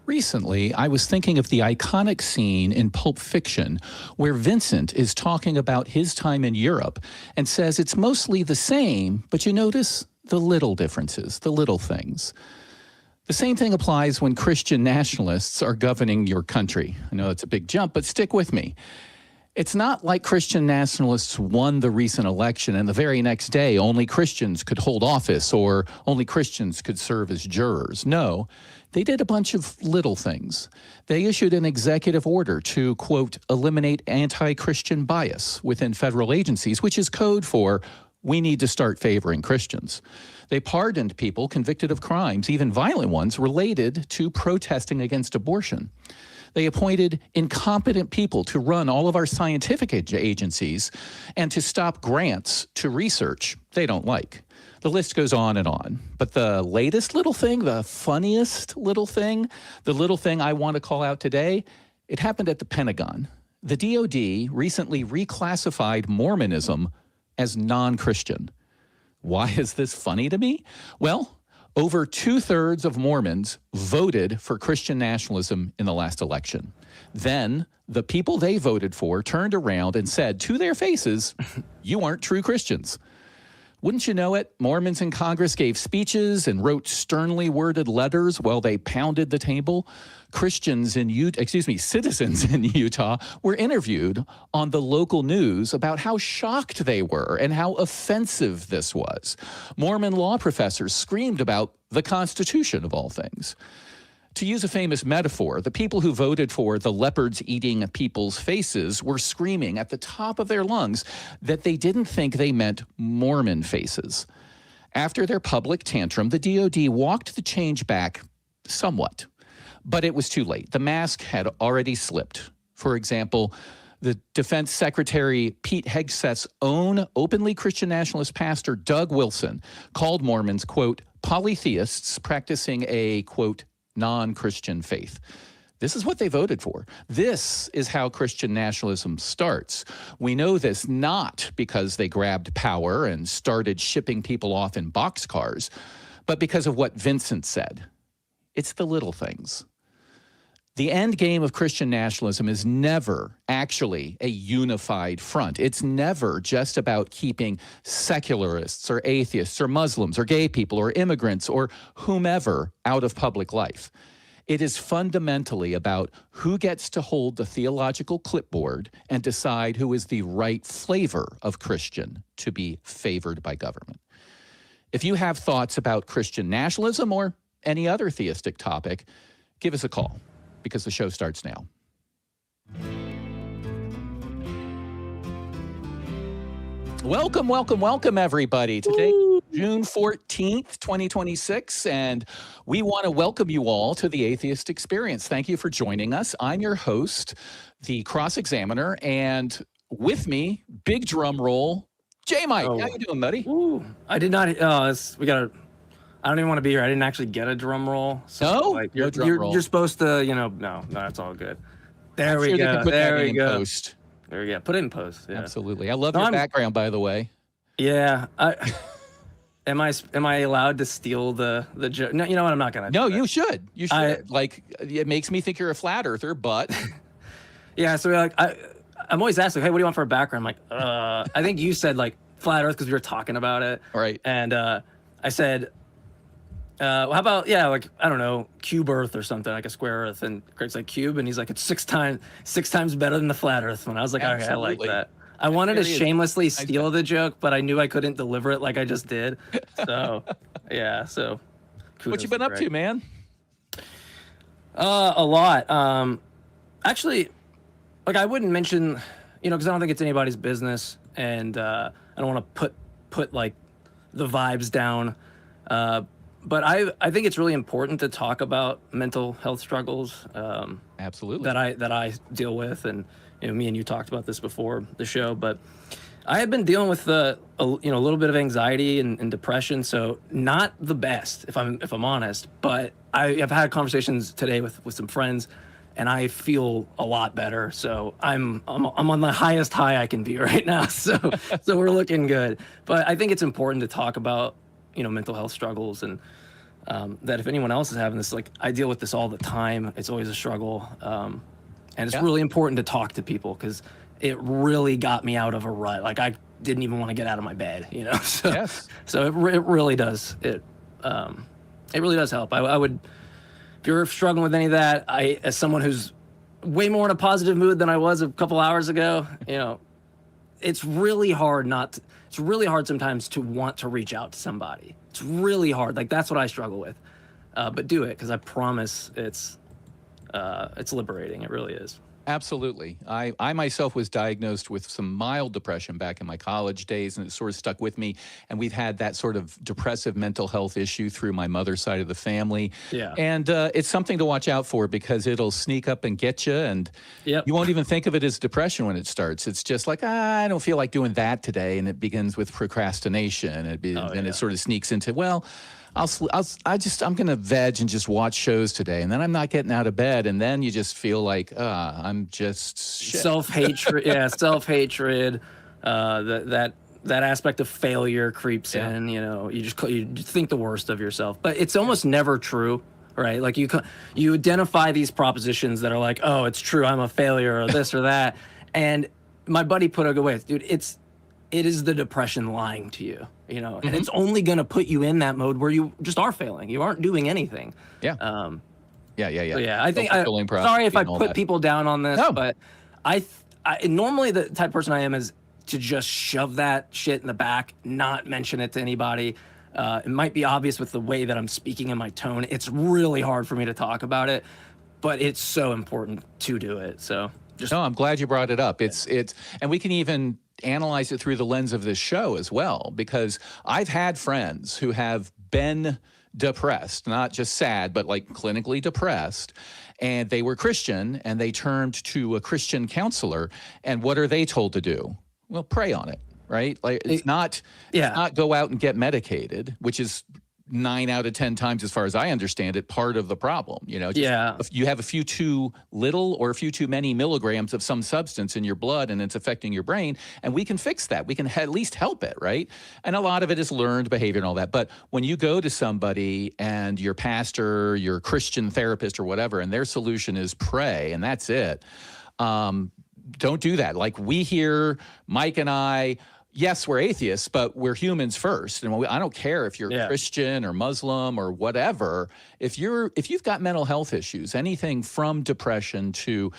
Recently, I was thinking of the iconic scene in Pulp Fiction where Vincent is talking about his time in Europe and says it's mostly the same, but you notice the little differences, the little things. The same thing applies when Christian nationalists are governing your country. I know it's a big jump, but stick with me. It's not like Christian nationalists won the recent election and the very next day only Christians could hold office or only Christians could serve as jurors. No, they did a bunch of little things. They issued an executive order to, quote, eliminate anti-Christian bias within federal agencies, which is code for we need to start favoring Christians. They pardoned people convicted of crimes, even violent ones, related to protesting against abortion. They appointed incompetent people to run all of our scientific agencies and to stop grants to research they don't like. The list goes on and on. But the latest little thing, the funniest little thing, the little thing I want to call out today, it happened at the Pentagon. The DoD recently reclassified Mormonism as non-Christian. Why is this funny to me? Well, over 2/3 of Mormons voted for Christian nationalism in the last election. Then the people they voted for turned around and said to their faces, you aren't true Christians. Wouldn't you know it, Mormons in Congress gave speeches and wrote sternly worded letters while they pounded the table. Citizens in Utah were interviewed on the local news about how shocked they were and how offensive this was. Mormon law professors screamed about the Constitution, of all things. To use a famous metaphor, the people who voted for the leopards eating people's faces were screaming at the top of their lungs that they didn't think they meant Mormon faces. After their public tantrum, the DoD walked the change back somewhat, but it was too late. The mask had already slipped. For example, the Defense Secretary Pete Hegseth's own openly Christian nationalist pastor, Doug Wilson, called Mormons, quote, polytheists practicing a, quote, non-Christian faith. This is what they voted for. This is how Christian nationalism starts. We know this not because they grabbed power and started shipping people off in boxcars, but because of what Vincent said. It's the little things. The end game of Christian nationalism is never actually a unified front. It's never just about keeping secularists or atheists or Muslims or gay people or immigrants or whomever out of public life. It is fundamentally about who gets to hold the theological clipboard and decide who is the right flavor of Christian to be favored by government. If you have thoughts about Christian nationalism or any other theistic topic, give us a call, because the show starts now. Welcome, welcome, welcome, everybody. Today, June 14th, 2026, and we want to welcome you all to the Atheist Experience. Thank you for joining us. I'm your host, the Cross Examiner, and with me, big drum roll, JMike. Oh. How you doing, buddy? Ooh, I did not. I don't even want to be here. I didn't actually get a drum roll. So No? like, No drum roll. You're supposed to, no, that's all good. There we Sure they go. can put There that we in go. post. There we go. Put it in post. Yeah. Absolutely. I love your background, by the way. Yeah. Am I allowed to steal the joke? No, you know what? I'm not gonna. No, you should. You should. It makes me think you're a flat earther, but yeah. So I'm always asked, like, hey, what do you want for a background? I'm like, I think you said like flat Earth because we were talking about it. Right. And I said, well, how about, like, I don't know, cube Earth or something, like a square Earth. And Craig's like, cube, and he's like, it's six times better than the flat Earth. And I was like, okay, I like that. I wanted to shamelessly steal the joke, but I knew I couldn't deliver it like I just did. So yeah, so what you been up to, man? A lot. Actually, like, I wouldn't mention, because I don't think it's anybody's business, and I don't want to put like the vibes down. But I think it's really important to talk about mental health struggles. Absolutely. That I deal with, and me and you talked about this before the show. But I have been dealing with a little bit of anxiety and depression. So not the best, if I'm honest. But I have had conversations today with some friends, and I feel a lot better. So I'm on the highest high I can be right now. So we're looking good. But I think it's important to talk about mental health struggles, and that if anyone else is having this, like I deal with this all the time. It's always a struggle. And it's Yeah. really important to talk to people because it really got me out of a rut. Like I didn't even want to get out of my bed, you know? So, Yes. so it really does. It really does help. I would, if you're struggling with any of that, as someone who's way more in a positive mood than I was a couple hours ago, you know, it's really hard it's really hard sometimes to want to reach out to somebody. It's really hard. Like that's what I struggle with. But do it because I promise it's liberating. It really is. Absolutely. I myself was diagnosed with some mild depression back in my college days, and it sort of stuck with me. And we've had that sort of depressive mental health issue through my mother's side of the family. Yeah. And it's something to watch out for because it'll sneak up and get you, and Yep. you won't even think of it as depression when it starts. It's just like, I don't feel like doing that today. And it begins with procrastination. And yeah. it sort of sneaks into, well, I'm going to veg and just watch shows today. And then I'm not getting out of bed. And then you just feel like, I'm just shit. Self-hatred. Yeah. Self-hatred. That aspect of failure creeps in, you know, you just think the worst of yourself, but it's almost never true. Right. Like you identify these propositions that are like, oh, it's true. I'm a failure or this or that. And my buddy put it away, dude, it is the depression lying to you, you know, and it's only going to put you in that mode where you just are failing. You aren't doing anything. Yeah. Yeah. I think, Self-fulfilling sorry if I prophecy and all put that. people down on this, No. but I normally the type of person I am is to just shove that shit in the back, not mention it to anybody. It might be obvious with the way that I'm speaking in my tone. It's really hard for me to talk about it, but it's so important to do it. So No, I'm glad you brought it up. It's and we can even analyze it through the lens of this show as well, because I've had friends who have been depressed, not just sad, but like clinically depressed, and they were Christian and they turned to a Christian counselor, and what are they told to do? Well, pray on it, right? Like it's not go out and get medicated, which is 9 out of 10 times, as far as I understand it, part of the problem. You know, if you have a few too little or a few too many milligrams of some substance in your blood and it's affecting your brain, and we can fix that. We can at least help it, right? And a lot of it is learned behavior and all that. But when you go to somebody and your pastor, your Christian therapist or whatever, and their solution is pray and that's it, don't do that. Like we hear, Mike and I, yes, we're atheists, but we're humans first. And I don't care if you're Christian or Muslim or whatever. If you've got mental health issues, anything from depression to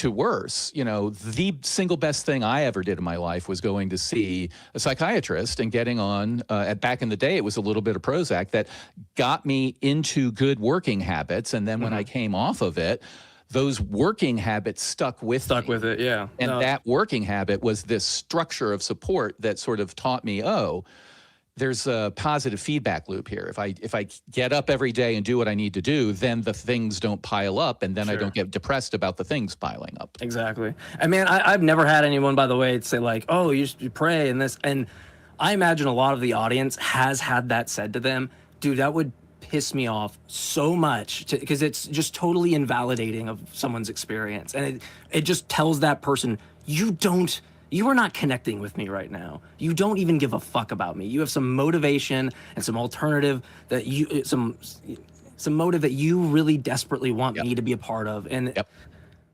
worse, you know, the single best thing I ever did in my life was going to see a psychiatrist and getting on. Back in the day, it was a little bit of Prozac that got me into good working habits. And then when I came off of it, those working habits stuck with it, yeah. And that working habit was this structure of support that sort of taught me, there's a positive feedback loop here. If I get up every day and do what I need to do, then the things don't pile up, and then I don't get depressed about the things piling up. Exactly. I mean, I've never had anyone, by the way, say like, oh, you should pray and this. And I imagine a lot of the audience has had that said to them. Dude, that would piss me off so much because it's just totally invalidating of someone's experience, and it just tells that person you are not connecting with me right now. You don't even give a fuck about me. You have some motivation and some alternative that some motive that you really desperately want me to be a part of, and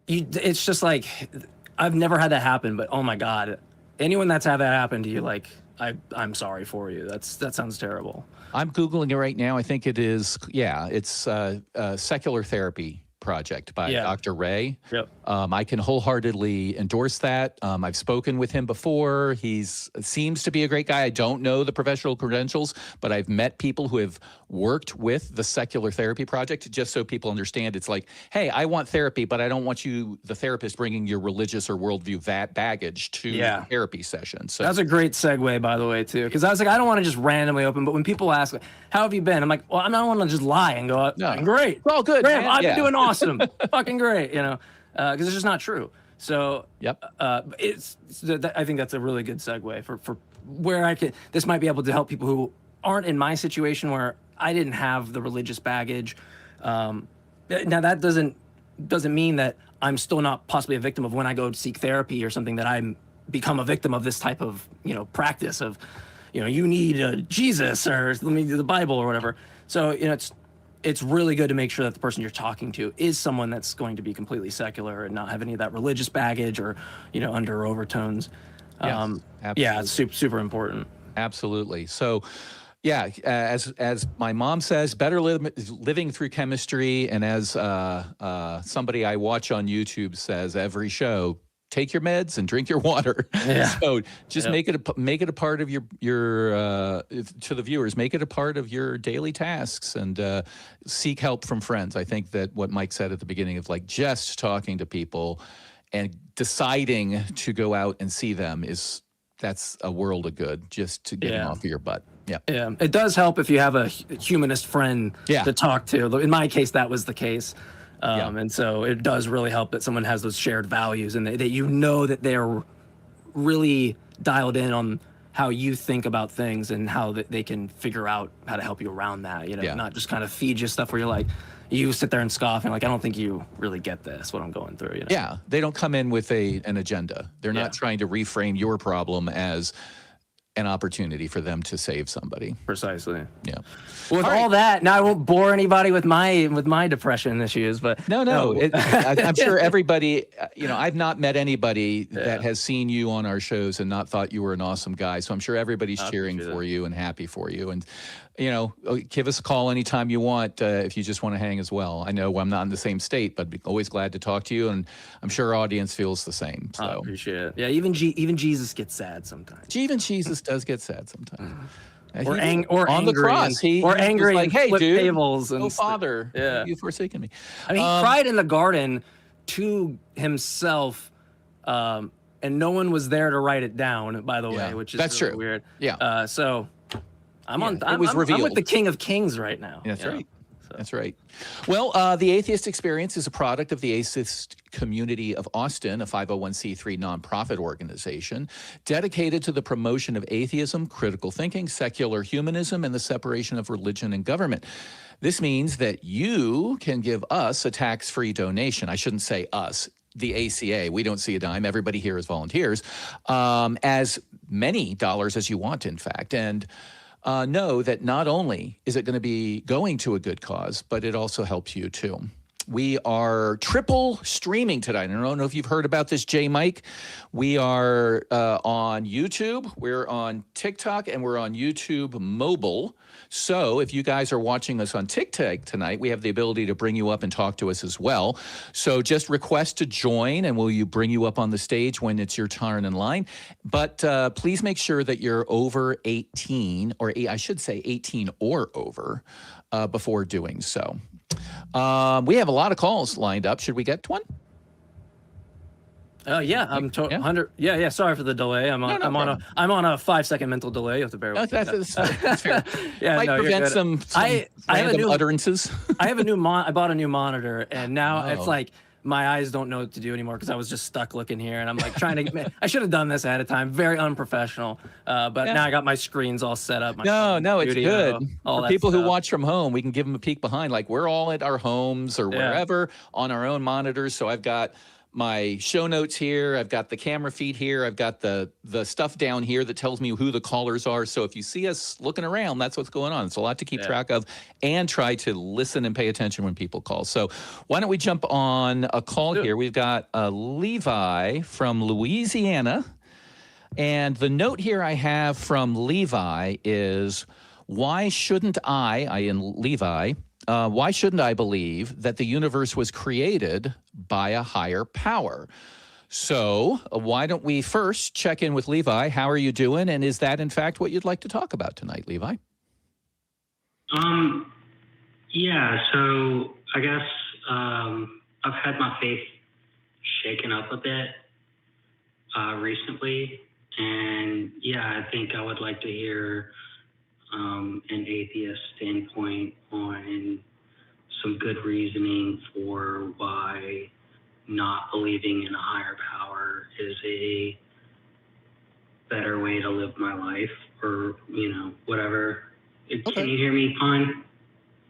it's just like I've never had that happen, but oh my god, anyone that's had that happen to you, like I'm sorry for you. That sounds terrible. I'm Googling it right now. I think it is, it's a Secular Therapy Project by Dr. Ray. Yep. I can wholeheartedly endorse that. I've spoken with him before. He seems to be a great guy. I don't know the professional credentials, but I've met people who have worked with the Secular Therapy Project, just so people understand. It's like, hey, I want therapy, but I don't want you, the therapist, bringing your religious or worldview baggage to the therapy session. So that's a great segue, by the way, too, because I was like, I don't want to just randomly open, but when people ask, how have you been? I'm like, well, I don't want to just lie and go, great. Well, good. Great. I've been doing awesome. Fucking great, you know, because it's just not true. So I think that's a really good segue for where this might be able to help people who aren't in my situation where I didn't have the religious baggage. Now that doesn't mean that I'm still not possibly a victim of when I go to seek therapy or something, that I'm become a victim of this type of, practice of, you need Jesus or let me do the Bible or whatever. So, it's really good to make sure that the person you're talking to is someone that's going to be completely secular and not have any of that religious baggage or, under overtones. Yes, Yeah, absolutely. it's super important. Absolutely. So, yeah, as my mom says, better living through chemistry, and as somebody I watch on YouTube says every show, take your meds and drink your water. Yeah. So just Yep. make it a part of your to the viewers, make it a part of your daily tasks, and seek help from friends. I think that what Mike said at the beginning of like just talking to people and deciding to go out and see them that's a world of good, just to get them off of your butt. Yeah. Yeah, it does help if you have a humanist friend to talk to. In my case, that was the case. And so it does really help that someone has those shared values and that that they're really dialed in on how you think about things and how they can figure out how to help you around that, not just kind of feed you stuff where you're like, you sit there and scoff and like, I don't think you really get this, what I'm going through. Yeah, they don't come in with an agenda. They're not trying to reframe your problem as an opportunity for them to save somebody. Precisely. Yeah. With all that, now I won't bore anybody with my depression issues, but no. I'm sure everybody, I've not met anybody that has seen you on our shows and not thought you were an awesome guy. So I'm sure everybody's cheering for you and happy for you. And, give us a call anytime you want if you just want to hang as well. I know I'm not in the same state, but always glad to talk to you. And I'm sure our audience feels the same. So I appreciate it. Yeah, even Jesus gets sad sometimes. Even Jesus does get sad sometimes. Or on angry the cross, he angry was like, "Hey, dude, tables and Father, you've forsaken me." I mean, he cried in the garden to himself, and no one was there to write it down. By the way, which is that's really true. weird. Yeah. So I'm it was revealed. I'm with the King of Kings right now. That's right. That's right. Well, the Atheist Experience is a product of the Atheist Community of Austin, a 501c3 nonprofit organization dedicated to the promotion of atheism, critical thinking, secular humanism, and the separation of religion and government. This means that you can give us a tax-free donation. I shouldn't say us. The ACA, we don't see a dime. Everybody here is volunteers. As many dollars as you want, in fact. And know that not only is it going to be going to a good cause, but it also helps you too. We are triple streaming tonight. I don't know if you've heard about this, JMike. We are on YouTube, we're on TikTok, and we're on YouTube mobile. So if you guys are watching us on TikTok tonight, we have the ability to bring you up and talk to us as well. So just request to join, and we'll bring you up on the stage when it's your turn in line. But please make sure that you're over 18, or I should say 18 or over, before doing so. We have a lot of calls lined up. Should we get to one? Yeah, I'm 100. Yeah. Sorry for the delay. I'm on a 5-second mental delay. You have to bear with me. That's fair. Yeah, Might prevent some I have random utterances. I have I bought a new monitor, and now it's like my eyes don't know what to do anymore because I was just stuck looking here, and I'm like trying to. I should have done this ahead of time. Very unprofessional. But now I got my screens all set up. No, it's good. For people who stuff. watch from home, we can give them a peek behind. Like we're all at our homes or wherever on our own monitors. So I've got my show notes here. I've got the camera feed here. I've got the stuff down here that tells me who the callers are. So if you see us looking around, that's what's going on. It's a lot to keep track of and try to listen and pay attention when people call. So why don't we jump on a call here? We've got Levi from Louisiana. And the note here I have from Levi is, why shouldn't Levi, why shouldn't I believe that the universe was created by a higher power? So why don't we first check in with Levi? How are you doing? And is that, in fact, what you'd like to talk about tonight, Levi? Yeah, so I guess I've had my faith shaken up a bit recently. And yeah, I think I would like to hear an atheist standpoint on some good reasoning for why not believing in a higher power is a better way to live my life, or, whatever. Okay. Can you hear me fine?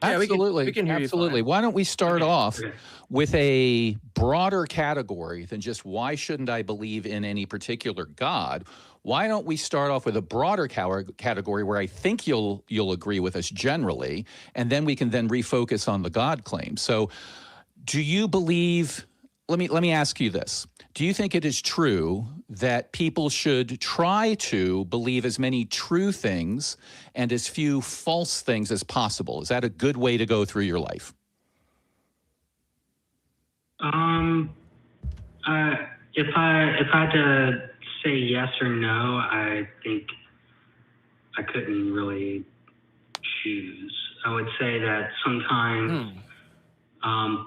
Yeah, Absolutely. we can hear Absolutely. you fine. Why don't we start off Okay. with a broader category than just why shouldn't I believe in any particular God? Why don't we start off with a broader category where I think you'll agree with us generally, and then we can then refocus on the God claim. So, do you believe? Let me ask you this. Do you think it is true that people should try to believe as many true things and as few false things as possible? Is that a good way to go through your life? If I had to say yes or no, I think I couldn't really choose. I would say that sometimes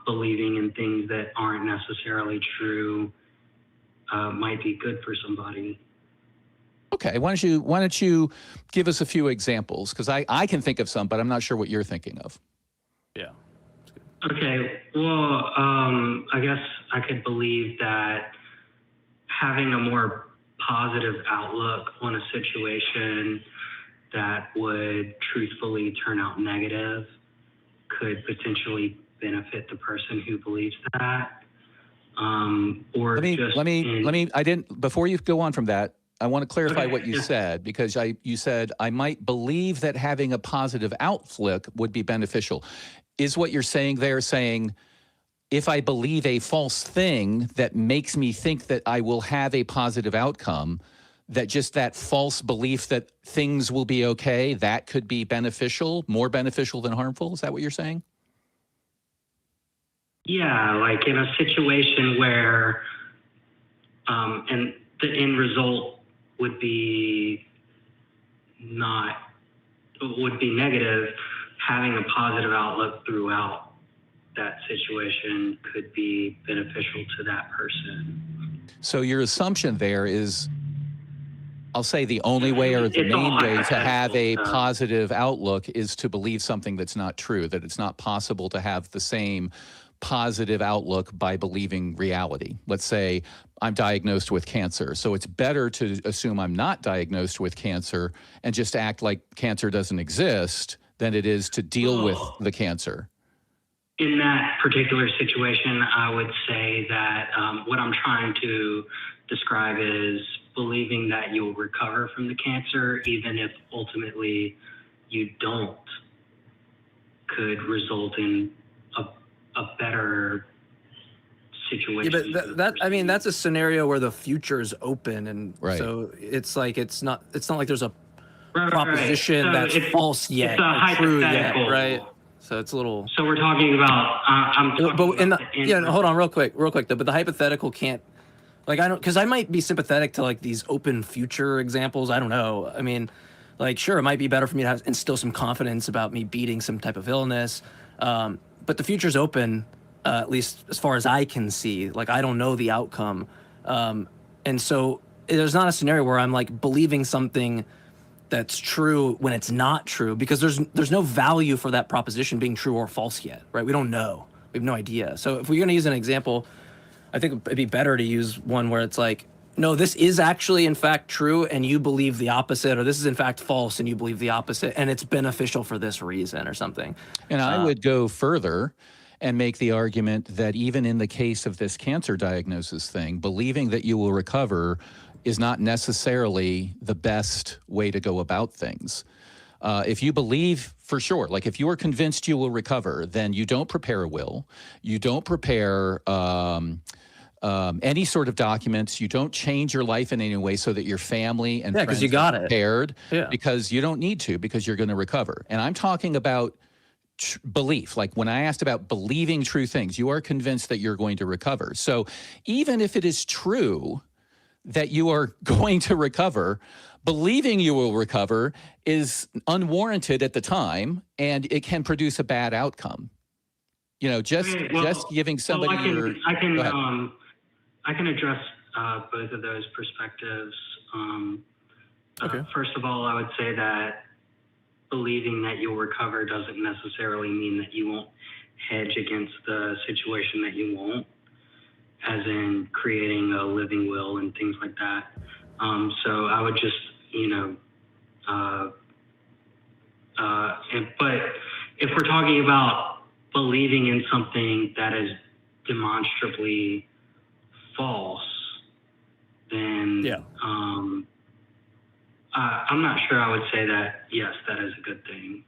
believing in things that aren't necessarily true might be good for somebody. Okay, why don't you give us a few examples? Because I can think of some, but I'm not sure what you're thinking of. Yeah. Okay, well, I guess I could believe that having a more positive outlook on a situation that would truthfully turn out negative could potentially benefit the person who believes that. Or before you go on from that, I want to clarify Okay, what you yeah. said, because you said I might believe that having a positive outlook would be beneficial. Is what you're saying there saying if I believe a false thing that makes me think that I will have a positive outcome, that just that false belief that things will be okay, that could be beneficial, more beneficial than harmful? Is that what you're saying? Yeah, like in a situation where, and the end result would be negative, having a positive outlook throughout that situation could be beneficial to that person. So your assumption there is, I'll say the only way or the It's all main way to have a hypothetical stuff. positive outlook is to believe something that's not true, that it's not possible to have the same positive outlook by believing reality. Let's say I'm diagnosed with cancer. So it's better to assume I'm not diagnosed with cancer and just act like cancer doesn't exist than it is to deal with the cancer. In that particular situation, I would say that what I'm trying to describe is believing that you'll recover from the cancer, even if ultimately you don't, could result in a better situation. Yeah, but I mean, that's a scenario where the future is open, and Right. so it's like it's not like there's a Right. proposition So that's false yet, it's a or true yet, hypothetical. right? So it's a little. So we're talking about. I'm talking But in the, about the end yeah, no, hold on, real quick though. But the hypothetical can't, like, I don't, because I might be sympathetic to like these open future examples. I don't know. I mean, like, sure, it might be better for me to instill some confidence about me beating some type of illness. But the future's open, at least as far as I can see. Like, I don't know the outcome, and so there's not a scenario where I'm like believing something that's true when it's not true, because there's no value for that proposition being true or false yet, right? We don't know. We have no idea. So if we're going to use an example, I think it'd be better to use one where it's like, no, this is actually in fact true and you believe the opposite, or this is in fact false and you believe the opposite, and it's beneficial for this reason or something. And I would go further and make the argument that even in the case of this cancer diagnosis thing, believing that you will recover is not necessarily the best way to go about things. If you believe for sure, like if you are convinced you will recover, then you don't prepare a will, you don't prepare any sort of documents, you don't change your life in any way so that your family and friends you got are it. prepared, Yeah. because you don't need to, because you're going to recover. And I'm talking about belief. Like when I asked about believing true things, you are convinced that you're going to recover. So even if it is true that you are going to recover, believing you will recover is unwarranted at the time, and it can produce a bad outcome. You know, just giving somebody I can address both of those perspectives. Okay. First of all, I would say that believing that you'll recover doesn't necessarily mean that you won't hedge against the situation that you won't, as in creating a living will and things like that. So I would just, but if we're talking about believing in something that is demonstrably false, then I'm not sure I would say that, yes, that is a good thing.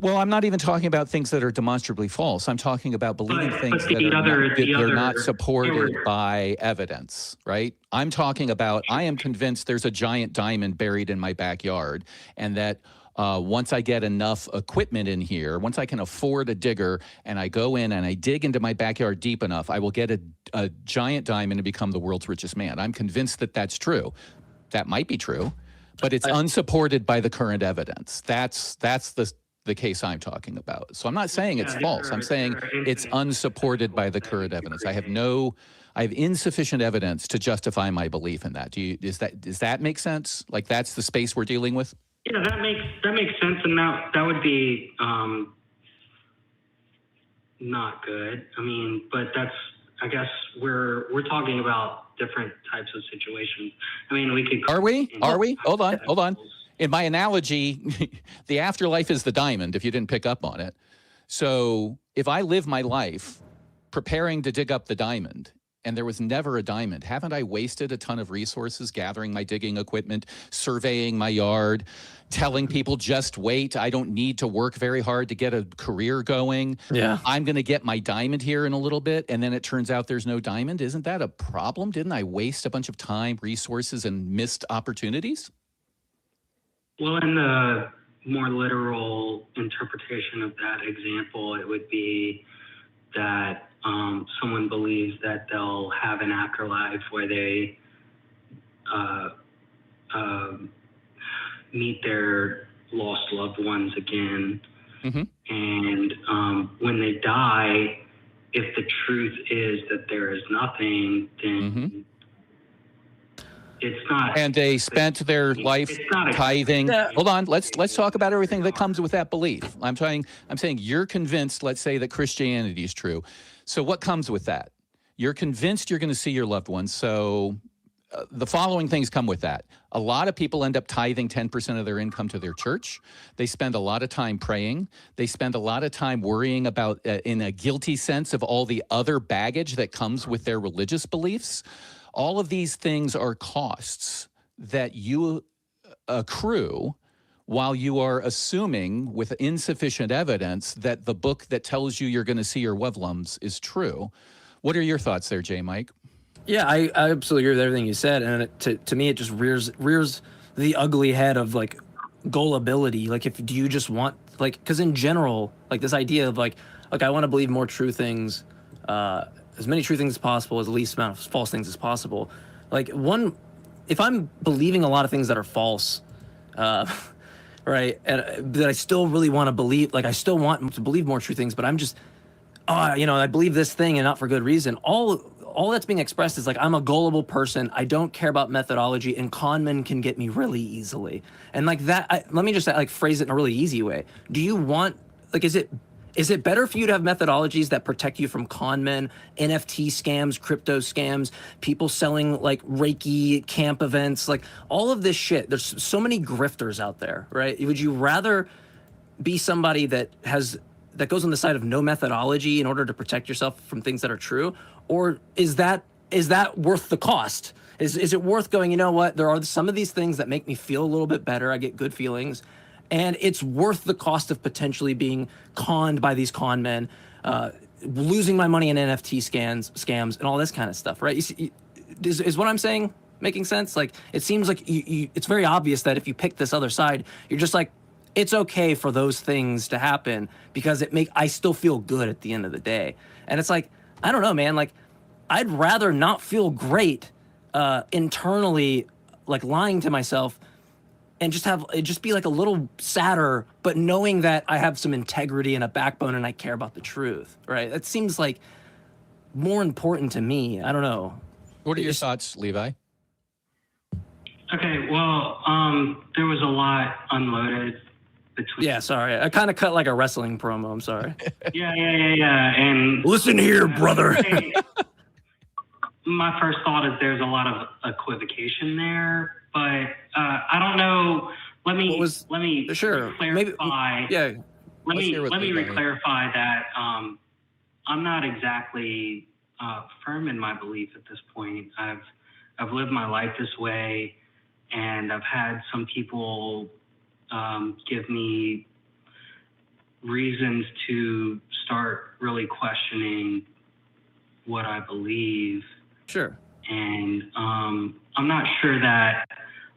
Well, I'm not even talking about things that are demonstrably false. I'm talking about believing things that are not supported by evidence, right? I'm talking about, I am convinced there's a giant diamond buried in my backyard, and that once I get enough equipment in here, once I can afford a digger, and I go in and I dig into my backyard deep enough, I will get a giant diamond and become the world's richest man. I'm convinced that that's true. That might be true, but it's unsupported by the current evidence. That's the case I'm talking about. So I'm not saying it's false. I'm saying it's unsupported by the current evidence. I have insufficient evidence to justify my belief in that. Does that make sense? Like, that's the space we're dealing with? Yeah, that makes sense, and that would be not good. I mean, but that's, I guess we're talking about different types of situations. I mean, we could. Are we? Hold on. In my analogy, the afterlife is the diamond, if you didn't pick up on it. So if I live my life preparing to dig up the diamond, and there was never a diamond, haven't I wasted a ton of resources gathering my digging equipment, surveying my yard, telling people just wait, I don't need to work very hard to get a career going. Yeah. I'm going to get my diamond here in a little bit, and then it turns out there's no diamond. Isn't that a problem? Didn't I waste a bunch of time, resources, and missed opportunities? Well, in the more literal interpretation of that example, it would be that someone believes that they'll have an afterlife where they meet their lost loved ones again. Mm-hmm. And when they die, if the truth is that there is nothing, then it's not. And they spent their life tithing. Hold on, let's talk about everything that comes with that belief. I'm saying you're convinced, let's say, that Christianity is true. So what comes with that? You're convinced you're going to see your loved ones. So the following things come with that. A lot of people end up tithing 10% of their income to their church. They spend a lot of time praying. They spend a lot of time worrying about, in a guilty sense, of all the other baggage that comes with their religious beliefs. All of these things are costs that you accrue while you are assuming with insufficient evidence that the book that tells you you're going to see your loved ones is true. What are your thoughts there, JMike? Yeah, I absolutely agree with everything you said. And to me, it just rears the ugly head of, like, gullibility. Like, do you just want, like, because in general, like, this idea of, like, I want to believe more true things, as many true things as possible, as the least amount of false things as possible. Like, if I'm believing a lot of things that are false, right, and that I still really want to believe, like, I still want to believe more true things, but I'm just, I believe this thing and not for good reason. All that's being expressed is, like, I'm a gullible person. I don't care about methodology, and con men can get me really easily. And, like, that, let me just, like, phrase it in a really easy way. Do you want, like, is it better for you to have methodologies that protect you from con men, NFT scams, crypto scams, people selling, like, Reiki camp events, like, all of this shit? There's so many grifters out there, right? Would you rather be somebody that goes on the side of no methodology in order to protect yourself from things that are true? Or is that worth the cost? Is it worth going, you know what, there are some of these things that make me feel a little bit better, I get good feelings, and it's worth the cost of potentially being conned by these con men, losing my money in NFT scams, and all this kind of stuff, right? You see, is what I'm saying making sense? Like, it seems like it's very obvious that if you pick this other side, you're just like, it's okay for those things to happen because I still feel good at the end of the day. And it's like, I don't know, man, like, I'd rather not feel great internally, like, lying to myself, and just be, like, a little sadder, but knowing that I have some integrity and a backbone and I care about the truth, right? That seems like more important to me. I don't know. What are your thoughts, Levi? Okay, well, there was a lot unloaded between. Yeah, sorry. I kind of cut like a wrestling promo. I'm sorry. Yeah. And listen here, brother. My first thought is there's a lot of equivocation there, but I don't know. Let me sure. clarify. Maybe, yeah. let me re-clarify that I'm not exactly firm in my belief at this point. I've lived my life this way, and I've had some people give me reasons to start really questioning what I believe. Sure. And I'm not sure that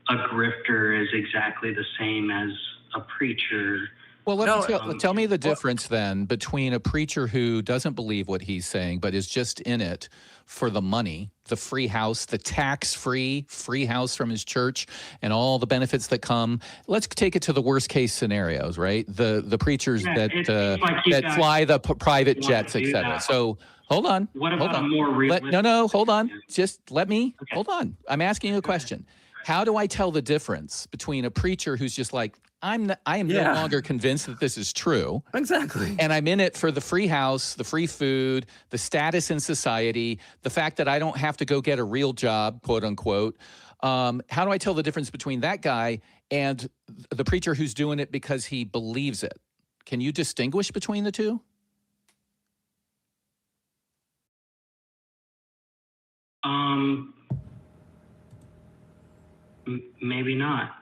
a grifter is exactly the same as a preacher. Well, tell me the difference then between a preacher who doesn't believe what he's saying, but is just in it for the money, the free house, the tax-free free house from his church, and all the benefits that come. Let's take it to the worst-case scenarios, right? The preachers that fly the private jets, etc. So hold on. What about hold on. a more realistic? No, hold on. Just let me. Okay. Hold on. I'm asking you a question. How do I tell the difference between a preacher who's just like, I am no longer convinced that this is true. Exactly. And I'm in it for the free house, the free food, the status in society, the fact that I don't have to go get a real job, quote unquote. How do I tell the difference between that guy and the preacher who's doing it because he believes it? Can you distinguish between the two? Maybe not.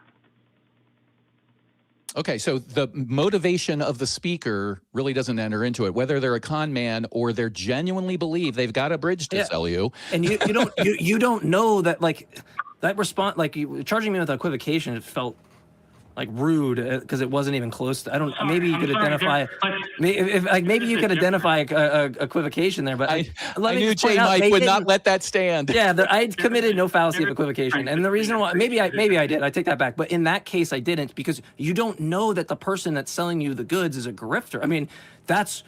Okay, so the motivation of the speaker really doesn't enter into it, whether they're a con man or they're genuinely believe they've got a bridge to sell you. And you don't know that, like, that response, like, you charging me with equivocation, it felt like rude because it wasn't even close to, maybe you could identify equivocation there, but I knew JMike would not let that stand. Yeah, I committed no fallacy of equivocation, and the reason why, maybe I did, I take that back, but in that case I didn't, because you don't know that the person that's selling you the goods is a grifter. I mean, that's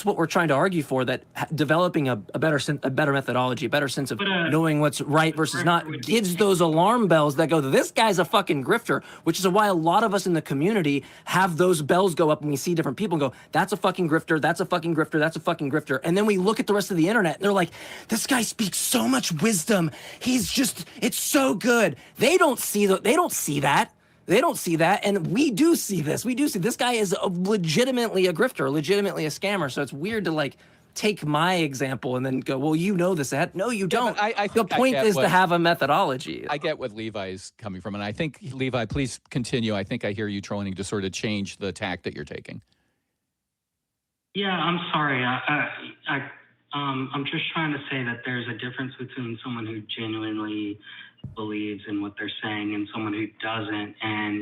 what we're trying to argue for, that developing a better methodology, a better sense of knowing what's right versus not gives those alarm bells that go, this guy's a fucking grifter, which is why a lot of us in the community have those bells go up when we see different people and go, that's a fucking grifter, that's a fucking grifter, that's a fucking grifter. And then we look at the rest of the internet and they're like, this guy speaks so much wisdom. It's so good. They don't see that. They don't see that, and we do see this. We do see this guy is legitimately a grifter, legitimately a scammer. So it's weird to, like, take my example and then go, well, you know this. No, you don't. I the point is to have a methodology. I get what Levi is coming from, and I think, Levi, please continue. I think I hear you trying to sort of change the tack that you're taking. Yeah, I'm sorry. I'm just trying to say that there's a difference between someone who genuinely believes in what they're saying and someone who doesn't.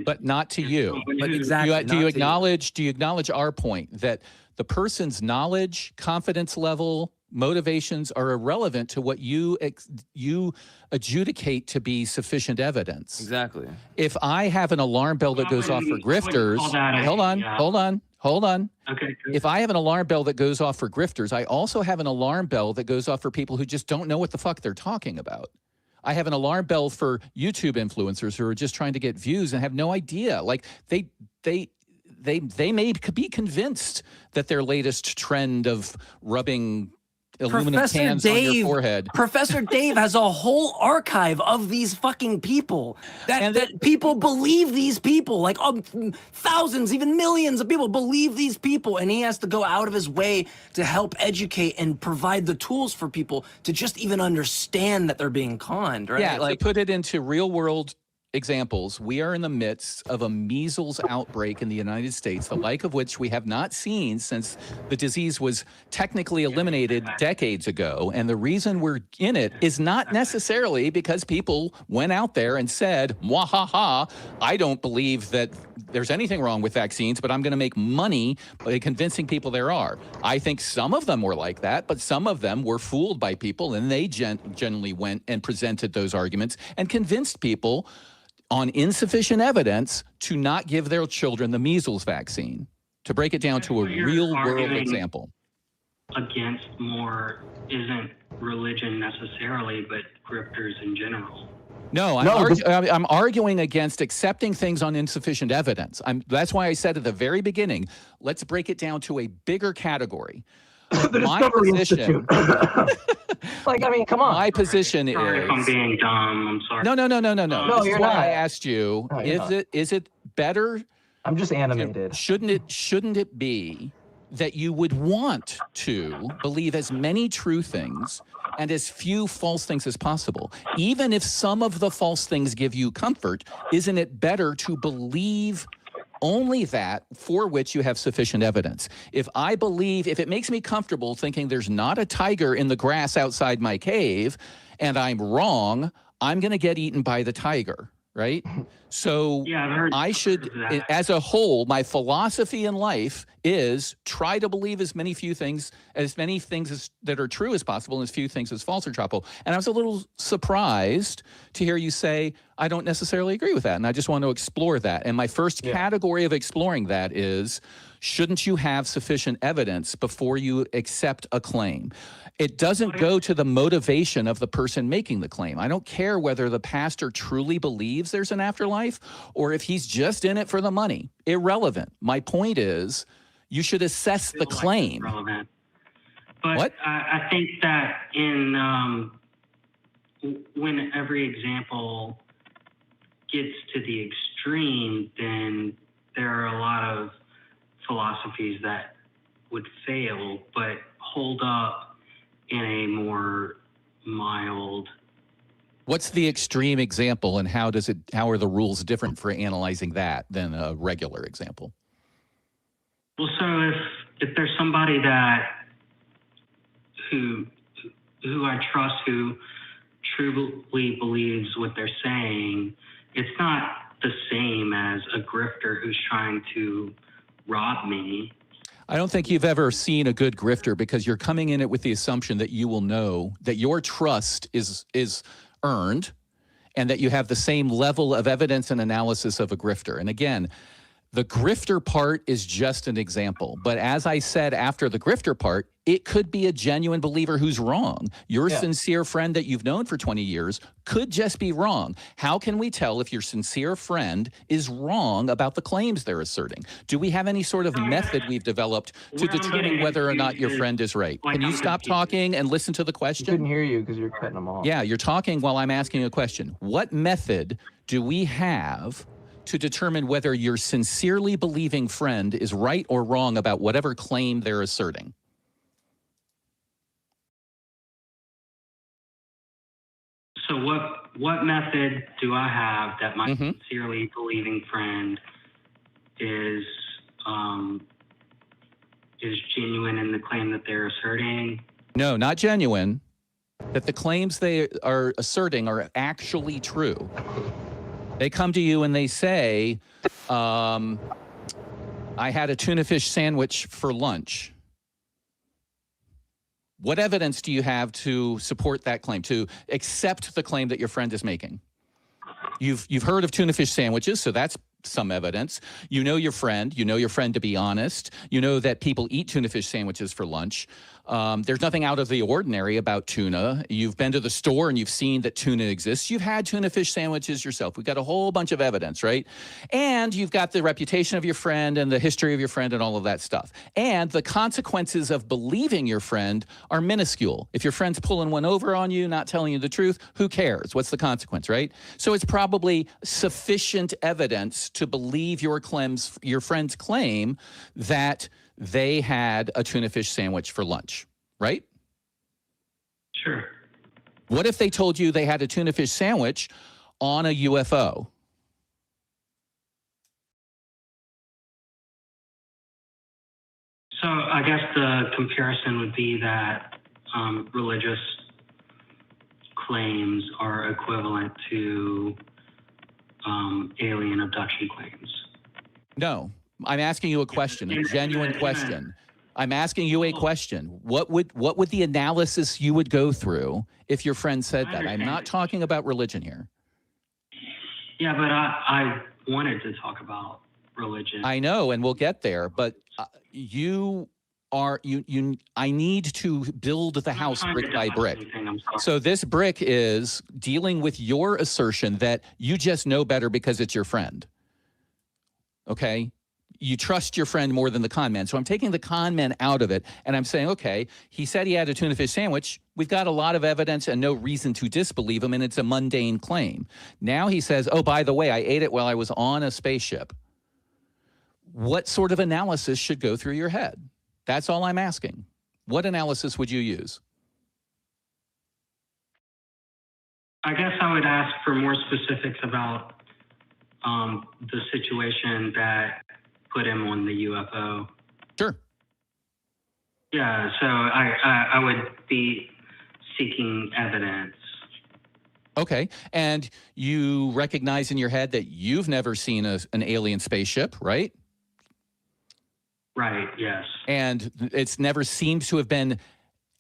But not to you. But exactly. Do you acknowledge our point that the person's knowledge, confidence level, motivations are irrelevant to what you adjudicate to be sufficient evidence? Exactly. If I have an alarm bell that goes off for grifters, hold on. Okay. If I have an alarm bell that goes off for grifters, I also have an alarm bell that goes off for people who just don't know what the fuck they're talking about. I have an alarm bell for YouTube influencers who are just trying to get views and have no idea. Like they may be convinced that their latest trend of rubbing aluminum cans on your forehead. Professor Dave has a whole archive of these fucking people that people believe these people, like thousands, even millions of people believe these people, and he has to go out of his way to help educate and provide the tools for people to just even understand that they're being conned, right? Yeah, like, to put it into real world examples, we are in the midst of a measles outbreak in the United States, the like of which we have not seen since the disease was technically eliminated decades ago. And the reason we're in it is not necessarily because people went out there and said, "Wahaha, I don't believe that there's anything wrong with vaccines, but I'm going to make money by convincing people there are." I think some of them were like that, but some of them were fooled by people, and they generally went and presented those arguments and convinced people on insufficient evidence to not give their children the measles vaccine. To break it down to a real world example. Against more isn't religion necessarily, but grifters in general. No, I'm arguing against accepting things on insufficient evidence. That's why I said at the very beginning, let's break it down to a bigger category. The Discovery Institute. Like, I mean, come on. My position is. If I'm being dumb, I'm sorry. No. No, This you're is why not. I asked you, is it better I'm just animated. Shouldn't it be that you would want to believe as many true things and as few false things as possible? Even if some of the false things give you comfort, isn't it better to believe only that for which you have sufficient evidence? If it makes me comfortable thinking there's not a tiger in the grass outside my cave and I'm wrong, I'm going to get eaten by the tiger, right? So Yeah, I should, as a whole, my philosophy in life is try to believe as many things that are true as possible and as few things as false or possible. And I was a little surprised to hear you say, I don't necessarily agree with that. And I just want to explore that. And my first category of exploring that is, shouldn't you have sufficient evidence before you accept a claim? It doesn't go to the motivation of the person making the claim. I don't care whether the pastor truly believes there's an afterlife or if he's just in it for the money. Irrelevant. My point is, you should assess the claim. Relevant. But what? I think that when every example gets to the extreme, then there are a lot of philosophies that would fail, but hold up in a more mild. What's the extreme example, and how are the rules different for analyzing that than a regular example? Well, so if there's somebody who I trust, who truly believes what they're saying, it's not the same as a grifter who's trying to rob me. I don't think you've ever seen a good grifter, because you're coming in it with the assumption that you will know that your trust is earned and that you have the same level of evidence and analysis of a grifter. And again, the grifter part is just an example. But as I said, after the grifter part, it could be a genuine believer who's wrong. Your sincere friend that you've known for 20 years could just be wrong. How can we tell if your sincere friend is wrong about the claims they're asserting? Do we have any sort of method we've developed to determine whether or not your friend is right? Can you stop talking and listen to the question? I couldn't hear you because you're cutting them off. Yeah, you're talking while I'm asking a question. What method do we have to determine whether your sincerely believing friend is right or wrong about whatever claim they're asserting? So what method do I have that my sincerely believing friend is genuine in the claim that they're asserting? No, not genuine. That the claims they are asserting are actually true. They come to you and they say, I had a tuna fish sandwich for lunch. What evidence do you have to support that claim, to accept the claim that your friend is making? You've heard of tuna fish sandwiches, so that's some evidence. You know your friend to be honest. You know that people eat tuna fish sandwiches for lunch. There's nothing out of the ordinary about tuna. You've been to the store and you've seen that tuna exists. You've had tuna fish sandwiches yourself. We've got a whole bunch of evidence, right? And you've got the reputation of your friend and the history of your friend and all of that stuff. And the consequences of believing your friend are minuscule. If your friend's pulling one over on you, not telling you the truth, who cares? What's the consequence, right? So it's probably sufficient evidence to believe your friend's claim that they had a tuna fish sandwich for lunch, right? Sure. What if they told you they had a tuna fish sandwich on a UFO? So I guess the comparison would be that religious claims are equivalent to alien abduction claims. No. I'm asking you a question, a genuine question. I'm asking you a question. What would the analysis you would go through if your friend said that? I'm not talking about religion here. Yeah, but I wanted to talk about religion. I know, and we'll get there, but I need to build the house brick by brick. So this brick is dealing with your assertion that you just know better because it's your friend. Okay? You trust your friend more than the con man. So I'm taking the con man out of it, and I'm saying, okay, he said he had a tuna fish sandwich. We've got a lot of evidence and no reason to disbelieve him, and it's a mundane claim. Now he says, oh, by the way, I ate it while I was on a spaceship. what sort of analysis should go through your head? That's all I'm asking. What analysis would you use? I guess I would ask for more specifics about the situation that put him on the UFO. Sure. Yeah, so I would be seeking evidence. Okay, and you recognize in your head that you've never seen an alien spaceship, right? Right, yes. And it's never seemed to have been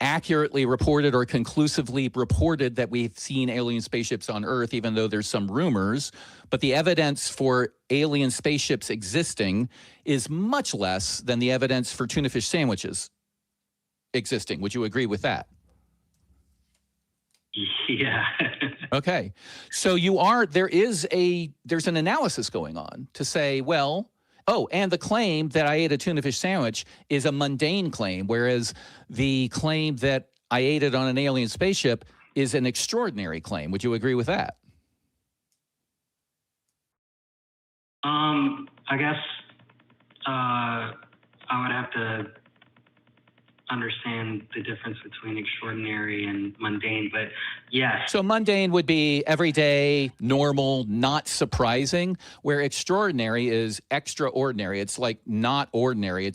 accurately reported or conclusively reported that we've seen alien spaceships on Earth, even though there's some rumors. But the evidence for alien spaceships existing is much less than the evidence for tuna fish sandwiches existing. Would you agree with that? Yeah. Okay. So there's an analysis going on to say, well, oh, and the claim that I ate a tuna fish sandwich is a mundane claim, whereas the claim that I ate it on an alien spaceship is an extraordinary claim. Would you agree with that? I guess I would have to understand the difference between extraordinary and mundane, but yes. So mundane would be everyday, normal, not surprising, where extraordinary is extraordinary. It's like not ordinary.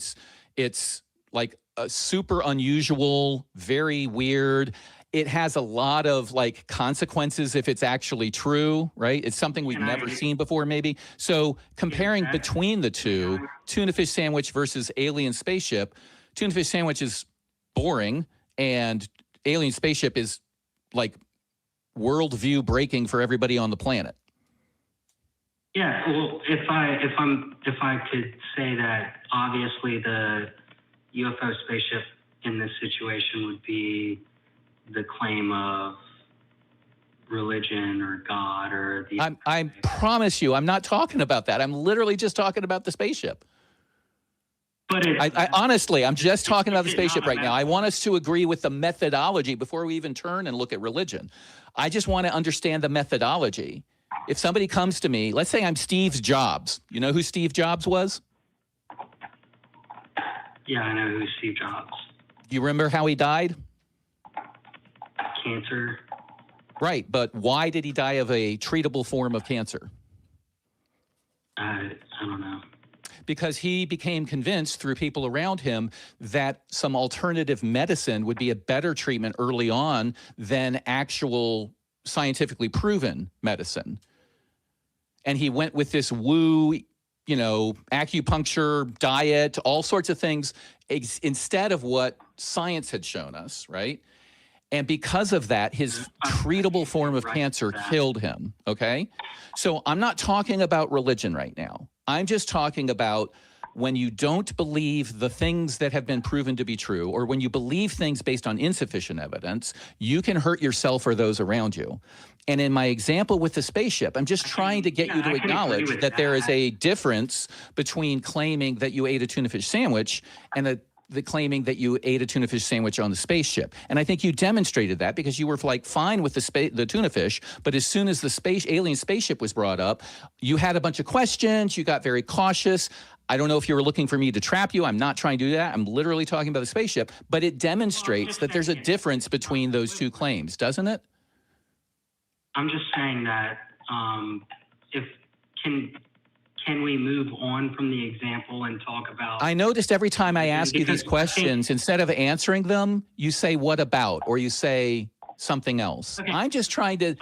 It's like a super unusual, very weird. It has a lot of like consequences if it's actually true, right? It's something we've never seen before, maybe. So comparing between the two, tuna fish sandwich versus alien spaceship, tuna fish sandwich is boring, and alien spaceship is like worldview breaking for everybody on the planet. Yeah, well, if I could say that, obviously the UFO spaceship in this situation would be the claim of religion or God or the. I promise you, I'm not talking about that. I'm literally just talking about the spaceship. But I honestly, I'm just talking about the spaceship right now. I want us to agree with the methodology before we even turn and look at religion. I just want to understand the methodology. If somebody comes to me, let's say I'm Steve Jobs. You know who Steve Jobs was? Yeah, I know who Steve Jobs. Do you remember how he died? Cancer. Right, but why did he die of a treatable form of cancer? I don't know. Because he became convinced through people around him that some alternative medicine would be a better treatment early on than actual scientifically proven medicine. And he went with this woo, acupuncture, diet, all sorts of things instead of what science had shown us, right? And because of that, his treatable form of cancer killed him, okay? So I'm not talking about religion right now. I'm just talking about when you don't believe the things that have been proven to be true, or when you believe things based on insufficient evidence, you can hurt yourself or those around you. And in my example with the spaceship, I'm just trying to get you to acknowledge that there is a difference between claiming that you ate a tuna fish sandwich and the claiming that you ate a tuna fish sandwich on the spaceship. And I think you demonstrated that because you were like fine with the tuna fish, but as soon as the alien spaceship was brought up, you had a bunch of questions, you got very cautious. I don't know if you were looking for me to trap you. I'm not trying to do that. I'm literally talking about the spaceship, but it demonstrates that there's a difference between those two claims, doesn't it? I'm just saying that can we move on from the example and talk about... I noticed every time I ask you these questions, instead of answering them, you say, what about? Or you say something else. Okay. I'm just trying to,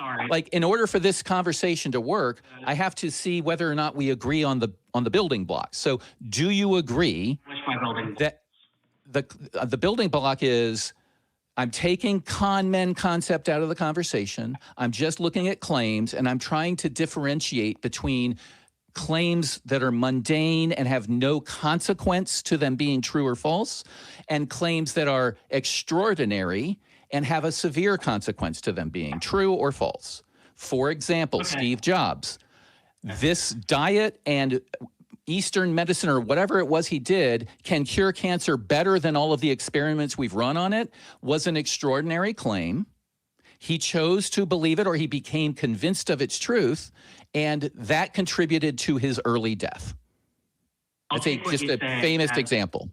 in order for this conversation to work, I have to see whether or not we agree on the building blocks. So do you agree that the building block is... I'm taking con men concept out of the conversation. I'm just looking at claims, and I'm trying to differentiate between claims that are mundane and have no consequence to them being true or false, and claims that are extraordinary and have a severe consequence to them being true or false. For example, Steve Jobs, this diet and Eastern medicine or whatever it was he did can cure cancer better than all of the experiments we've run on it was an extraordinary claim. He chose to believe it, or he became convinced of its truth, and that contributed to his early death. That's just a famous example.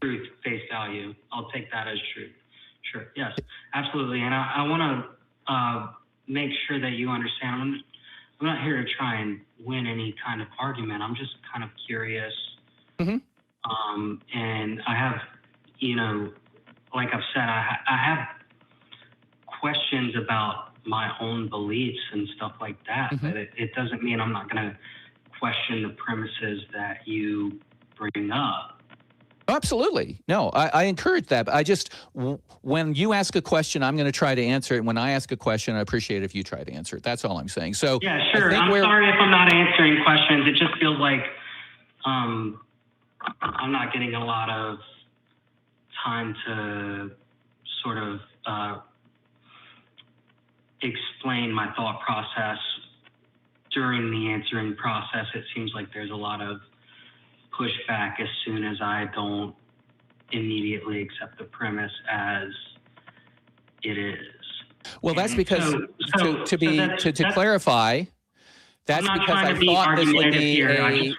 Truth, face value. I'll take that as truth. Sure. Yes, absolutely. And I want to make sure that you understand. I'm not here to try and win any kind of argument. I'm just kind of curious. Mm-hmm. And I have, like I've said, I have questions about my own beliefs and stuff like that. Mm-hmm. But it doesn't mean I'm not going to question the premises that you bring up. Absolutely. No, I encourage that. I just, when you ask a question, I'm going to try to answer it. When I ask a question, I appreciate if you try to answer it. That's all I'm saying. So yeah, sure. I'm sorry if I'm not answering questions. It just feels like I'm not getting a lot of time to sort of explain my thought process during the answering process. It seems like there's a lot of pushback as soon as I don't immediately accept the premise as it is. Well, that's because to clarify, that's because I thought this would be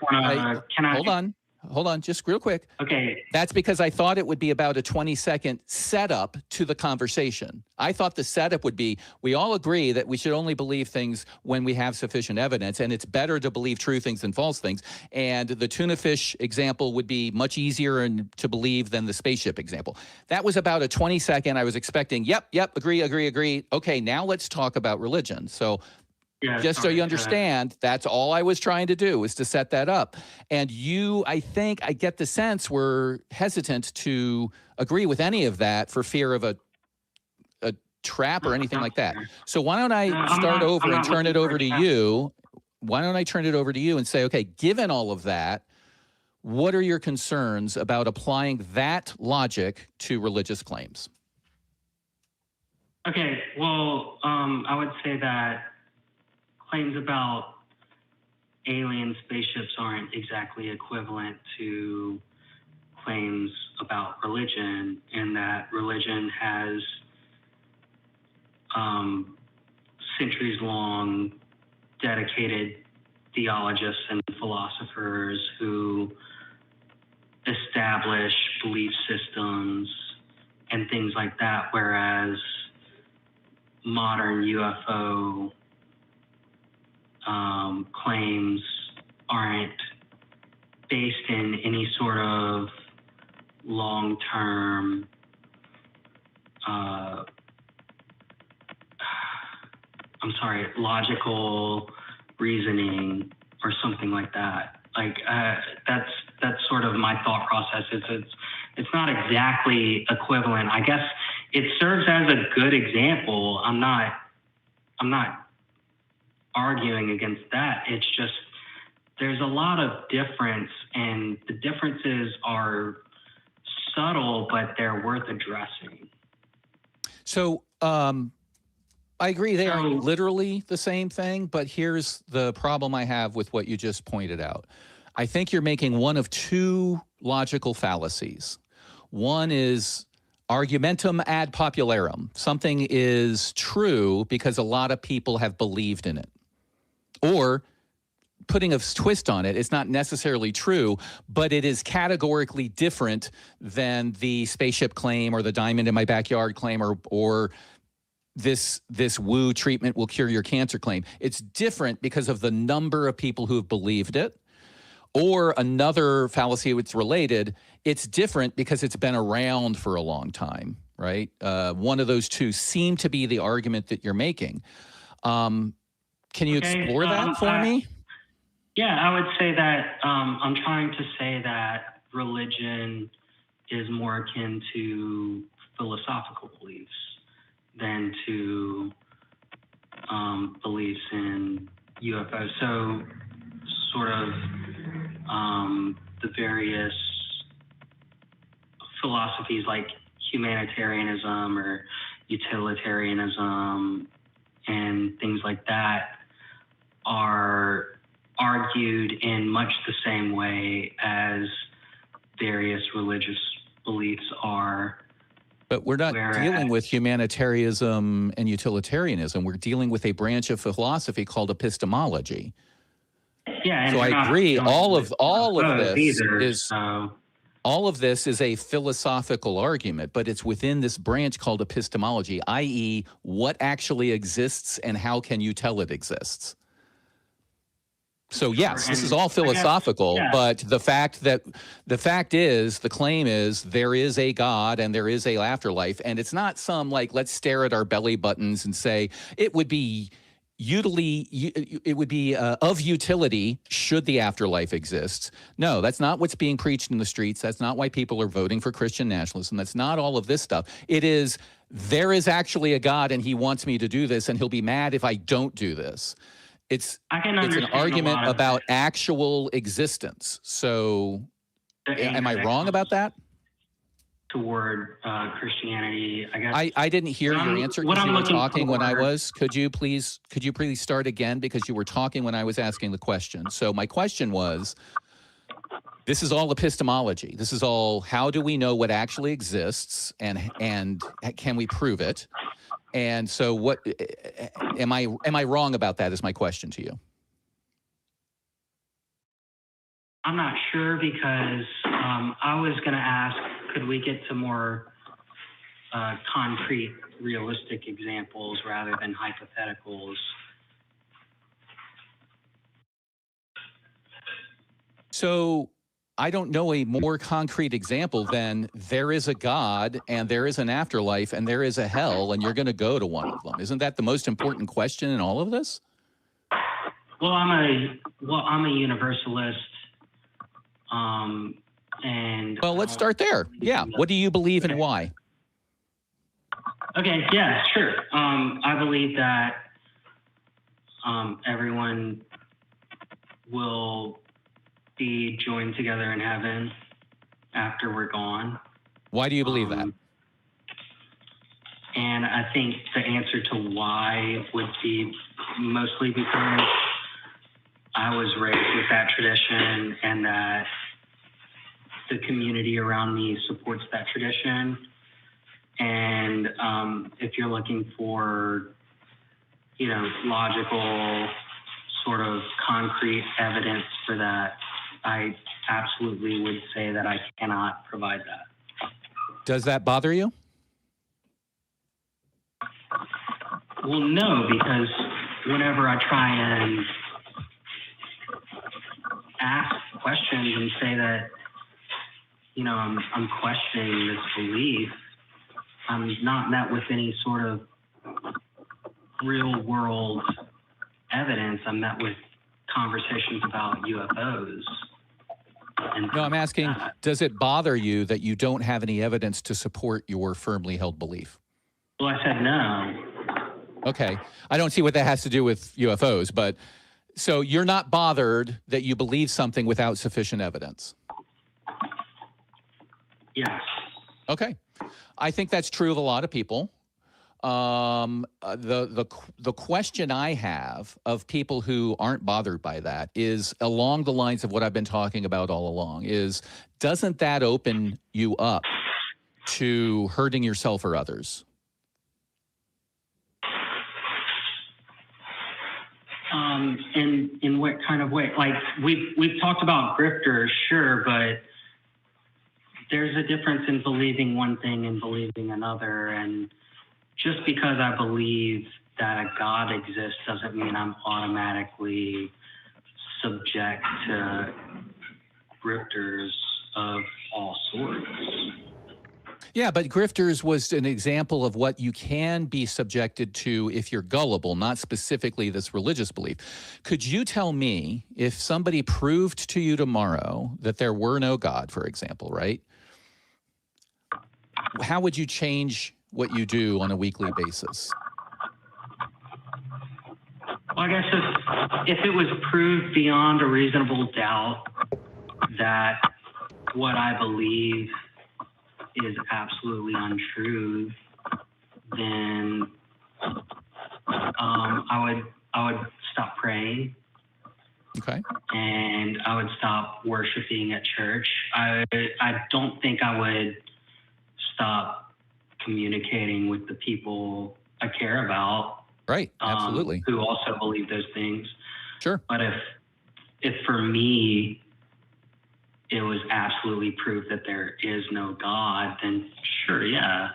Hold on, just real quick. Okay. That's because I thought it would be about a 20-second setup to the conversation. I thought the setup would be, we all agree that we should only believe things when we have sufficient evidence, and it's better to believe true things than false things. And the tuna fish example would be much easier to believe than the spaceship example. That was about a 20-second. I was expecting, yep, agree. Okay, now let's talk about religion. So just so you understand, that's all I was trying to do, was to set that up. And you, I think, I get the sense, were hesitant to agree with any of that for fear of a trap or anything like that. So why don't I start over and turn it over to you? Why don't I turn it over to you and say, okay, given all of that, what are your concerns about applying that logic to religious claims? Okay, well, I would say that claims about alien spaceships aren't exactly equivalent to claims about religion, and that religion has centuries-long dedicated theologists and philosophers who establish belief systems and things like that, whereas modern UFO claims aren't based in any sort of long-term logical reasoning or something like that. Like that's sort of my thought process. It's not exactly equivalent. I guess it serves as a good example. I'm not arguing against that. It's just there's a lot of difference, and the differences are subtle, but they're worth addressing. So I agree they aren't literally the same thing, but here's the problem I have with what you just pointed out. I think you're making one of two logical fallacies. One is argumentum ad popularum. Something is true because a lot of people have believed in it. Or putting a twist on it, it's not necessarily true, but it is categorically different than the spaceship claim or the diamond in my backyard claim or this woo treatment will cure your cancer claim. It's different because of the number of people who have believed it. Or another fallacy that's related, it's different because it's been around for a long time, right? One of those two seem to be the argument that you're making. Can you explore that for me? Yeah, I would say that I'm trying to say that religion is more akin to philosophical beliefs than to beliefs in UFOs. So sort of the various philosophies like humanitarianism or utilitarianism and things like that are argued in much the same way as various religious beliefs are. But we're not dealing with humanitarianism and utilitarianism. We're dealing with a branch of philosophy called epistemology. Yeah, and So I we're not agree. dealing All with of this either, is so. all of this is a philosophical argument, but it's within this branch called epistemology, i.e., what actually exists and how can you tell it exists? So yes, this is all philosophical, but the fact is, the claim is there is a God and there is a afterlife, and it's not some like let's stare at our belly buttons and say it would be of utility should the afterlife exist. No, that's not what's being preached in the streets. That's not why people are voting for Christian nationalism. That's not all of this stuff. It is there is actually a God and he wants me to do this, and he'll be mad if I don't do this. It's an argument about actual existence. So am I wrong about that? Toward Christianity, I guess. I didn't hear your answer because you were talking when I was. Could you please start again, because you were talking when I was asking the question. So my question was, this is all epistemology. This is all how do we know what actually exists and can we prove it? And so what am I wrong about that is my question to you. I'm not sure, because I was going to ask, could we get to more concrete, realistic examples rather than hypotheticals? So I don't know a more concrete example than there is a God and there is an afterlife and there is a hell and you're going to go to one of them. Isn't that the most important question in all of this? Well, I'm a universalist. Well, let's start there. Yeah. What do you believe and why? Okay. Yeah, sure. I believe that everyone will be joined together in heaven after we're gone. Why do you believe that? And I think the answer to why would be mostly because I was raised with that tradition and that the community around me supports that tradition. And if you're looking for, logical sort of concrete evidence for that, I absolutely would say that I cannot provide that. Does that bother you? Well, no, because whenever I try and ask questions and say that, I'm questioning this belief, I'm not met with any sort of real world evidence. I'm met with conversations about UFOs. No, I'm asking, does it bother you that you don't have any evidence to support your firmly held belief? Well, I said no. Okay. I don't see what that has to do with UFOs, but so you're not bothered that you believe something without sufficient evidence? Yes. Okay. I think that's true of a lot of people. The question I have of people who aren't bothered by that is along the lines of what I've been talking about all along is, doesn't that open you up to hurting yourself or others? In what kind of way? Like we've talked about grifters, sure, but there's a difference in believing one thing and believing another. And just because I believe that a God exists doesn't mean I'm automatically subject to grifters of all sorts. Yeah, but grifters was an example of what you can be subjected to if you're gullible, not specifically this religious belief. Could you tell me if somebody proved to you tomorrow that there were no God, for example, right? How would you change what you do on a weekly basis? Well, I guess if it was proved beyond a reasonable doubt that what I believe is absolutely untrue, then I would stop praying. Okay. And I would stop worshiping at church. I don't think I would stop communicating with the people I care about. Right. Absolutely. Who also believe those things. Sure. But if for me it was absolutely proof that there is no God, then sure, yeah.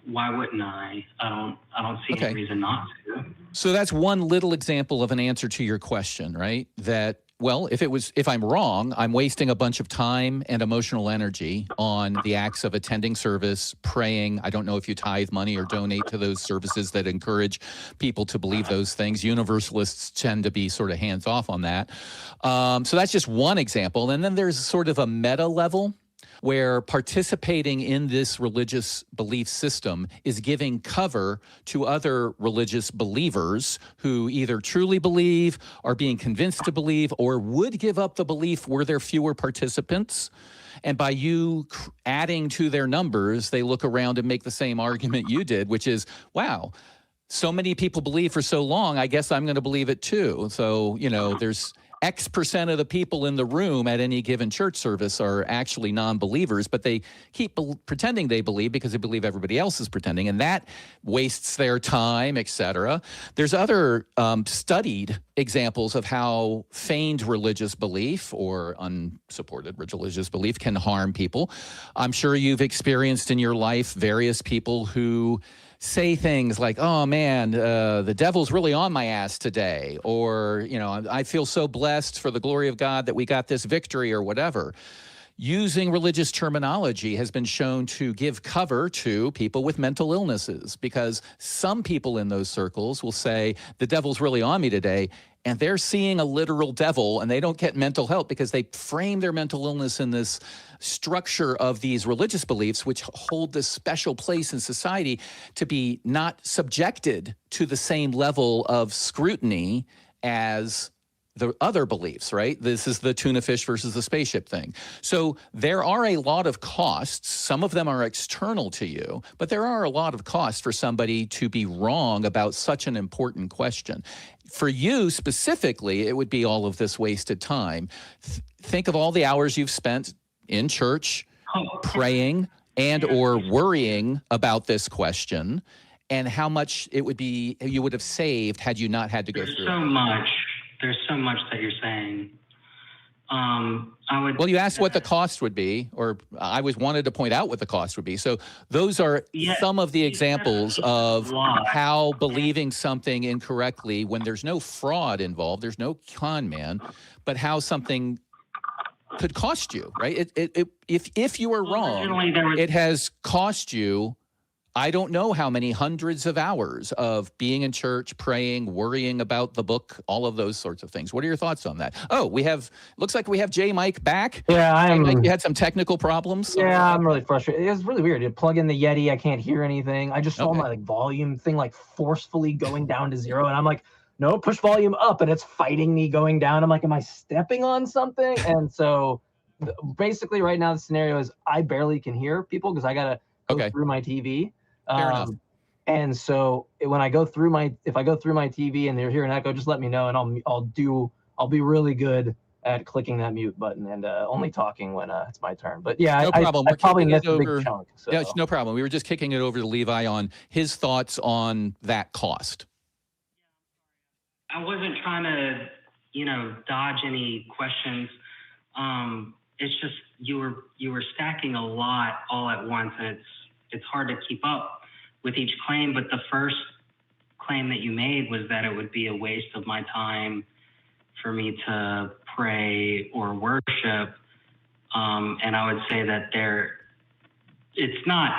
Why wouldn't I? I don't see any reason not to. So that's one little example of an answer to your question, right? That, well, if I'm wrong, I'm wasting a bunch of time and emotional energy on the acts of attending service, praying. I don't know if you tithe money or donate to those services that encourage people to believe those things. Universalists tend to be sort of hands off on that. So that's just one example. And then there's sort of a meta level where participating in this religious belief system is giving cover to other religious believers who either truly believe, are being convinced to believe, or would give up the belief were there fewer participants. And by you adding to their numbers, they look around and make the same argument you did, which is, wow, so many people believe for so long, I guess I'm going to believe it too. So, you know, there's X percent of the people in the room at any given church service are actually non-believers, but they keep pretending they believe because they believe everybody else is pretending, and that wastes their time, etc. There's other studied examples of how feigned religious belief or unsupported religious belief can harm people. I'm sure you've experienced in your life various people who say things like, oh man, the devil's really on my ass today, or, you know, I feel so blessed for the glory of God that we got this victory, or whatever. Using religious terminology has been shown to give cover to people with mental illnesses, because some people in those circles will say, the devil's really on me today, and they're seeing a literal devil, and they don't get mental help because they frame their mental illness in this structure of these religious beliefs, which hold this special place in society to be not subjected to the same level of scrutiny as the other beliefs, right? This is the tuna fish versus the spaceship thing. So there are a lot of costs. Some of them are external to you, but there are a lot of costs for somebody to be wrong about such an important question. For you specifically, it would be all of this wasted time. Think of all the hours you've spent in church, praying and or worrying about this question, and how much it would be you would have saved had you not had to go through it. There's so much that you're saying. Well, you asked what the cost would be, or I wanted to point out what the cost would be. So those are some of the examples of how believing something incorrectly, when there's no fraud involved, there's no con man, but how something could cost you, right? If you are wrong, it has cost you, I don't know how many hundreds of hours of being in church, praying, worrying about the book, all of those sorts of things. What are your thoughts on that? Oh, looks like we have JMike back. Yeah, JMike, you had some technical problems. Yeah, I'm really frustrated. It was really weird. You plug in the Yeti, I can't hear anything. I just saw my volume thing forcefully going down to 0, and I'm like, no, push volume up, and it's fighting me going down. I'm like, am I stepping on something? And so basically right now the scenario is I barely can hear people because I gotta go through my TV. Fair enough. And so when I go through if I go through my TV and they're hearing echo, just let me know, and I'll be really good at clicking that mute button and only talking when it's my turn. But yeah, no problem. I probably missed a big chunk. So. Yeah, no problem. We were just kicking it over to Levi on his thoughts on that cost. I wasn't trying to, dodge any questions. It's just you were stacking a lot all at once, and it's hard to keep up with each claim. But the first claim that you made was that it would be a waste of my time for me to pray or worship. And I would say that it's not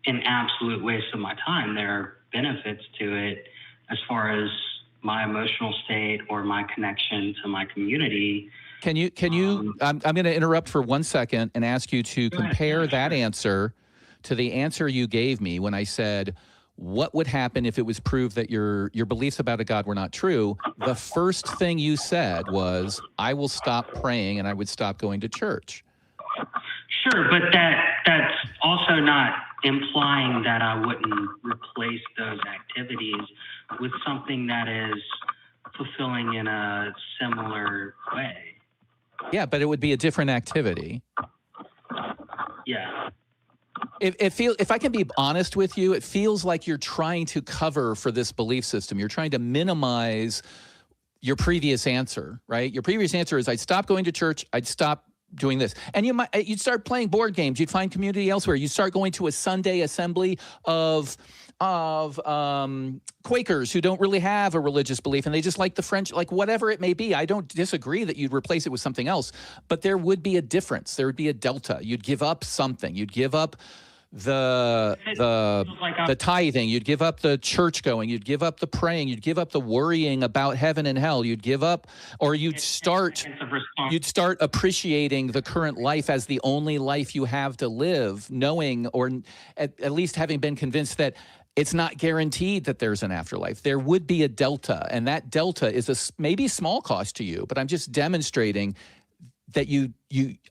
an absolute waste of my time. There are benefits to it as far as my emotional state or my connection to my community. Can you I'm going to interrupt for 1 second and ask you to compare that answer to the answer you gave me when I said, what would happen if it was proved that your beliefs about a God were not true? The first thing you said was, I will stop praying and I would stop going to church. Sure, but that's also not implying that I wouldn't replace those activities with something that is fulfilling in a similar way. Yeah, but it would be a different activity. Yeah. If I can be honest with you, it feels like you're trying to cover for this belief system. You're trying to minimize your previous answer, right? Your previous answer is I'd stop going to church, I'd stop doing this. And you'd start playing board games, you'd find community elsewhere, you'd start going to a Sunday assembly of Quakers who don't really have a religious belief and they just like the French, like whatever it may be. I don't disagree that you'd replace it with something else, but there would be a difference. There would be a delta. You'd give up something. You'd give up the tithing, you'd give up the church going, you'd give up the praying, you'd give up the worrying about heaven and hell, you'd give up, or you'd start appreciating the current life as the only life you have to live, knowing, or at least having been convinced that it's not guaranteed that there's an afterlife. There would be a delta, and that delta is maybe a small cost to you, but I'm just demonstrating that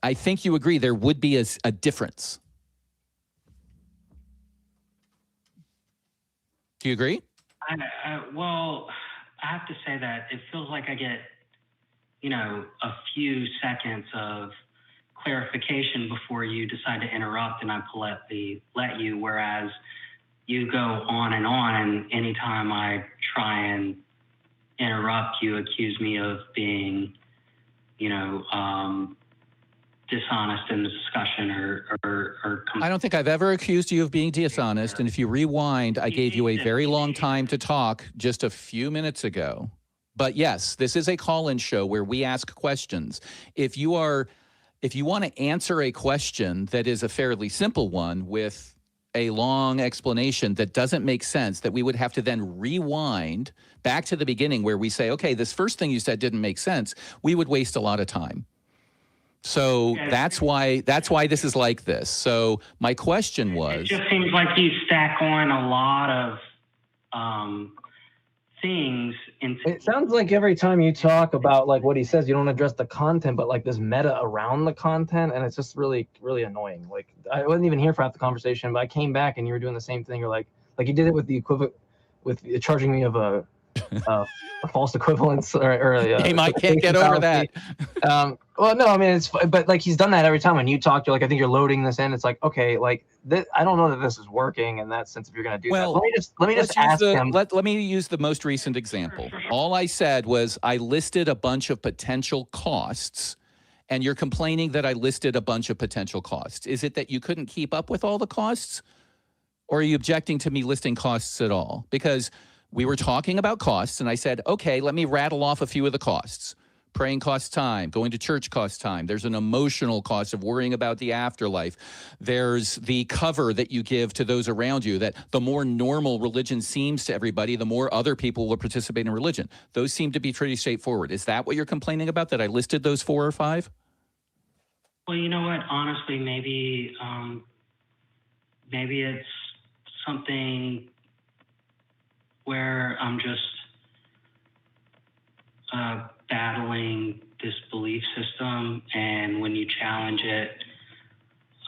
I think you agree there would be a difference. Do you agree? Well, I have to say that it feels like I get, a few seconds of clarification before you decide to interrupt, and I politely let you, whereas you go on, and anytime I try and interrupt, you accuse me of being, dishonest in the discussion or I don't think I've ever accused you of being dishonest. And if you rewind, I gave you a very long time to talk just a few minutes ago. But yes, this is a call-in show where we ask questions. If you want to answer a question that is a fairly simple one with a long explanation that doesn't make sense, that we would have to then rewind back to the beginning where we say, okay, this first thing you said didn't make sense, we would waste a lot of time. So that's why this is like this. So my question was, it just seems like you stack on a lot of things. It sounds like every time you talk about like what he says, you don't address the content, but like this meta around the content, and it's just really, really annoying. Like I wasn't even here for half the conversation, but I came back and you were doing the same thing. You're like you did it with the equivalent, with charging me of a false equivalence or hey, Mike can't get over that. Well, no, I mean but like he's done that every time when you talk. You're like, I think you're loading this in. It's like, okay, like I don't know that this is working in that sense. If you're gonna do that, let me just ask him. Let me use the most recent example. All I said was I listed a bunch of potential costs, and you're complaining that I listed a bunch of potential costs. Is it that you couldn't keep up with all the costs, or are you objecting to me listing costs at all? Because we were talking about costs, and I said, okay, let me rattle off a few of the costs. Praying costs time. Going to church costs time. There's an emotional cost of worrying about the afterlife. There's the cover that you give to those around you, that the more normal religion seems to everybody, the more other people will participate in religion. Those seem to be pretty straightforward. Is that what you're complaining about, that I listed those 4 or 5? Well, you know what? Honestly, maybe it's something where I'm just battling this belief system, and when you challenge it,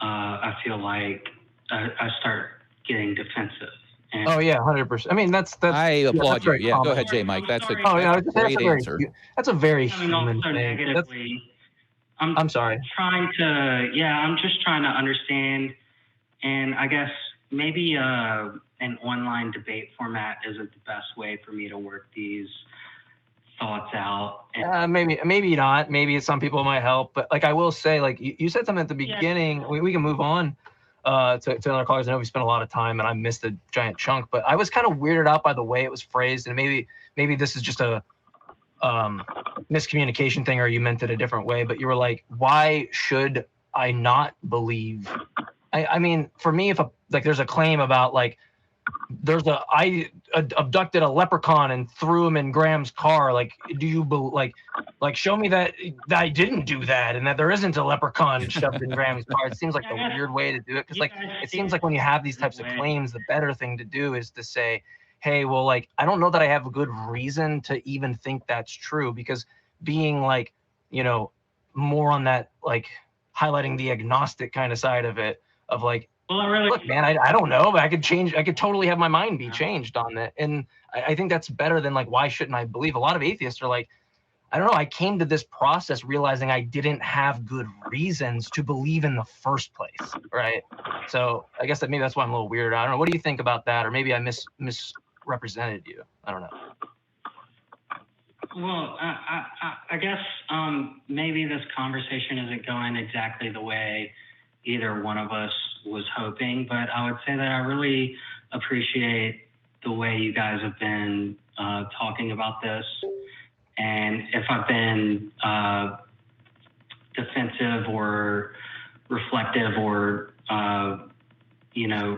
I feel like I start getting defensive. And oh yeah, 100%. I mean, that's I applaud you. Yeah, go ahead, JMike. That's a great answer. That's a very human thing. I'm sorry. I'm just trying to understand, and I guess maybe an online debate format isn't the best way for me to work these thoughts out. Maybe not. Maybe some people might help, but like I will say, like you said something at the beginning. Yeah. We can move on to other callers. I know we spent a lot of time, and I missed a giant chunk, but I was kind of weirded out by the way it was phrased, and maybe this is just a miscommunication thing, or you meant it a different way. But you were like, why should I not believe? I mean, for me, if there's a claim about like I abducted a leprechaun and threw him in Graham's car. Like, do you like show me that I didn't do that and that there isn't a leprechaun shoved in Graham's car? It seems like the weird way to do it, because like it seems like when you have these types of claims, the better thing to do is to say, hey, well, like I don't know that I have a good reason to even think that's true, because being like, more on that like highlighting the agnostic kind of side of it, of like, look, man, I don't know, but I could totally have my mind be changed on that. And I think that's better than like, why shouldn't I believe? A lot of atheists are like, I don't know, I came to this process realizing I didn't have good reasons to believe in the first place, right? So I guess maybe that's why I'm a little weird. I don't know. What do you think about that? Or maybe I misrepresented you. I don't know. Well, I guess maybe this conversation isn't going exactly the way either one of us was hoping, but I would say that I really appreciate the way you guys have been talking about this. And if I've been defensive or reflective or,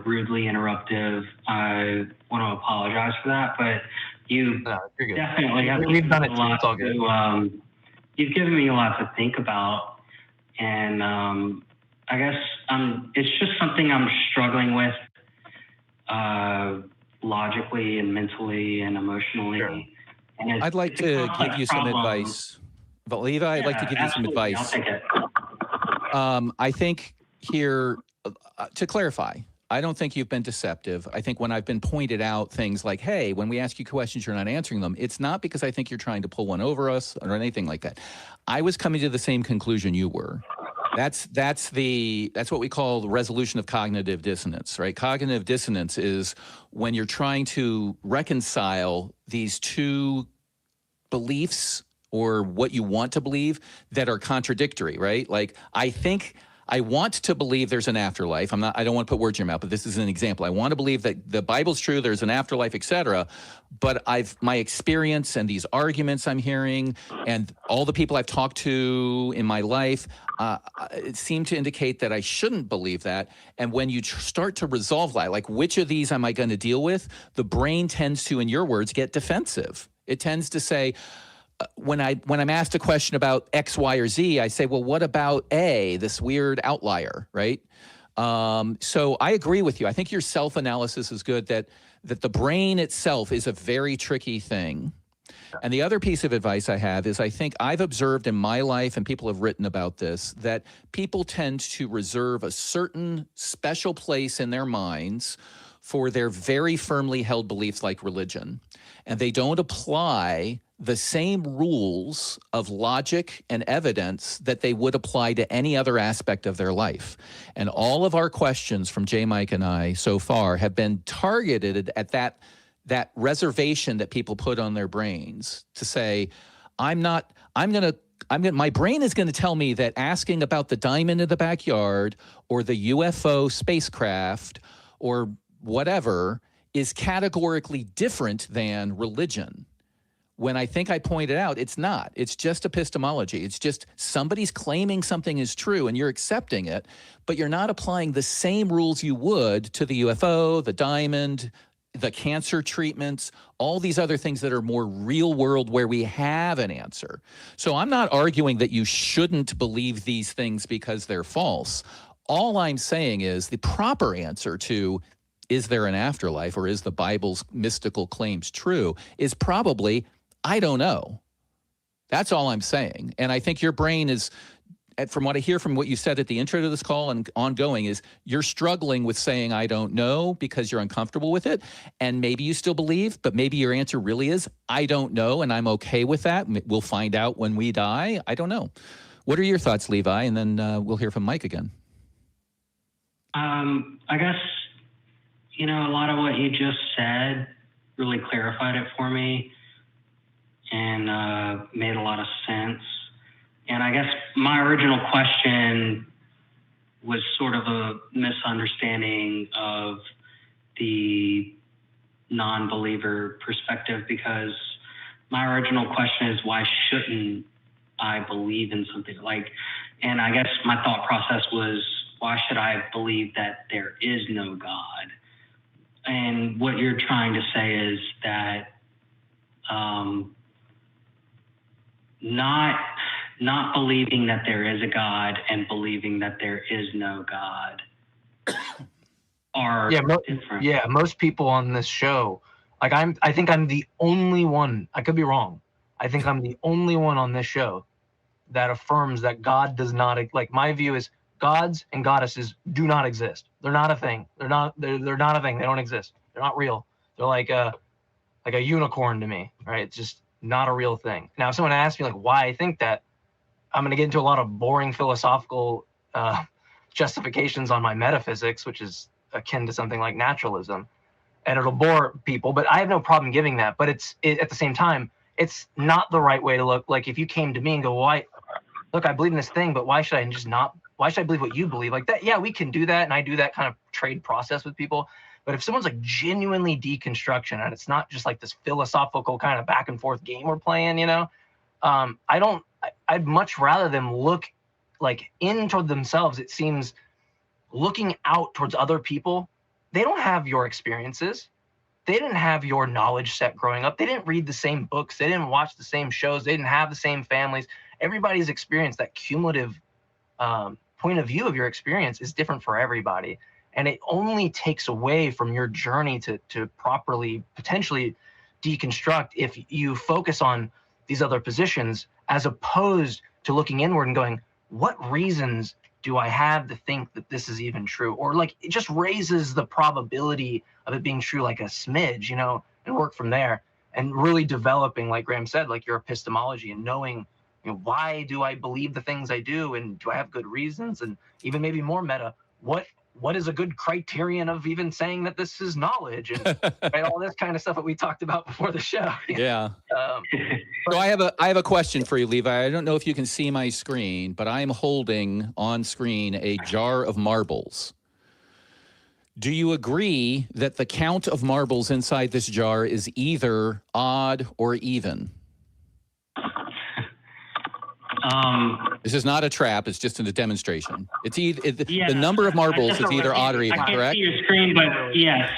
rudely interruptive, I want to apologize for that. But you definitely have We've done it too. It's all good. You've given me a lot to think about. And I guess it's just something I'm struggling with logically and mentally and emotionally. Sure. And I'd like to give you some advice. But Levi, I'd like to give you some advice. I'll take it. I think here, to clarify, I don't think you've been deceptive. I think when I've been pointed out things like, hey, when we ask you questions, you're not answering them, it's not because I think you're trying to pull one over us or anything like that. I was coming to the same conclusion you were. That's what we call the resolution of cognitive dissonance, right? Cognitive dissonance is when you're trying to reconcile these two beliefs or what you want to believe that are contradictory, right? Like, I want to believe there's an afterlife. I don't want to put words in your mouth, but this is an example. I want to believe that the Bible's true, there's an afterlife, etc. But my experience and these arguments I'm hearing and all the people I've talked to in my life, it seemed to indicate that I shouldn't believe that. And when you start to resolve that, like which of these am I going to deal with, the brain tends to, in your words, get defensive. It tends to say, when I'm asked a question about X, Y, or Z, I say, well, what about A, this weird outlier, right? So I agree with you. I think your self-analysis is good, that the brain itself is a very tricky thing. And the other piece of advice I have is I think I've observed in my life, and people have written about this, that people tend to reserve a certain special place in their minds for their very firmly held beliefs like religion. And they don't apply the same rules of logic and evidence that they would apply to any other aspect of their life. And all of our questions from JMike and I so far have been targeted at that reservation that people put on their brains to say, my brain is going to tell me that asking about the diamond in the backyard or the UFO spacecraft or whatever is categorically different than religion. When I think I pointed out, it's not. It's just epistemology. It's just somebody's claiming something is true and you're accepting it, but you're not applying the same rules you would to the UFO, the diamond, the cancer treatments, all these other things that are more real world where we have an answer. So I'm not arguing that you shouldn't believe these things because they're false. All I'm saying is the proper answer to is there an afterlife or is the Bible's mystical claims true is probably I don't know. That's all I'm saying. And I think your brain is, from what I hear from what you said at the intro to this call and ongoing, is you're struggling with saying I don't know because you're uncomfortable with it. And maybe you still believe, but maybe your answer really is I don't know, and I'm okay with that. We'll find out when we die. I don't know. What are your thoughts, Levi? And then we'll hear from Mike again. I guess, a lot of what you just said really clarified it for me and made a lot of sense. And I guess my original question was sort of a misunderstanding of the non-believer perspective, because my original question is, why shouldn't I believe in something? And I guess my thought process was, why should I believe that there is no God? And what you're trying to say is that not believing that there is a God and believing that there is no God are different. Yeah, most people on this show, I think I'm the only one, I could be wrong, I think I'm the only one on this show that affirms that God does not, my view is gods and goddesses do not exist. They're not a thing. They're not a thing. They don't exist. They're not real. They're like a unicorn to me, right? It's just not a real thing. Now, if someone asks me why I think that, I'm going to get into a lot of boring philosophical justifications on my metaphysics, which is akin to something like naturalism, and it'll bore people, but I have no problem giving that. But at the same time, it's not the right way to look. Like if you came to me and go, well, look, I believe in this thing, but why should I just not? Why should I believe what you believe? Like that, yeah, we can do that, and I do that kind of trade process with people. But if someone's like genuinely deconstruction, and it's not just like this philosophical kind of back and forth game we're playing, you know, I'd much rather them look like in toward themselves. It seems looking out towards other people. They don't have your experiences. They didn't have your knowledge set growing up. They didn't read the same books. They didn't watch the same shows. They didn't have the same families. Everybody's experience, that cumulative point of view of your experience is different for everybody. And it only takes away from your journey to properly, potentially deconstruct if you focus on these other positions, as opposed to looking inward and going, what reasons do I have to think that this is even true? Or like, it just raises the probability of it being true like a smidge, you know, and work from there. And really developing, like Graham said, like your epistemology and knowing, you know, why do I believe the things I do? And do I have good reasons? And even maybe more meta, what is a good criterion of even saying that this is knowledge, and right, all this kind of stuff that we talked about before the show. Yeah. So I have a question for you, Levi. I don't know if you can see my screen, but I am holding on screen a jar of marbles. Do you agree that the count of marbles inside this jar is either odd or even? This is not a trap. It's just a demonstration. It's either the number of marbles is either odd or even. I can't correct? see your screen, but yes.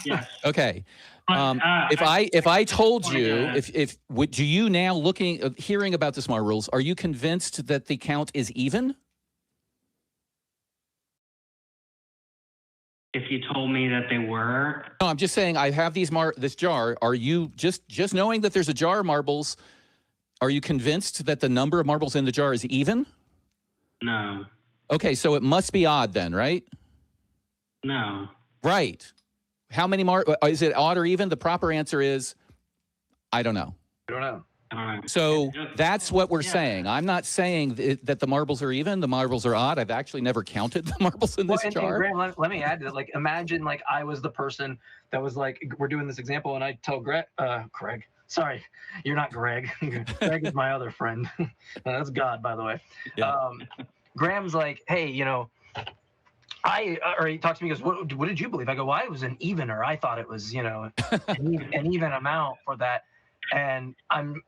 Yes. Okay. If I told you, do you now hearing about the smart rules, are you convinced that the count is even? If you told me that they were. No, I'm just saying I have this jar. Are you just knowing that there's a jar of marbles? Are you convinced that the number of marbles in the jar is even? No. Okay, so it must be odd then, right? No. Right. How many is it odd or even? The proper answer is, I don't know. I don't know. All right. So that's what we're saying. I'm not saying that the marbles are even, the marbles are odd. I've actually never counted the marbles in this jar. And Graham, let me add to that. Like, imagine like I was the person that was like, we're doing this example, and I tell Craig, sorry, you're not Greg. Greg is my other friend. That's God, by the way. Yeah. Graham's like, hey, you know, or he talks to me, he goes, what did you believe? I go, well, I was an evener. I thought it was, you know, an even amount for that. And I'm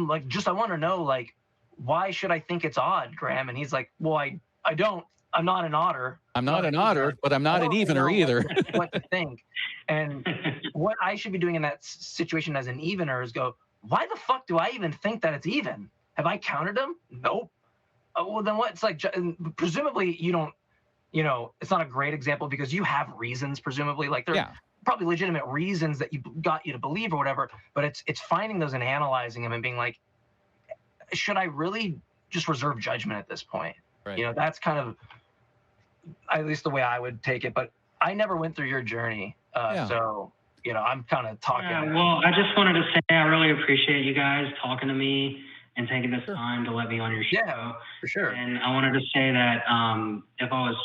like, I want to know, like, why should I think it's odd, Graham? And he's like, well, I don't. I'm not an otter. I'm not an otter, but I'm not an evener either. What to think. And what I should be doing in that situation as an evener is go, why the fuck do I even think that it's even? Have I counted them? Nope. Well, then what? It's like, presumably you don't, you know, it's not a great example because you have reasons, presumably. Like they're probably legitimate reasons that got you to believe or whatever, but it's finding those and analyzing them and being like, should I really just reserve judgment at this point? Right. You know, that's kind of at least the way I would take it, but I never went through your journey. So, you know, I'm kind of talking. Yeah, well, I just wanted to say I really appreciate you guys talking to me and taking this time to let me on your show. Yeah, for sure. And I wanted to say that if I was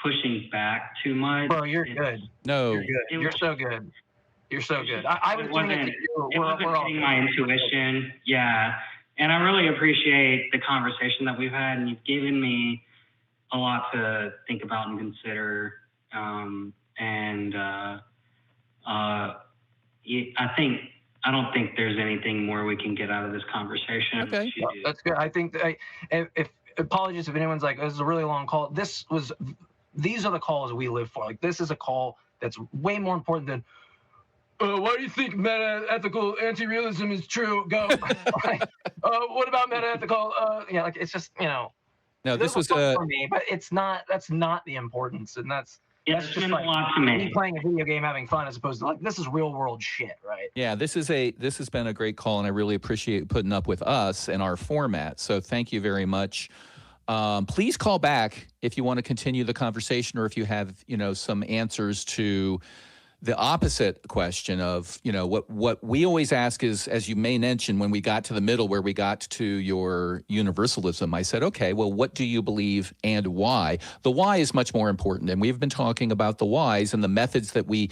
pushing back too much. Bro, you're good. No. You're good. You're so good. You're so good. I was doing it to you. It wasn't getting my intuition. Yeah. And I really appreciate the conversation that we've had, and you've given me a lot to think about and consider. I don't think there's anything more we can get out of this conversation. Okay. That's good. I think if apologies if anyone's like, this is a really long call. These are the calls we live for. Like, this is a call that's way more important than, why do you think meta-ethical anti-realism is true? Go. What about meta-ethical? Yeah, like, it's just, you know. No, this was for me, but that's not the importance, and that's just like me playing a video game, having fun, as opposed to like, this is real world shit, right? Yeah, this has been a great call, and I really appreciate putting up with us and our format. So thank you very much. Please call back if you want to continue the conversation, or if you have, you know, some answers to the opposite question of, what we always ask is, as you may mention, when we got to the middle where we got to your universalism, I said, okay, well, what do you believe and why? The why is much more important. And we've been talking about the whys and the methods that we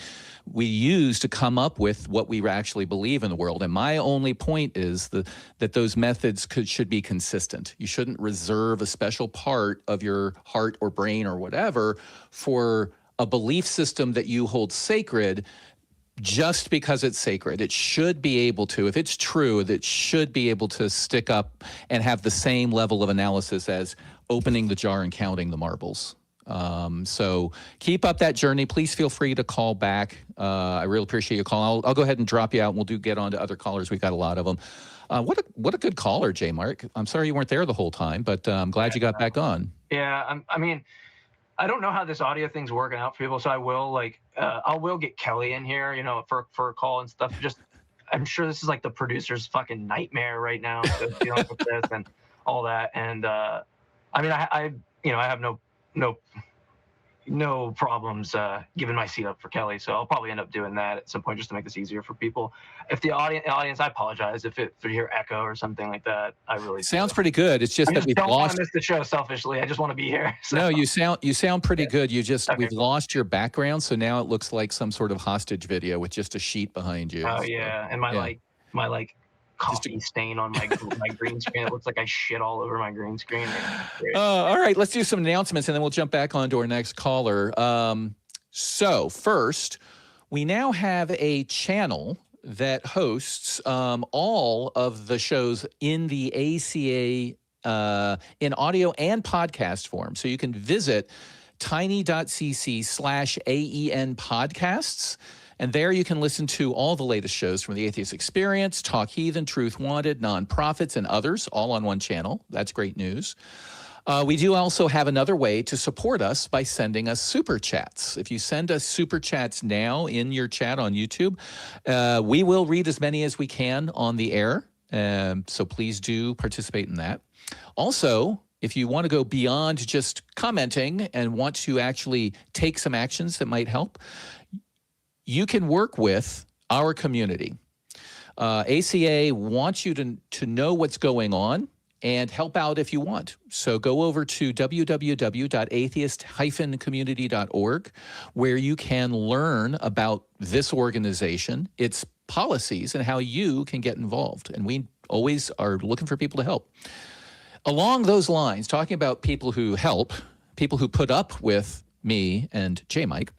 use to come up with what we actually believe in the world. And my only point is that those methods should be consistent. You shouldn't reserve a special part of your heart or brain or whatever for a belief system that you hold sacred just because it's sacred. It should be able to, if it's true, that should be able to stick up and have the same level of analysis as opening the jar and counting the marbles. So keep up that journey. Please feel free to call back. I really appreciate your call. I'll go ahead and drop you out, and we'll get on to other callers. We've got a lot of them. What a good caller, JMike. I'm sorry you weren't there the whole time, but I'm glad you got back on. Yeah, I mean, I don't know how this audio thing's working out for people, so I will get Kelly in here, for a call and stuff. Just, I'm sure this is like the producer's fucking nightmare right now, dealing with this and all that. And I mean, I have no problems giving my seat up for Kelly, so I'll probably end up doing that at some point just to make this easier for people. If the audience, I apologize if you hear echo or something like that. I really sounds pretty good. It's just that we've don't lost. Want to miss the show selfishly. I just want to be here. So. No, you sound pretty good. Okay, we've lost your background, so now it looks like some sort of hostage video with just a sheet behind you. Oh yeah, and my coffee stain on my green screen. It looks like I shit all over my green screen. All right, let's do some announcements, and then we'll jump back on to our next caller. So first, we now have a channel that hosts all of the shows in the ACA in audio and podcast form. So you can visit tiny.cc/AEN podcasts. And there you can listen to all the latest shows from the Atheist Experience, Talk Heathen, Truth Wanted, Nonprofits, and others, all on one channel. That's great news. We do also have another way to support us by sending us super chats. If you send us super chats now in your chat on YouTube, we will read as many as we can on the air. So please do participate in that. Also, if you want to go beyond just commenting and want to actually take some actions that might help, you can work with our community. ACA wants you to know what's going on and help out if you want. So go over to www.atheist-community.org, where you can learn about this organization, its policies, and how you can get involved. And we always are looking for people to help. Along those lines, talking about people who help, people who put up with me and JMike,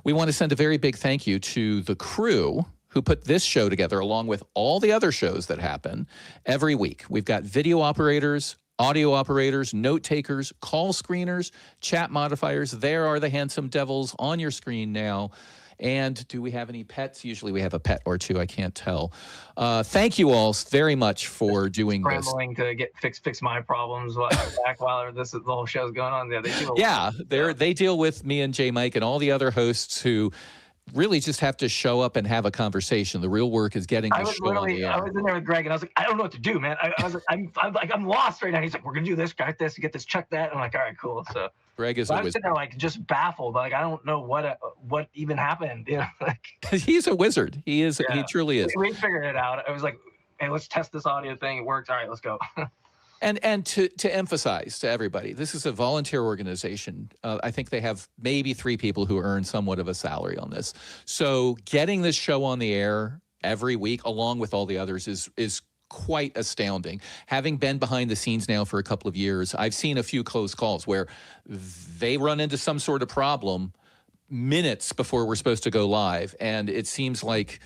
we want to send a very big thank you to the crew who put this show together, along with all the other shows that happen every week. We've got video operators, audio operators, note takers, call screeners, chat modifiers. There are the handsome devils on your screen now. And do we have any pets? Usually we have a pet or two. I can't tell. Thank you all very much for doing this. Scrambling to get fix my problems while the whole show's going on. They deal with me and JMike and all the other hosts who really just have to show up and have a conversation. The real work is getting the show on the air. I was in there with Greg, and I was like, I don't know what to do, man. I was like, I'm lost right now. He's like, we're gonna do this, got this, get this, check that. I'm like, all right, cool. So Greg is I was sitting there like just baffled, like I don't know what even happened. He's a wizard. He is. Yeah. He truly is. We figured it out. I was like, hey, let's test this audio thing. It works. All right, let's go. And to emphasize to everybody, this is a volunteer organization. I think they have maybe 3 people who earn somewhat of a salary on this. So getting this show on the air every week, along with all the others, is quite astounding. Having been behind the scenes now for a couple of years, I've seen a few close calls where they run into some sort of problem minutes before we're supposed to go live. And it seems like,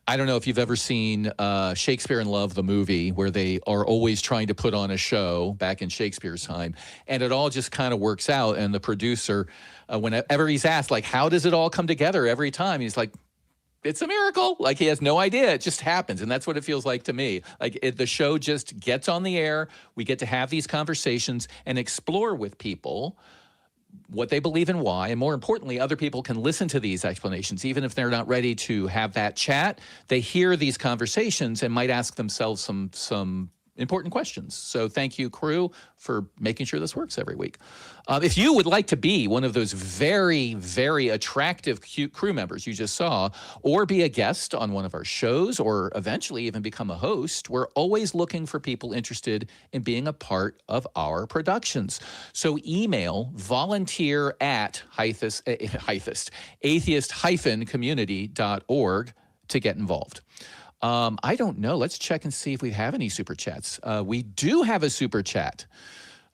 I don't know if you've ever seen Shakespeare in Love, the movie, where they are always trying to put on a show back in Shakespeare's time. And it all just kind of works out. And the producer, whenever he's asked, like, how does it all come together every time? He's like, it's a miracle. Like, he has no idea. It just happens. And that's what it feels like to me. Like, the show just gets on the air. We get to have these conversations and explore with people what they believe and why. And more importantly, other people can listen to these explanations. Even if they're not ready to have that chat, they hear these conversations and might ask themselves some important questions. So thank you, crew, for making sure this works every week. If you would like to be one of those very, very attractive crew members you just saw, or be a guest on one of our shows, or eventually even become a host, we're always looking for people interested in being a part of our productions. So email volunteer at atheist-community.org to get involved. I don't know. Let's check and see if we have any super chats. We do have a super chat.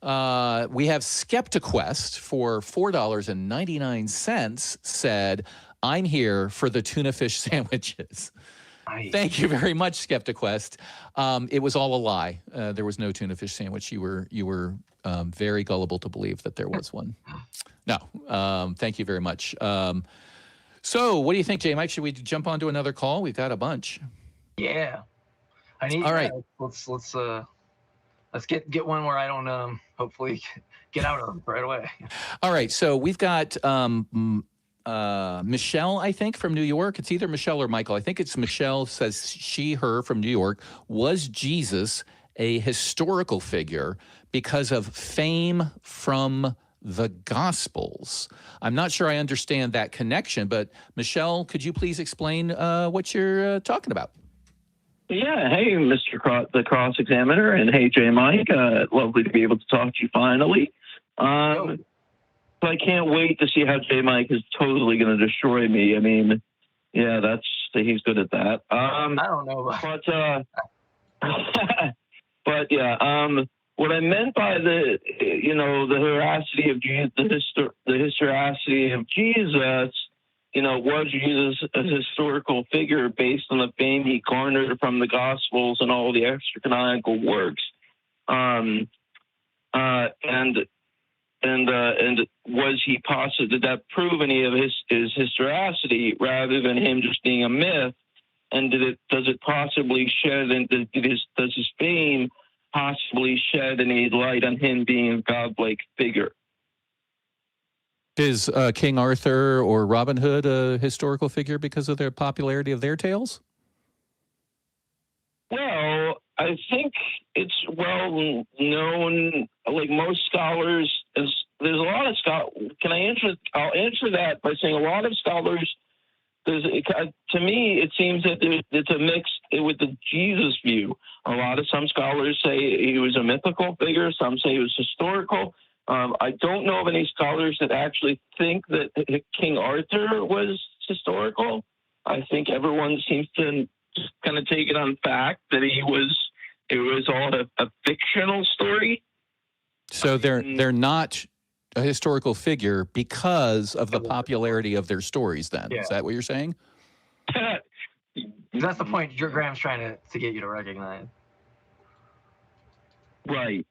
We have SkeptiQuest for $4.99 said, I'm here for the tuna fish sandwiches. Nice. Thank you very much, SkeptiQuest. It was all a lie. There was no tuna fish sandwich. You were very gullible to believe that there was one. No, thank you very much. So what do you think, JMike? Should we jump on to another call? We've got a bunch. Yeah, I need. All right, let's get one where I don't hopefully get out of right away. All right, so we've got Michelle, I think, from New York. It's either Michelle or Michael. I think it's Michelle. Says she, her from New York. Was Jesus a historical figure because of fame from the Gospels? I'm not sure I understand that connection, but Michelle, could you please explain what you're talking about? Yeah, hey, the Cross Examiner, and hey, JMike. Lovely to be able to talk to you finally. So I can't wait to see how JMike is totally going to destroy me. I mean, yeah, he's good at that. I don't know, but yeah, what I meant by the veracity of Jesus, the historicity of Jesus, was Jesus a historical figure based on the fame he garnered from the Gospels and all the extra canonical works, and was he possible? Did that prove any of his historicity rather than him just being a myth? And does it possibly shed, and does his fame possibly shed any light on him being a godlike figure? Is King Arthur or Robin Hood a historical figure because of their popularity of their tales? Well, I think it's well known. Like most scholars, there's a lot of scholars. I'll answer that by saying a lot of scholars. To me, it seems that it's a mix with the Jesus view. Some scholars say he was a mythical figure. Some say he was historical. I don't know of any scholars that actually think that King Arthur was historical. I think everyone seems to just kind of take it on fact that it was all a fictional story. So they're not a historical figure because of the popularity of their stories then. Yeah. Is that what you're saying? That's the point Graham's trying to get you to recognize. Right.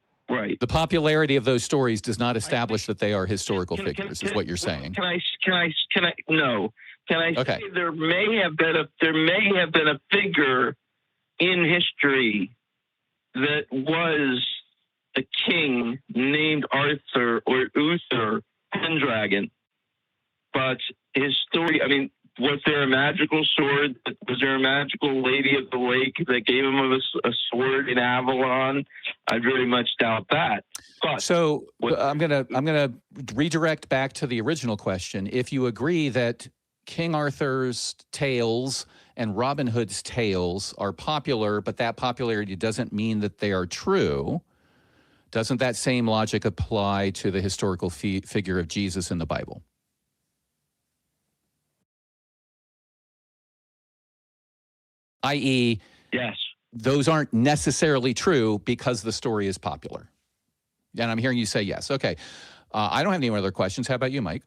The popularity of those stories does not establish that they are historical figures, is what you're saying. Can I okay. say there may have been a figure in history that was a king named Arthur or Uther Pendragon, but his story, I mean, was there a magical sword? Was there a magical lady of the lake that gave him a sword in Avalon? I very much doubt that. But so I'm gonna redirect back to the original question. If you agree that King Arthur's tales and Robin Hood's tales are popular, but that popularity doesn't mean that they are true, doesn't that same logic apply to the historical figure of Jesus in the Bible? I.e., yes, those aren't necessarily true because the story is popular. And I'm hearing you say yes. Okay. I don't have any other questions. How about you, Mike?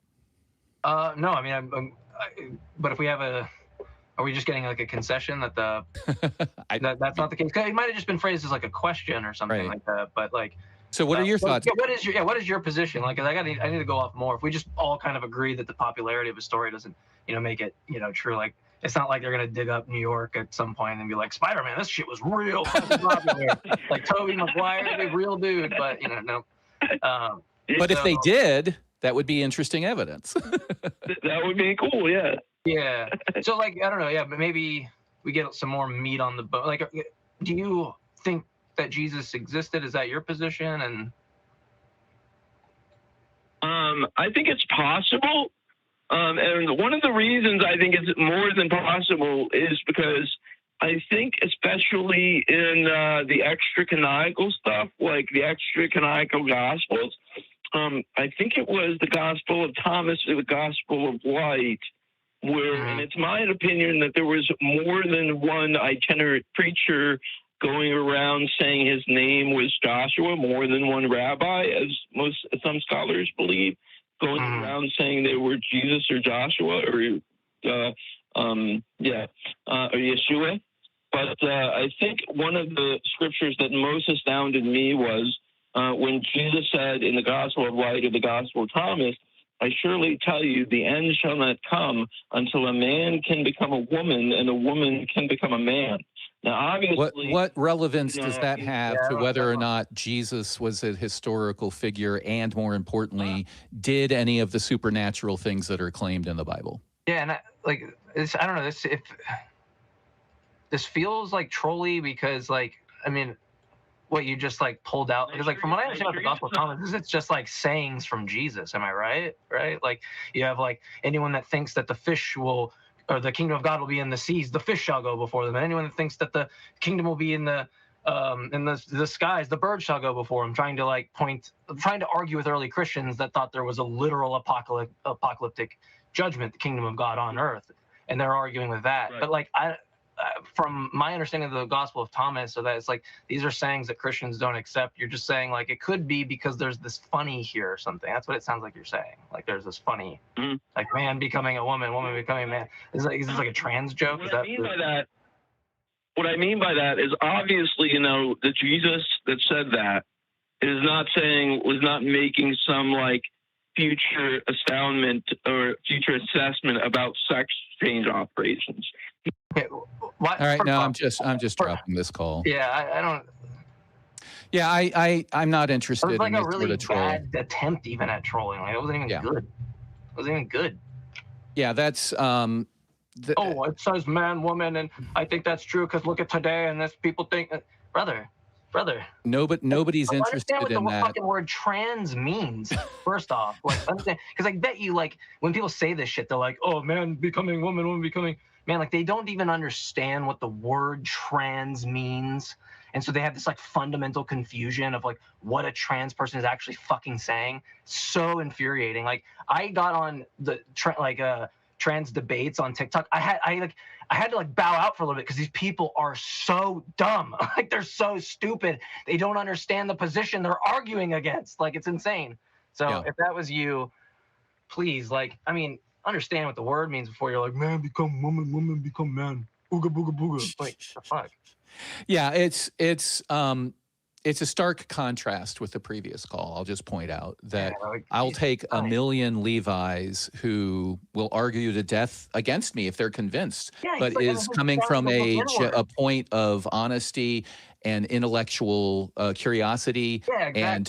No, I mean, but if we have are we just getting like a concession that that's not the case? It might have just been phrased as like a question or something like that. But like, so what are your thoughts? What is your position? Like, I need to go off more. If we just all kind of agree that the popularity of a story doesn't, make it, true. Like, it's not like they're going to dig up New York at some point and be like, Spider-Man, this shit was real popular. Like Tobey Maguire, the real dude, but no. But if they did, that would be interesting evidence. That would be cool, yeah. Yeah. So like, I don't know, yeah, but maybe we get some more meat on the bone. Like, do you think that Jesus existed? Is that your position? And I think it's possible. And one of the reasons I think it's more than possible is because I think, especially in the extra-canonical stuff, like the extra-canonical Gospels, I think it was the Gospel of Thomas or the Gospel of Light, where, and it's my opinion that there was more than one itinerant preacher going around saying his name was Joshua, more than one rabbi, as some scholars believe, going around saying they were Jesus or Joshua or Yeshua. But I think one of the scriptures that most astounded me was when Jesus said in the Gospel of Light or the Gospel of Thomas, I surely tell you, the end shall not come until a man can become a woman and a woman can become a man. Now, obviously, what relevance does that have to whether or not Jesus was a historical figure, and more importantly, did any of the supernatural things that are claimed in the Bible? Yeah, and I don't know, this feels like trolly because, like, I mean, what you just like pulled out, because like from what I understand about the Gospel of Thomas, it's just like sayings from Jesus. Am I right? Right? Like you have like anyone that thinks that the fish will, or the kingdom of God will be in the seas, the fish shall go before them. And anyone that thinks that the kingdom will be in the skies, the birds shall go before them. Trying to argue with early Christians that thought there was a literal apocalyptic judgment, the kingdom of God on earth, and they're arguing with that. Right. But like from my understanding of the Gospel of Thomas, so that it's like these are sayings that Christians don't accept. You're just saying like it could be because there's this funny here or something. That's what it sounds like you're saying. Like there's this funny, like man becoming a woman, woman becoming a man. Is this like a trans joke? What I mean by that is obviously, you know, the Jesus that said that was not making some like future astoundment or future assessment about sex change operations. Okay, all right, no, I'm just dropping this call. Yeah, I don't. Yeah, I'm not interested in this a really sort of troll. bad attempt even at trolling. Like, it wasn't even good. It wasn't even good. Yeah, that's it says man, woman, and I think that's true because look at today, and this people think, brother. Nobody's interested what in the that. Fucking word trans means. First off, like understand, because I bet you, like when people say this shit, they're like, oh man becoming woman, woman becoming man. Like they don't even understand what the word trans means, and so they have this like fundamental confusion of like what a trans person is actually fucking saying. So infuriating. Like I got on the trans debates on TikTok. I had to like bow out for a little bit because these people are so dumb. Like they're so stupid. They don't understand the position they're arguing against. Like it's insane. So if that was you, please, like, I mean, understand what the word means before you're like, man become woman, woman become man. Booga booga booga. Like the fuck. Yeah, it's a stark contrast with the previous call. I'll just point out that I'll take a million Levis who will argue to death against me if they're convinced, but is coming from a point of honesty and intellectual curiosity and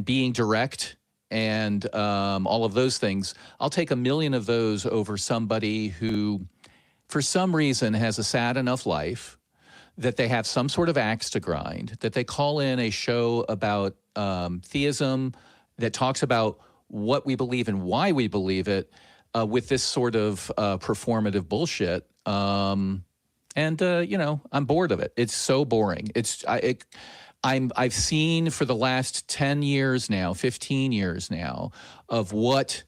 being direct and all of those things. I'll take a million of those over somebody who, for some reason, has a sad enough life that they have some sort of axe to grind, that they call in a show about theism that talks about what we believe and why we believe it with this sort of performative bullshit. You know, I'm bored of it. It's so boring. I've seen for the last 10 years now, 15 years now, of what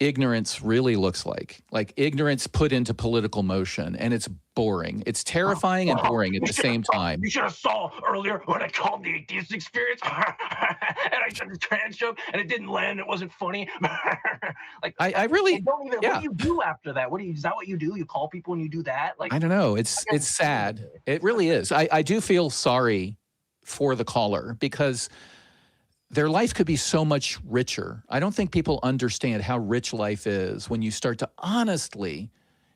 ignorance really looks like ignorance put into political motion, and it's boring. It's terrifying and boring at the same time. You should have saw earlier when I called the Atheist Experience and I said the trans joke and it didn't land. It wasn't funny. Like I really don't even. What do you do after that? Is that what you do? You call people and you do that? Like I don't know. It's sad. It really is. I do feel sorry for the caller because their life could be so much richer. I don't think people understand how rich life is when you start to honestly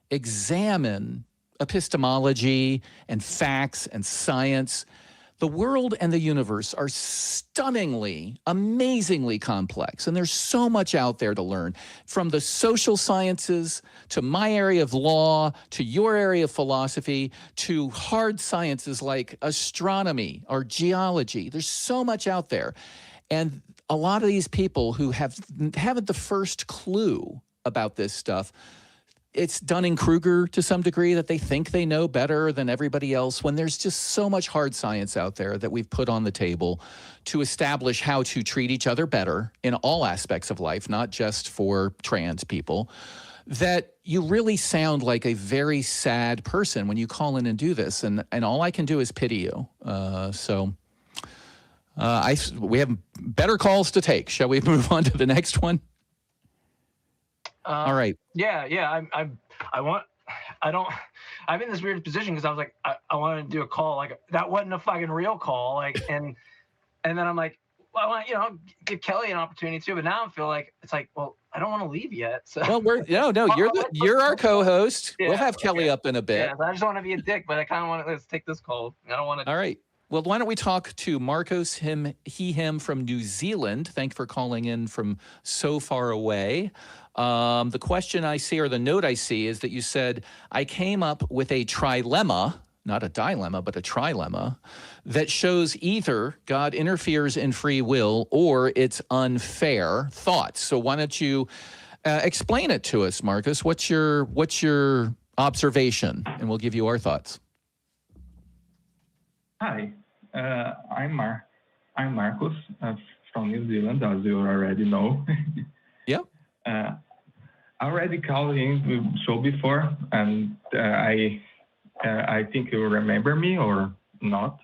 examine epistemology and facts and science. The world and the universe are stunningly, amazingly complex, and there's so much out there to learn, from the social sciences to my area of law to your area of philosophy to hard sciences like astronomy or geology. There's so much out there. And a lot of these people who haven't the first clue about this stuff, it's Dunning-Kruger to some degree, that they think they know better than everybody else, when there's just so much hard science out there that we've put on the table to establish how to treat each other better in all aspects of life, not just for trans people, that you really sound like a very sad person when you call in and do this. And all I can do is pity you. We have better calls to take. Shall we move on to the next one? All right. Yeah. I'm in this weird position because I was like, I wanted to do a call. Like, that wasn't a fucking real call. Like, and then I'm like, well, I want to, give Kelly an opportunity too. But now I feel like it's like, well, I don't want to leave yet. So. Well, you're our co-host. Yeah, we'll have Kelly up in a bit. Yeah, I just don't want to be a dick, but I kind of want to, let's take this call. I don't want to. All right. Well, why don't we talk to Marcos, him from New Zealand. Thanks for calling in from so far away. The question I see, or the note I see, is that you said, I came up with a trilemma, not a dilemma, but a trilemma, that shows either God interferes in free will or it's unfair. Thoughts? So why don't you explain it to us, Marcos? What's your observation? And we'll give you our thoughts. Hi, I'm Marcos from New Zealand, as you already know. Yeah. I already called in the show before, and I think you remember me or not.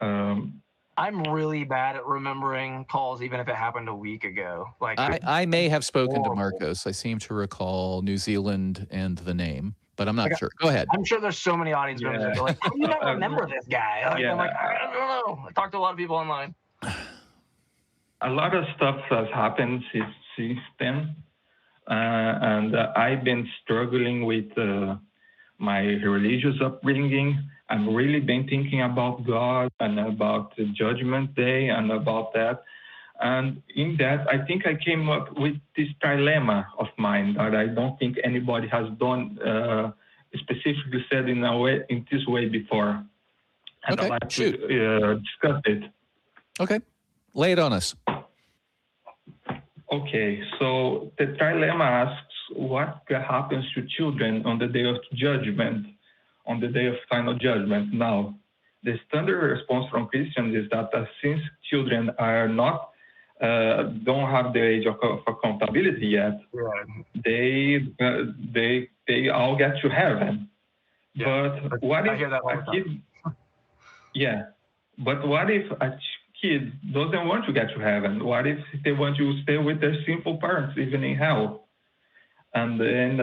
I'm really bad at remembering calls, even if it happened a week ago. Like, I may have spoken to Marcos. I seem to recall New Zealand and the name, but I'm not sure. Go ahead. I'm sure there's so many audience members that are like, how do you not remember this guy? Like, I'm like, I don't know. I talked to a lot of people online. A lot of stuff has happened since then. And I've been struggling with my religious upbringing. I've really been thinking about God and about the Judgment Day and about that. And in that, I think I came up with this trilemma of mine that I don't think anybody has done, specifically said in this way before. And I'd like to discuss it. Okay. Lay it on us. Okay, so the trilemma asks, what happens to children on the day of judgment, on the day of final judgment? Now, the standard response from Christians is that since children are not, don't have the age of accountability yet, they all get to heaven. Yeah. But what if a kid? Yeah, but what if a kid doesn't want to get to heaven? What if they want to stay with their sinful parents, even in hell? And then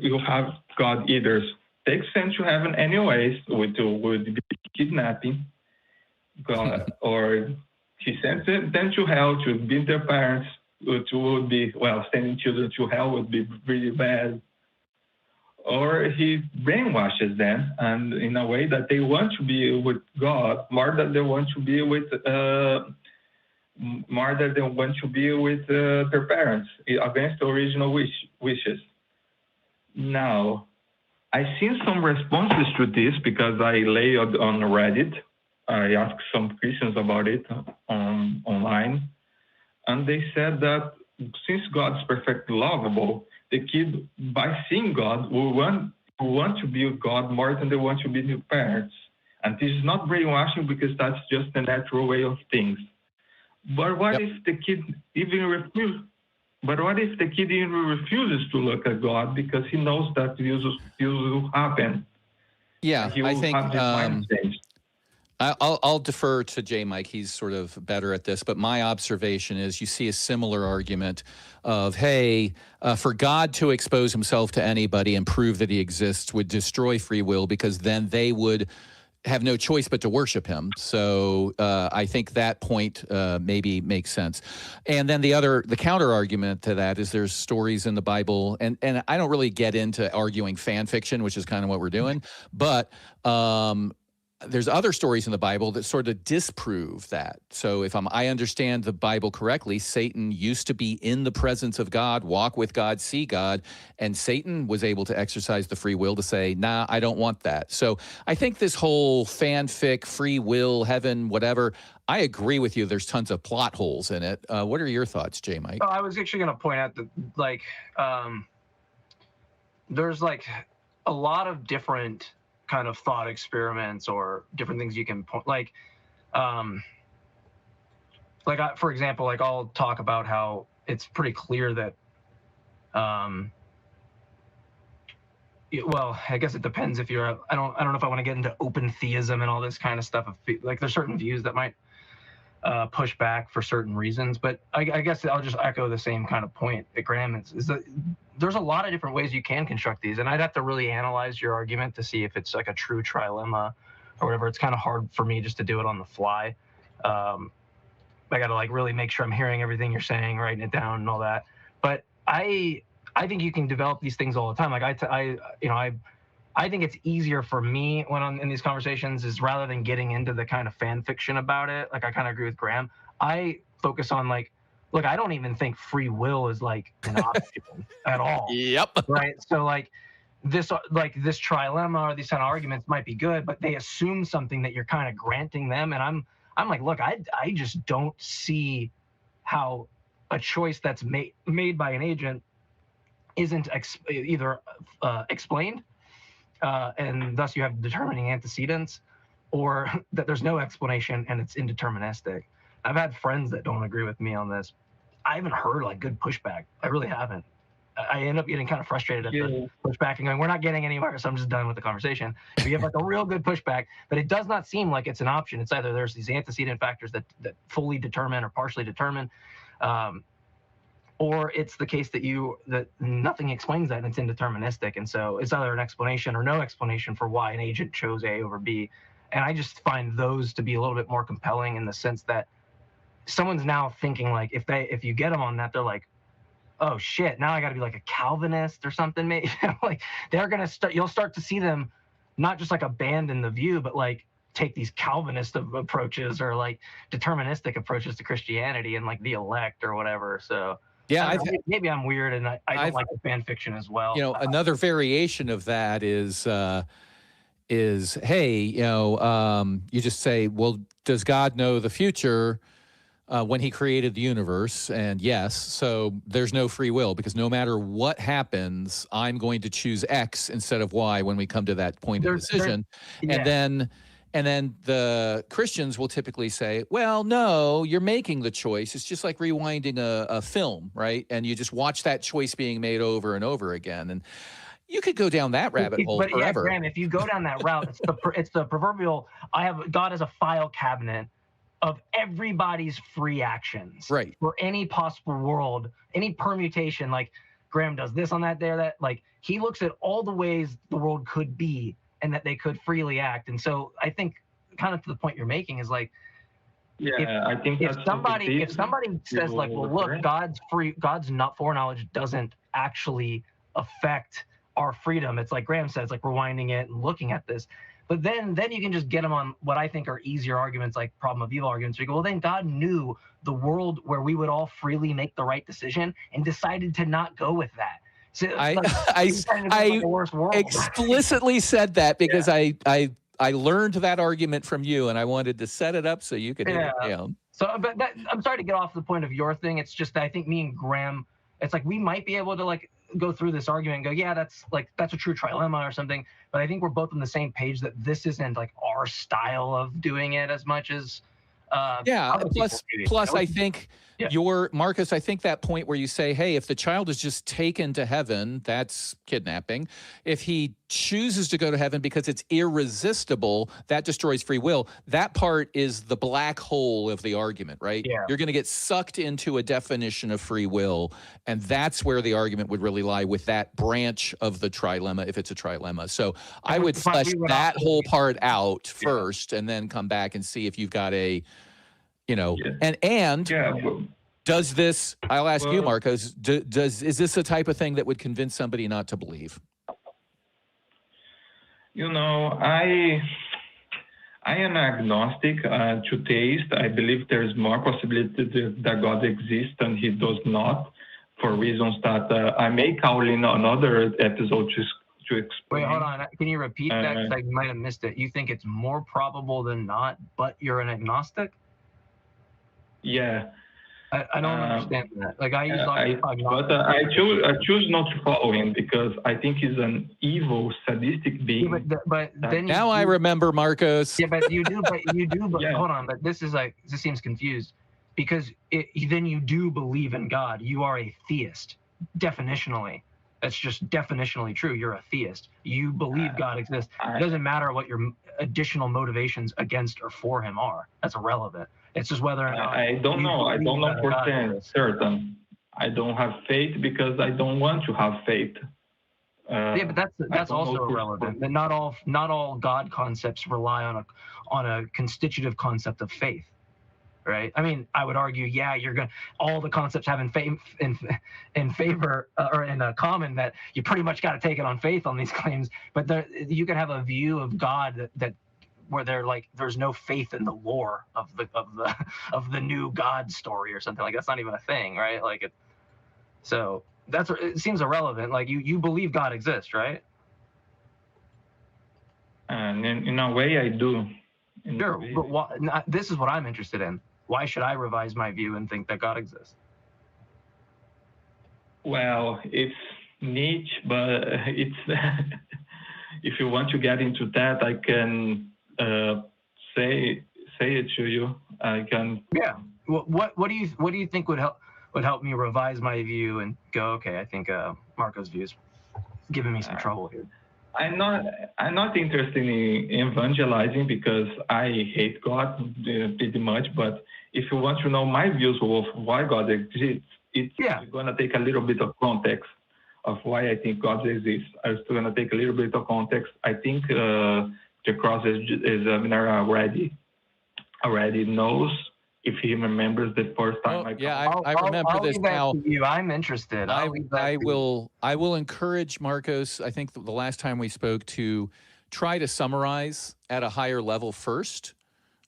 you have God either takes them to heaven anyways, would be kidnapping, God, or he sends them to hell to beat their parents, which would be, sending children to hell would be really bad. Or he brainwashes them, and in a way that they want to be with God more than they want to be with their parents, against the original wishes. Now, I've seen some responses to this because I lay it on Reddit. I asked some Christians about it online, and they said that since God's perfectly lovable, the kid, by seeing God, will want to be with God more than they want to be with parents. And this is not brainwashing because that's just the natural way of things. But what if the kid even refuses? But what if the kid even refuses to look at God because he knows that this will happen? Yeah, he will have his mind changed. I'll defer to JMike. He's sort of better at this. But my observation is you see a similar argument of, hey, for God to expose himself to anybody and prove that he exists would destroy free will, because then they would have no choice but to worship him. So I think that point maybe makes sense. And then the counter argument to that is there's stories in the Bible, and I don't really get into arguing fan fiction, which is kind of what we're doing, but there's other stories in the Bible that sort of disprove that. So if I understand the Bible correctly, Satan used to be in the presence of God, walk with God, see God, and Satan was able to exercise the free will to say, nah, I don't want that. So I think this whole fanfic, free will, heaven, whatever, I agree with you. There's tons of plot holes in it. What are your thoughts, JMike? I was actually going to point out that, like, there's like a lot of different kind of thought experiments or different things you can point, for example, like I'll talk about how it's pretty clear that, well, I guess it depends if you're, I don't know if I want to get into open theism and all this kind of stuff. Like there's certain views that might push back for certain reasons, but I guess I'll just echo the same kind of point that Graham is that there's a lot of different ways you can construct these, and I'd have to really analyze your argument to see if it's like a true trilemma or whatever. It's kind of hard for me just to do it on the fly. I got to like really make sure I'm hearing everything you're saying, writing it down and all that. But I think you can develop these things all the time. Like I think it's easier for me when I'm in these conversations is rather than getting into the kind of fan fiction about it. Like I kind of agree with Graham. I focus on like, look, I don't even think free will is like an option at all. Yep. Right. So like this trilemma or these kind of arguments might be good, but they assume something that you're kind of granting them. And I'm like, look, I just don't see how a choice that's made by an agent isn't either explained, and thus you have determining antecedents, or that there's no explanation and it's indeterministic. I've had friends that don't agree with me on this. I haven't heard like good pushback. I really haven't. I end up getting kind of frustrated at the pushback and going, we're not getting anywhere, so I'm just done with the conversation. If you have like a real good pushback, but it does not seem like it's an option. It's either there's these antecedent factors that fully determine or partially determine, or it's the case that nothing explains that and it's indeterministic. And so it's either an explanation or no explanation for why an agent chose A over B. And I just find those to be a little bit more compelling in the sense that someone's now thinking like, if you get them on that, they're like, oh shit, now I got to be like a Calvinist or something. Maybe like they're going to you'll start to see them not just like abandon the view, but like take these Calvinist approaches or like deterministic approaches to Christianity and like the elect or whatever. So yeah, maybe I'm weird and I don't like the fan fiction as well. You know, another variation of that is, hey, you just say, well, does God know the future when he created the universe? And yes, so there's no free will because no matter what happens, I'm going to choose X instead of Y when we come to that point of decision. And then the Christians will typically say, well, no, you're making the choice. It's just like rewinding a film, right? And you just watch that choice being made over and over again. And you could go down that rabbit hole forever. Yeah, Graham, if you go down that route, it's the proverbial, God as a file cabinet of everybody's free actions. Right. For any possible world, any permutation, like Graham does this on that, there, that, like he looks at all the ways the world could be and that they could freely act. And so I think kind of to the point you're making is like, I think if somebody says like, well, look, God's not foreknowledge doesn't actually affect our freedom. It's like Graham says, like rewinding it and looking at this. But then you can just get them on what I think are easier arguments, like problem of evil arguments. Where you go, well, then God knew the world where we would all freely make the right decision and decided to not go with that. So I explicitly said that because I learned that argument from you, and I wanted to set it up so you could hit it down. So, but I'm sorry to get off the point of your thing. It's just that I think me and Graham, it's like we might be able to like go through this argument and go, yeah, that's a true trilemma or something. But I think we're both on the same page that this isn't like our style of doing it as much as plus I think Marcus, I think that point where you say, hey, if the child is just taken to heaven, that's kidnapping. If he chooses to go to heaven because it's irresistible, that destroys free will. That part is the black hole of the argument, right? Yeah. You're going to get sucked into a definition of free will, and that's where the argument would really lie with that branch of the trilemma, if it's a trilemma. So I would flesh that whole part out first and then come back and see if you've got a, does this, I'll ask you, Marcos, is this a type of thing that would convince somebody not to believe? I am agnostic to theist. I believe there's more possibility that God exists and he does not, for reasons that I may call in another episode to explain. Wait, hold on. Can you repeat that? Because I might have missed it. You think it's more probable than not, but you're an agnostic? Yeah. I don't understand that. Like I choose not to follow him because I think he's an evil, sadistic being. Yeah, but then now I remember, Marcos. Yeah, but you do. Hold on. But this seems confused because then you do believe in God. You are a theist, definitionally. That's just definitionally true. You're a theist. You believe God exists. It doesn't matter what your additional motivations against or for him are. That's irrelevant. It's just whether or not. I don't know. I don't know for certain. I don't have faith because I don't want to have faith. But that's also irrelevant. That not all God concepts rely on a constitutive concept of faith, right? I mean, I would argue, all the concepts have in favor or in common that you pretty much got to take it on faith on these claims. But you could have a view of God that where there's no faith in the lore of the new God story or something. Like that's not even a thing, right? So it seems irrelevant. Like you believe God exists, right? And in a way, I do. Sure, but this is what I'm interested in. Why should I revise my view and think that God exists? Well, it's niche, but it's if you want to get into that, I can say it to you. I can. Yeah. What do you think would help me revise my view and go, okay, I think Marco's view is giving me some trouble here. I'm not interested in evangelizing because I hate God pretty much. But if you want to know my views of why God exists, it's going to take a little bit of context of why I think God exists. It's going to take a little bit of context. I think the Cross Examiner already knows if he remembers the first time. I remember this now. I'm interested. I will encourage Marcos. I think the last time we spoke to try to summarize at a higher level first,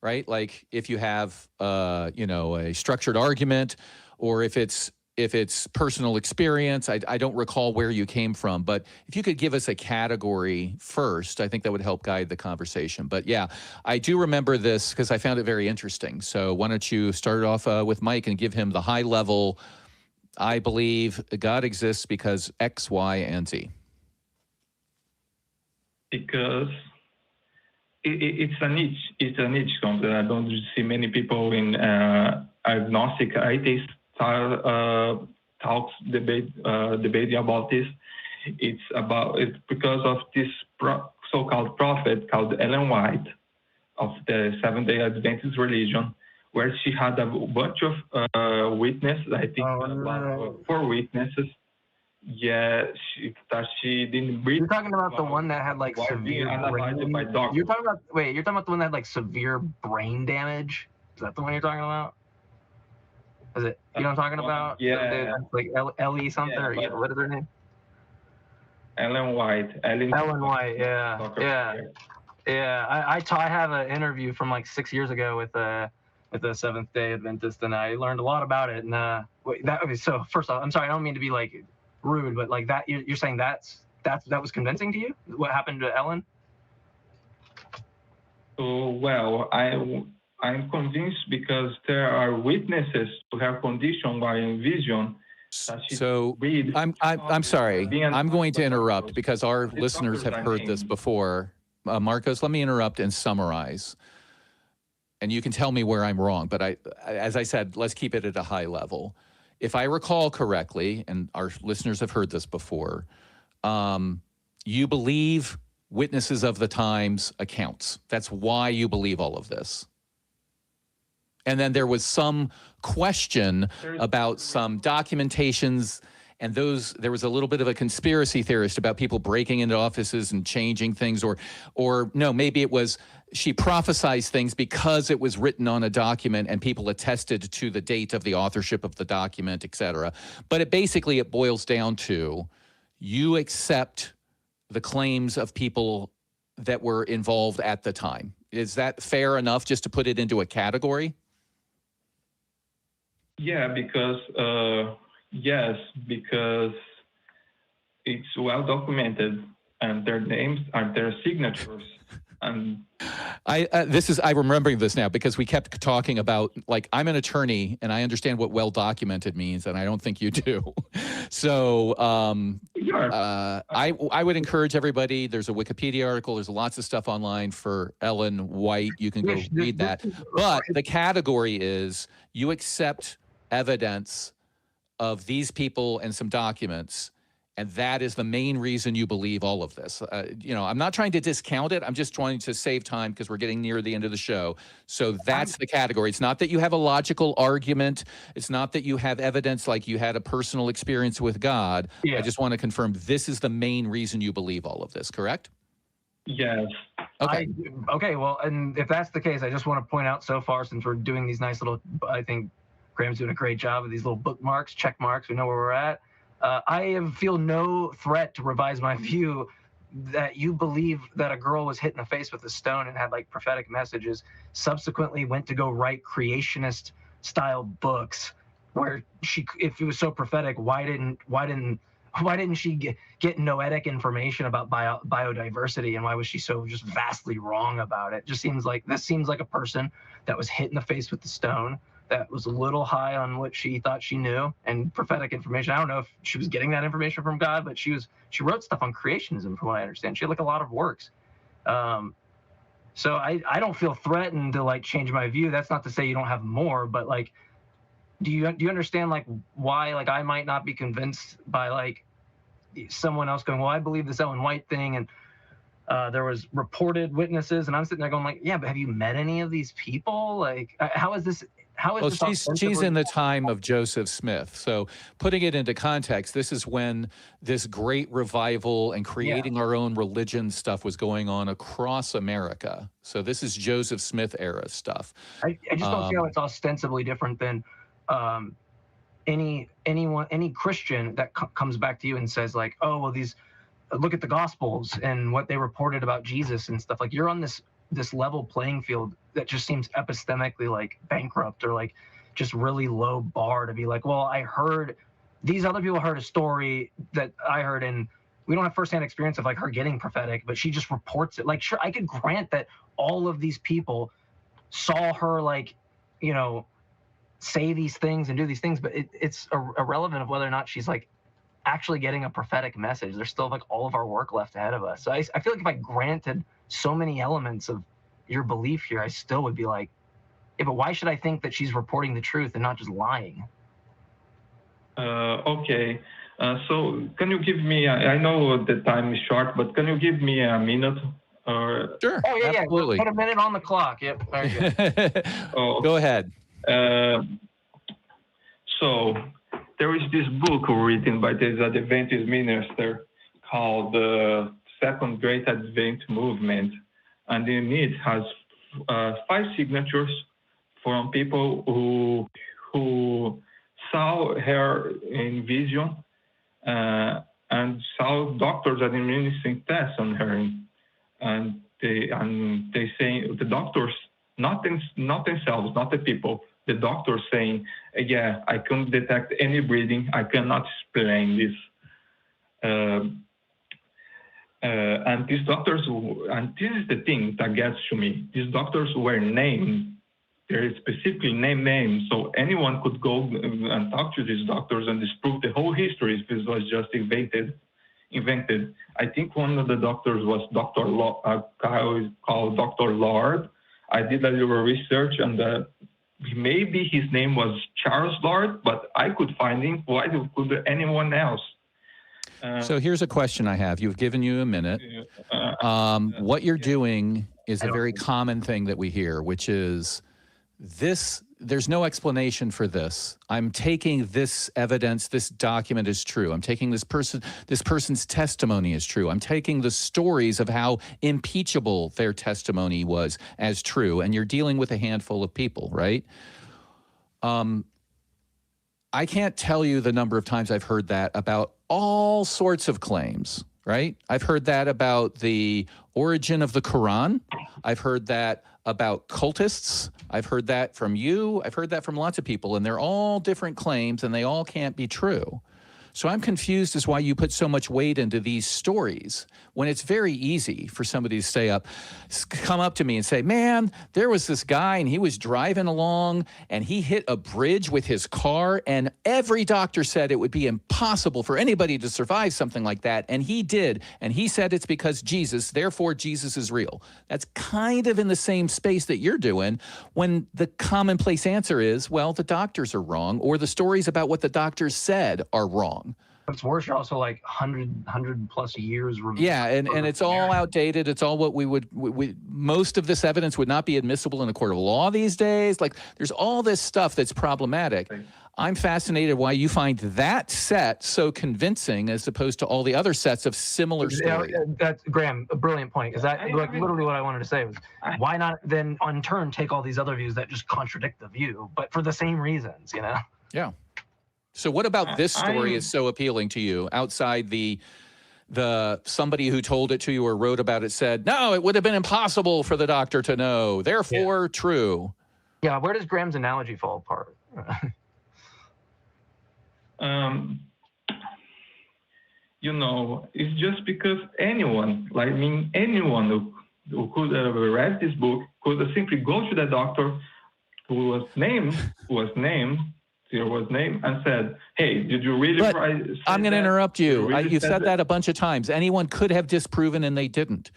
right? Like if you have a structured argument, or if it's personal experience. I don't recall where you came from, but if you could give us a category first, I think that would help guide the conversation. But yeah, I do remember this because I found it very interesting. So why don't you start off with Mike and give him the high level, I believe God exists because X, Y, and Z. Because it's a niche. It's a niche concept. I don't see many people in agnostic atheist talks debating about this. It's because of this so-called prophet called Ellen White of the Seventh-day Adventist religion, where she had a bunch of witnesses. I think about 4 witnesses. Yeah, she didn't breathe. You're talking about the one that had like severe brain. You're talking about the one that had like severe brain damage. Is that the one you're talking about? Is it? You know what I'm talking about? Yeah. Like Ellie something, or what is her name? Ellen White. Ellen White. Yeah. I have an interview from like 6 years ago with a Seventh-day Adventist, and I learned a lot about it. And so first off, I'm sorry, I don't mean to be like rude, but like that, you're saying that was convincing to you? What happened to Ellen? Well, I'm convinced because there are witnesses to her condition by vision. So I'm sorry. I'm going to interrupt because our listeners have heard this before. Marcos, let me interrupt and summarize. and you can tell me where I'm wrong, but as I said, let's keep it at a high level. If I recall correctly, and our listeners have heard this before, you believe witnesses of the times accounts. That's why you believe all of this. And then there was some question about some documentations, and there was a little bit of a conspiracy theorist about people breaking into offices and changing things, or no, maybe it was she prophesized things because it was written on a document and people attested to the date of the authorship of the document, et cetera. But it boils down to you accept the claims of people that were involved at the time. Is that fair enough just to put it into a category? Yeah, because yes, because it's well documented, and their names are their signatures. And I'm remembering this now because we kept talking about, like, I'm an attorney and I understand what well documented means, and I don't think you do. So I would encourage everybody. There's a Wikipedia article. There's lots of stuff online for Ellen White. You can go read that. But the category is you accept evidence of these people and some documents, and that is the main reason you believe all of this. I'm not trying to discount it. I'm just trying to save time because we're getting near the end of the show. So that's the category. It's not that you have a logical argument. It's not that you have evidence like you had a personal experience with God. Yeah. I just want to confirm this is the main reason you believe all of this, correct? Yes. Okay. Okay, well, and if that's the case, I just want to point out so far, since we're doing these nice little, I think Graham's doing a great job of these little bookmarks, check marks. We know where we're at. I feel no threat to revise my view that you believe that a girl was hit in the face with a stone and had like prophetic messages, subsequently went to go write creationist style books where if it was so prophetic, why didn't she get noetic information about biodiversity, and why was she so just vastly wrong about it? This seems like a person that was hit in the face with the stone, that was a little high on what she thought she knew and prophetic information. I don't know if she was getting that information from God, but she wrote stuff on creationism, from what I understand. She had like a lot of works. So I don't feel threatened to like change my view. That's not to say you don't have more, but like, do you understand like why like I might not be convinced by like someone else going, well, I believe this Ellen White thing, and there was reported witnesses, and I'm sitting there going like, yeah, but have you met any of these people? Like, how is this? Well, she's in the time of Joseph Smith. So putting it into context, this is when this great revival and creating our own religion stuff was going on across America. So this is Joseph Smith era stuff. I just don't see how it's ostensibly different than any Christian that comes back to you and says like, oh, well, look at the Gospels and what they reported about Jesus and stuff. Like, you're on this level playing field that just seems epistemically like bankrupt, or like just really low bar to be like, well, I heard these other people heard a story that I heard, and we don't have firsthand experience of like her getting prophetic, but she just reports it. Like, sure, I could grant that all of these people saw her like, say these things and do these things, but it's irrelevant of whether or not she's like actually getting a prophetic message. There's still like all of our work left ahead of us. So I feel like if I granted so many elements of your belief here, I still would be like, yeah, but why should I think that she's reporting the truth and not just lying? Okay. So can you give me, I know the time is short, but can you give me a minute? Sure. Oh, yeah, absolutely. Put a minute on the clock. Yep. There you go. Go ahead. So there is this book written by this Adventist minister called the Second Great Advent Movement, and in it has 5 signatures from people who saw her in vision and saw doctors administering tests on her, and they say the doctors, not themselves, not the people, the doctors saying, yeah, I couldn't detect any breathing, I cannot explain this. And these doctors, and this is the thing that gets to me, these doctors were named, they're specifically named, so anyone could go and talk to these doctors and disprove the whole history if this was just invented. I think one of the doctors was called Dr. Lord. I did a little research, and maybe his name was Charles Lord, but I could find him. Why could anyone else? So here's a question I have. You've given you a minute. What you're doing is a very common thing that we hear, which is this. There's no explanation for this. I'm taking this evidence, this document is true. I'm taking this person's testimony is true. I'm taking the stories of how impeachable their testimony was as true. And you're dealing with a handful of people, right? I can't tell you the number of times I've heard that about all sorts of claims, right? I've heard that about the origin of the Quran. I've heard that about cultists. I've heard that from you. I've heard that from lots of people, and they're all different claims, and they all can't be true. So I'm confused as why you put so much weight into these stories when it's very easy for somebody to come up to me and say, man, there was this guy and he was driving along and he hit a bridge with his car and every doctor said it would be impossible for anybody to survive something like that. And he did. And he said it's because Jesus, therefore Jesus is real. That's kind of in the same space that you're doing when the commonplace answer is, well, the doctors are wrong or the stories about what the doctors said are wrong. What's worse, you're also like 100 plus years removed. Yeah, and it's all outdated. It's all what most of this evidence would not be admissible in a court of law these days. Like, there's all this stuff that's problematic. I'm fascinated why you find that set so convincing as opposed to all the other sets of similar stories. That's, Graham, a brilliant point, because that like literally what I wanted to say was, why not then in turn take all these other views that just contradict the view, but for the same reasons, you know? Yeah. So what about this story is so appealing to you outside the somebody who told it to you or wrote about it said, no, it would have been impossible for the doctor to know, therefore true. Yeah, where does Graham's analogy fall apart? You know, it's just because anyone who could have read this book could simply go to the doctor who was named, and said, hey, did you really try? I'm going to interrupt you. You've said that a bunch of times. Anyone could have disproven and they didn't.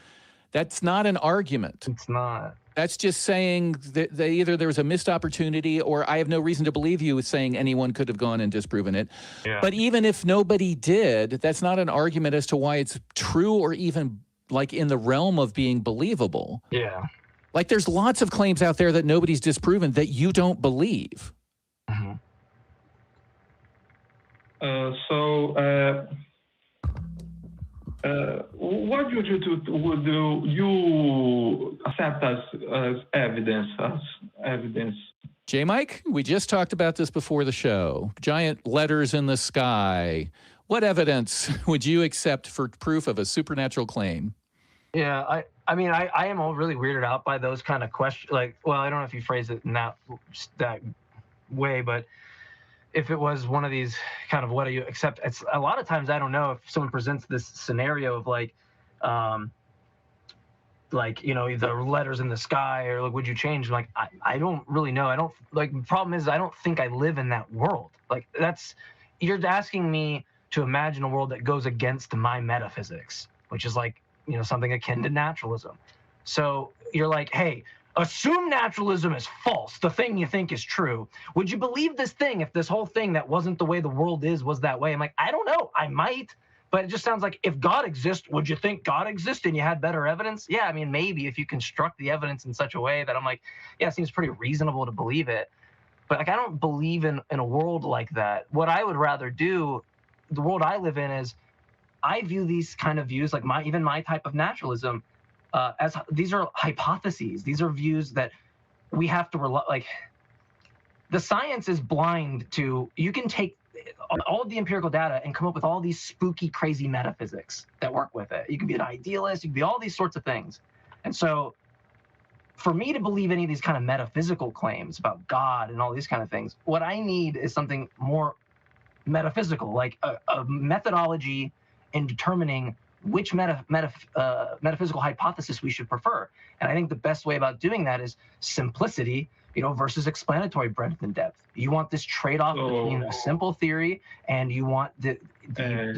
That's not an argument. It's not. That's just saying that either there was a missed opportunity or I have no reason to believe you saying anyone could have gone and disproven it. Yeah. But even if nobody did, that's not an argument as to why it's true or even like in the realm of being believable. Yeah. Like there's lots of claims out there that nobody's disproven that you don't believe. Mm-hmm. What would you accept as evidence? JMike, we just talked about this before the show. Giant letters in the sky. What evidence would you accept for proof of a supernatural claim? Yeah, I mean, I am all really weirded out by those kind of questions. Like, well, I don't know if you phrase it in that way, but if it was one of these kind of what do you accept, it's a lot of times I don't know if someone presents this scenario of like you know, the letters in the sky or like would you change? Like I don't really know. I don't like the problem is I don't think I live in that world. Like you're asking me to imagine a world that goes against my metaphysics, which is like, you know, something akin to naturalism. So you're like, hey, assume naturalism is false, the thing you think is true. Would you believe this thing if this whole thing that wasn't the way the world is was that way? I'm like, I don't know. I might. But it just sounds like if God exists, would you think God exists and you had better evidence? Yeah, I mean, maybe if you construct the evidence in such a way that I'm like, yeah, it seems pretty reasonable to believe it. But like, I don't believe in a world like that. What I would rather do, the world I live in is, I view these kind of views, like even my type of naturalism, as these are hypotheses. These are views that we have to rely. Like, the science is blind to. You can take all of the empirical data and come up with all these spooky, crazy metaphysics that work with it. You can be an idealist. You can be all these sorts of things. And so, for me to believe any of these kind of metaphysical claims about God and all these kind of things, what I need is something more metaphysical, like a methodology in determining which metaphysical hypothesis we should prefer. And I think the best way about doing that is simplicity, you know, versus explanatory breadth and depth. You want this trade-off between a simple theory and you want the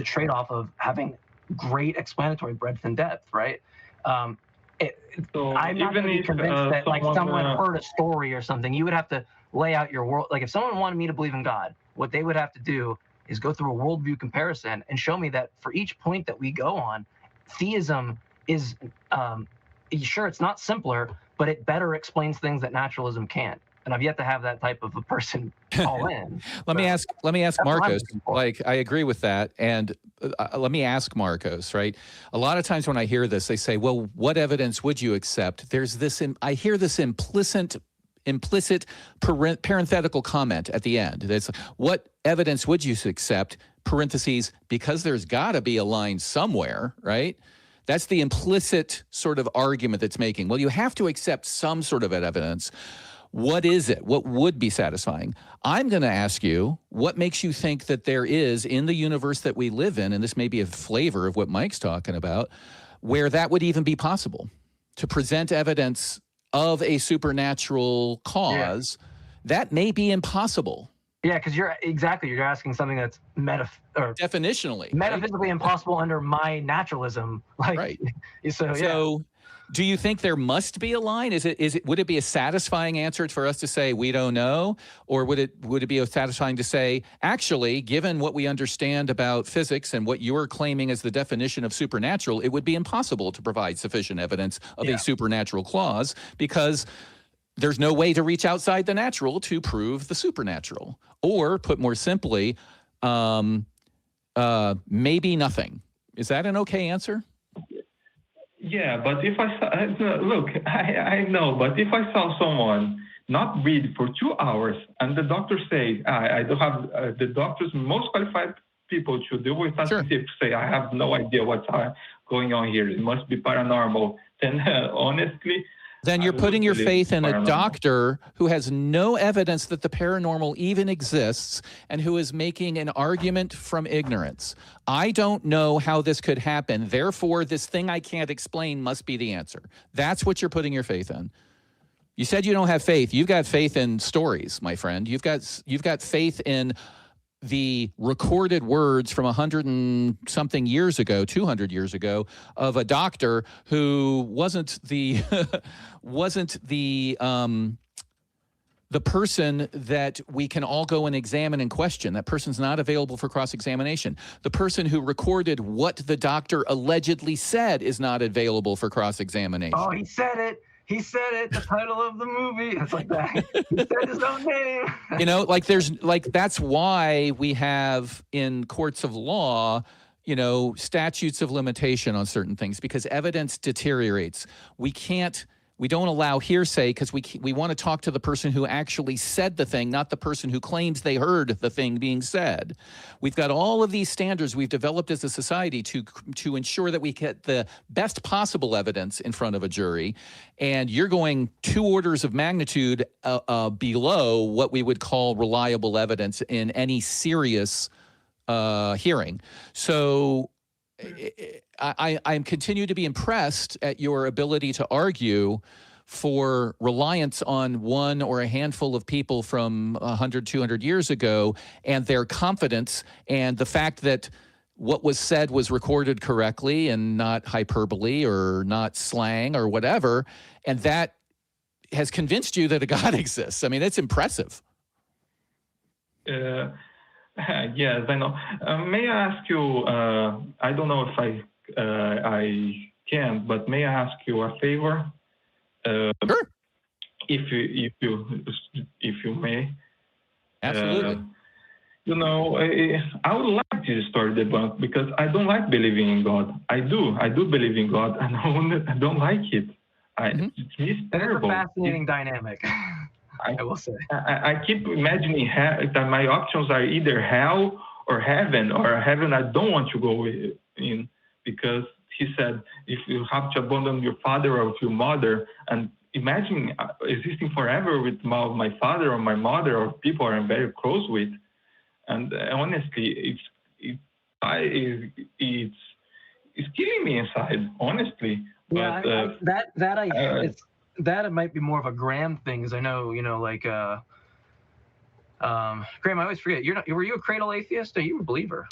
trade-off of having great explanatory breadth and depth, right? So I'm not going to be convinced that like someone heard a story or something. You would have to lay out your world. Like if someone wanted me to believe in God, what they would have to do is go through a worldview comparison and show me that for each point that we go on, theism is, sure, it's not simpler, but it better explains things that naturalism can't. And I've yet to have that type of a person fall in. Let me ask Marcos. Like, I agree with that. And let me ask Marcos, right? A lot of times when I hear this, they say, well, what evidence would you accept? There's this, I hear this implicit parenthetical comment at the end. That's what evidence would you accept? Parentheses, because there's got to be a line somewhere, right? That's the implicit sort of argument that's making. Well, you have to accept some sort of evidence. What is it? What would be satisfying? I'm going to ask you, what makes you think that there is in the universe that we live in, and this may be a flavor of what Mike's talking about, where that would even be possible to present evidence of a supernatural cause? That may be impossible. Yeah, because you're asking something that's definitionally metaphysically impossible under my naturalism. Like, right. So do you think there must be a line? Would it be a satisfying answer for us to say we don't know, or would it be satisfying to say, actually, given what we understand about physics and what you're claiming as the definition of supernatural, it would be impossible to provide sufficient evidence of a supernatural clause because there's no way to reach outside the natural to prove the supernatural? Or, put more simply, maybe nothing. Is that an okay answer? Yeah, but if I know, but if I saw someone not breathe for 2 hours and the doctor say, I don't have, the doctors, most qualified people to deal with that, say, I have no idea what's going on here. It must be paranormal. Then honestly, then you're putting your faith in a doctor who has no evidence that the paranormal even exists and who is making an argument from ignorance. I don't know how this could happen. Therefore, this thing I can't explain must be the answer. That's what you're putting your faith in. You said you don't have faith. You've got faith in stories, my friend. You've got faith in the recorded words from 100 and something years ago, 200 years ago, of a doctor who wasn't the person that we can all go and examine and question. That person's not available for cross-examination. The person who recorded what the doctor allegedly said is not available for cross-examination. Oh, he said it. He said it, the title of the movie. It's like that. He said his own name. You know, that's why we have in courts of law, statutes of limitation on certain things, because evidence deteriorates. We don't allow hearsay because we want to talk to the person who actually said the thing, not the person who claims they heard the thing being said. We've got all of these standards we've developed as a society to ensure that we get the best possible evidence in front of a jury. And you're going 2 orders of magnitude below what we would call reliable evidence in any serious hearing. So I continue to be impressed at your ability to argue for reliance on one or a handful of people from 100, 200 years ago and their confidence and the fact that what was said was recorded correctly and not hyperbole or not slang or whatever, and that has convinced you that a God exists. I mean, it's impressive. Yes, I know. May I ask you, I don't know if I can, but may I ask you a favor? Sure. If you may. Absolutely. I would like this story debunked because I don't like believing in God. I do believe in God, and I don't like it. It's terrible. It's a fascinating dynamic. I will say. I keep imagining that my options are either hell or heaven I don't want to go in, because he said, if you have to abandon your father or your mother, and imagine existing forever with my father or my mother or people I'm very close with. And honestly, it's killing me inside, honestly. Yeah, but, that might be more of a Graham thing, because I know, Graham, I always forget. Were you a cradle atheist or you a believer?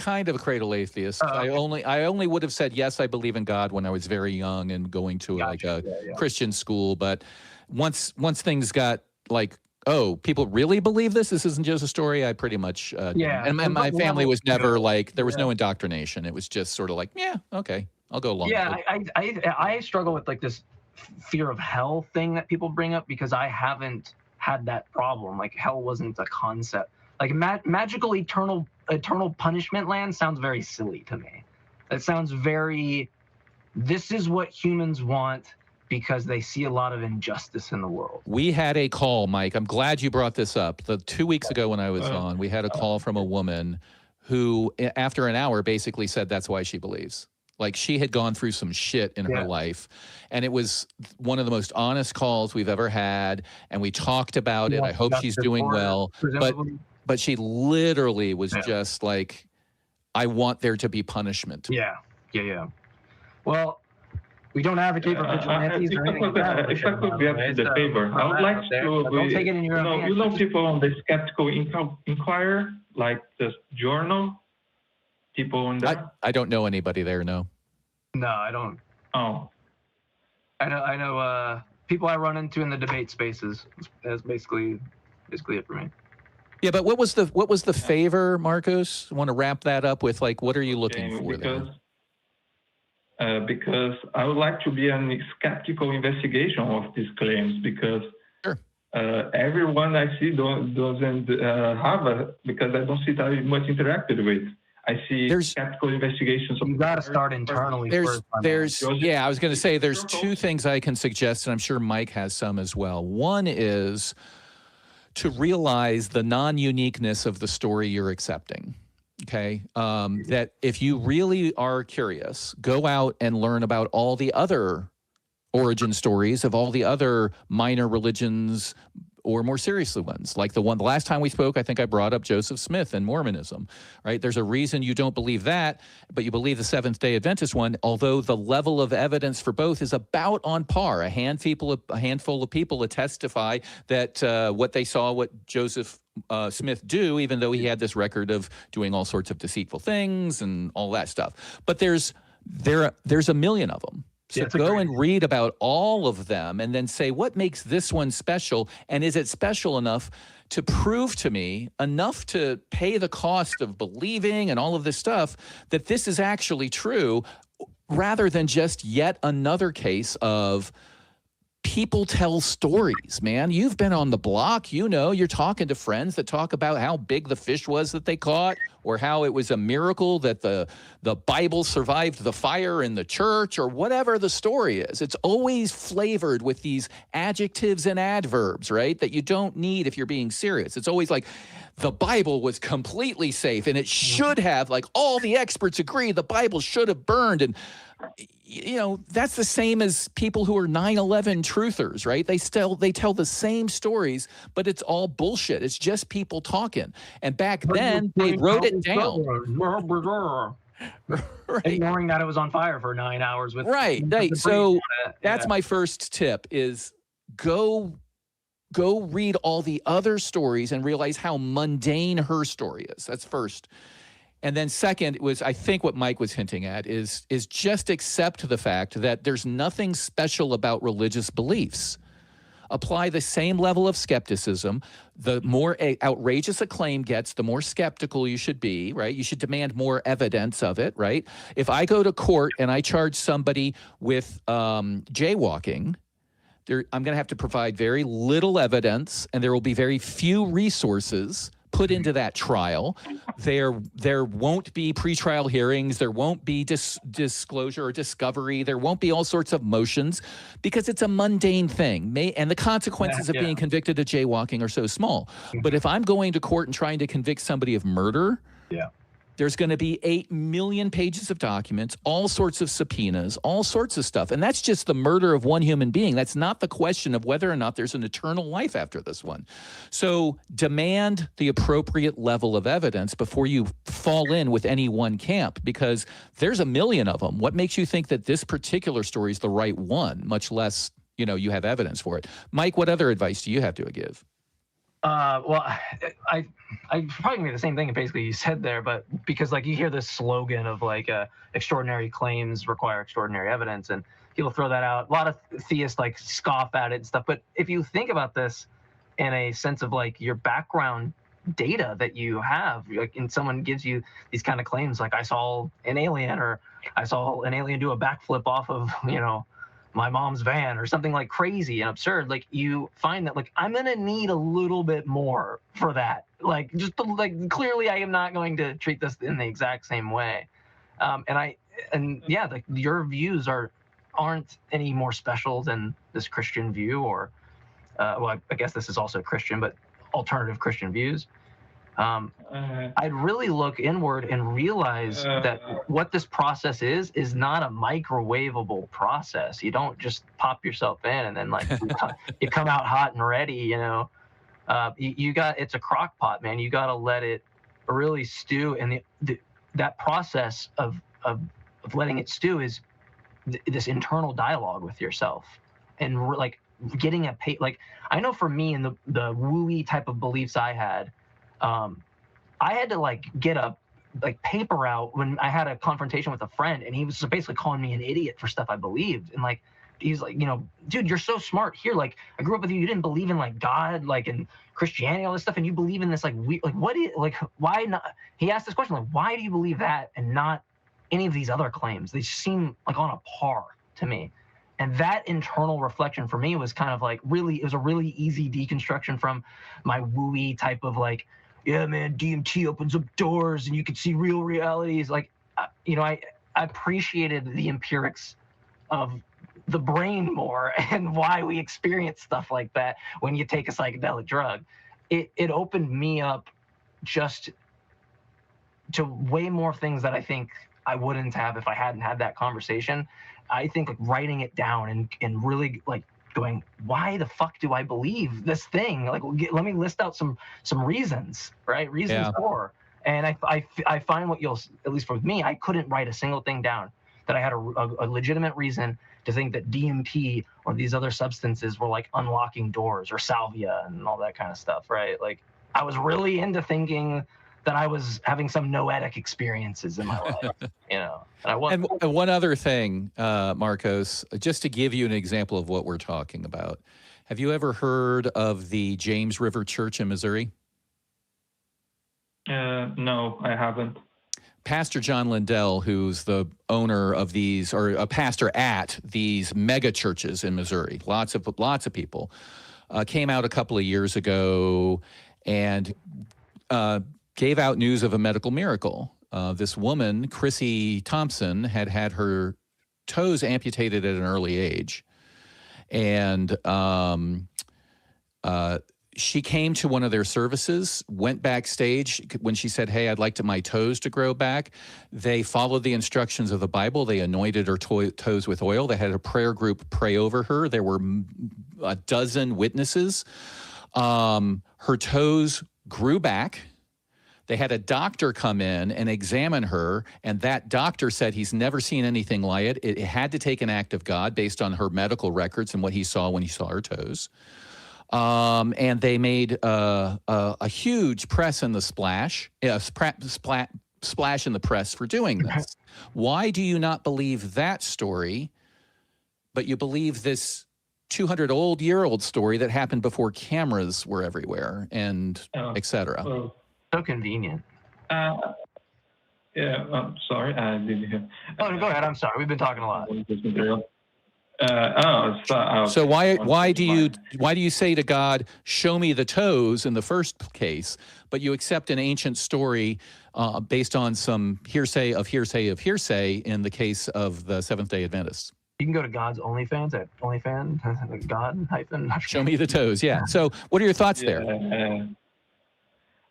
kind of a cradle atheist. I only would have said yes, I believe in God when I was very young and going to like a Christian school. But once things got like, oh, people really believe this? This isn't just a story. I pretty much and my family was never like, there was no indoctrination. It was just sort of like, yeah, okay, I'll go along. Yeah, I struggle with like this fear of hell thing that people bring up because I haven't had that problem. Like hell wasn't a concept. Like magical eternal punishment land sounds very silly to me. It sounds very, this is what humans want because they see a lot of injustice in the world. We had a call, Mike. I'm glad you brought this up. 2 weeks ago when I was on, we had a call from a woman who, after an hour, basically said that's why she believes. Like she had gone through some shit in her life, and it was one of the most honest calls we've ever had. And we talked about it. I hope she's doing well. But she literally was just like, I want there to be punishment. Yeah. Well, we don't advocate for vigilantes or anything like that. If I could be up to the favor, I would like to, don't take it in your own hands. You know people on the Skeptical Inquirer, like the journal? People on there? I don't know anybody there, no. No, I don't. Oh. I know people I run into in the debate spaces. That's basically it for me. Yeah, but what was the favor, Marcos? Want to wrap that up with like, what are you looking for there? Because I would like to be a skeptical investigation of these claims because everyone I see doesn't have because I don't see that much interacted with. I see skeptical investigations. You got to start internally first. I was going to say there's two things I can suggest, and I'm sure Mike has some as well. One is to realize the non-uniqueness of the story you're accepting. Okay, that if you really are curious, go out and learn about all the other origin stories of all the other minor religions or more seriously ones. Like the last time we spoke, I think I brought up Joseph Smith and Mormonism, right? There's a reason you don't believe that, but you believe the Seventh-day Adventist one, although the level of evidence for both is about on par. A handful of people testify that what they saw what Joseph Smith do, even though he had this record of doing all sorts of deceitful things and all that stuff. But there's a million of them. So go and read about all of them and then say, what makes this one special? And is it special enough to prove to me enough to pay the cost of believing and all of this stuff that this is actually true, rather than just yet another case of people tell stories, man. You've been on the block, you're talking to friends that talk about how big the fish was that they caught, or how it was a miracle that the Bible survived the fire in the church, or whatever the story is. It's always flavored with these adjectives and adverbs, right, that you don't need if you're being serious. It's always like, the Bible was completely safe, and it should have, like, all the experts agree the Bible should have burned. And that's the same as people who are 9/11 truthers, right? They tell the same stories, but it's all bullshit. It's just people talking. And back then, they wrote it down. Right. Ignoring that it was on fire for 9 hours. Right. So that's my first tip is go read all the other stories and realize how mundane her story is. That's first. And then second was, I think what Mike was hinting at is just accept the fact that there's nothing special about religious beliefs. Apply the same level of skepticism. The more outrageous a claim gets, the more skeptical you should be, right? You should demand more evidence of it, right? If I go to court and I charge somebody with jaywalking, I'm going to have to provide very little evidence, and there will be very few resources put into that trial. There won't be pretrial hearings. There won't be disclosure or discovery. There won't be all sorts of motions because it's a mundane thing. And the consequences of being convicted of jaywalking are so small. But if I'm going to court and trying to convict somebody of murder, there's going to be 8 million pages of documents, all sorts of subpoenas, all sorts of stuff. And that's just the murder of one human being. That's not the question of whether or not there's an eternal life after this one. So demand the appropriate level of evidence before you fall in with any one camp, because there's a million of them. What makes you think that this particular story is the right one, much less, you have evidence for it? Mike, what other advice do you have to give? Well, I probably gonna be the same thing basically you said there, but because like you hear this slogan of like extraordinary claims require extraordinary evidence, and people throw that out. A lot of theists like scoff at it and stuff. But if you think about this in a sense of like your background data that you have, like, and someone gives you these kind of claims, like I saw an alien, or I saw an alien do a backflip off of my mom's van, or something like crazy and absurd, like you find that like I'm gonna need a little bit more for that, like just to, like clearly I am not going to treat this in the exact same way, and yeah, like your views aren't any more special than this Christian view, or well, I guess this is also Christian, but alternative Christian views. I'd really look inward and realize that what this process is not a microwavable process. You don't just pop yourself in and then like you come out hot and ready. You got, it's a crock pot, man. You got to let it really stew, and that process of letting it stew is this internal dialogue with yourself, and like getting like I know for me in the wooey type of beliefs I had. I had to like get a like paper out when I had a confrontation with a friend, and he was basically calling me an idiot for stuff I believed. And like, he's like, dude, you're so smart here. Like, I grew up with you. You didn't believe in like God, like in Christianity, all this stuff, and you believe in this like like what is like why not? He asked this question like, why do you believe that and not any of these other claims? They seem like on a par to me. And that internal reflection for me was kind of like it was a really easy deconstruction from my wooey type of like, yeah, man, DMT opens up doors and you can see real realities. Like, I appreciated the empirics of the brain more and why we experience stuff like that when you take a psychedelic drug. It opened me up just to way more things that I think I wouldn't have if I hadn't had that conversation. I think like writing it down and really like going, why the fuck do I believe this thing? Like, let me list out some reasons, right? Reasons for. And I find what at least for me, I couldn't write a single thing down that I had a legitimate reason to think that DMT or these other substances were like unlocking doors, or salvia and all that kind of stuff, right? Like, I was really into thinking that I was having some noetic experiences in my life, And I wasn't. And one other thing, Marcos, just to give you an example of what we're talking about. Have you ever heard of the James River Church in Missouri? No, I haven't. Pastor John Lindell, who's the owner of these, or a pastor at these mega churches in Missouri, lots of people, came out a couple of years ago and gave out news of a medical miracle. This woman, Chrissy Thompson, had her toes amputated at an early age. And she came to one of their services, went backstage when she said, hey, I'd like my toes to grow back. They followed the instructions of the Bible. They anointed her toes with oil. They had a prayer group pray over her. There were a dozen witnesses. Her toes grew back. They had a doctor come in and examine her, and that doctor said he's never seen anything like it. It had to take an act of God based on her medical records and what he saw when he saw her toes. And they made a huge press in the splash in the press for doing this. Why do you not believe that story, but you believe this 200-year-old story that happened before cameras were everywhere and et cetera? So convenient. Yeah, I'm sorry, I didn't hear. Oh, go ahead. I'm sorry. We've been talking a lot. So why do you say to God, show me the toes in the first case, but you accept an ancient story based on some hearsay of hearsay of hearsay in the case of the Seventh-day Adventists? You can go to God's OnlyFans at OnlyFans, God hyphen. Show me the toes. Yeah. So what are your thoughts there?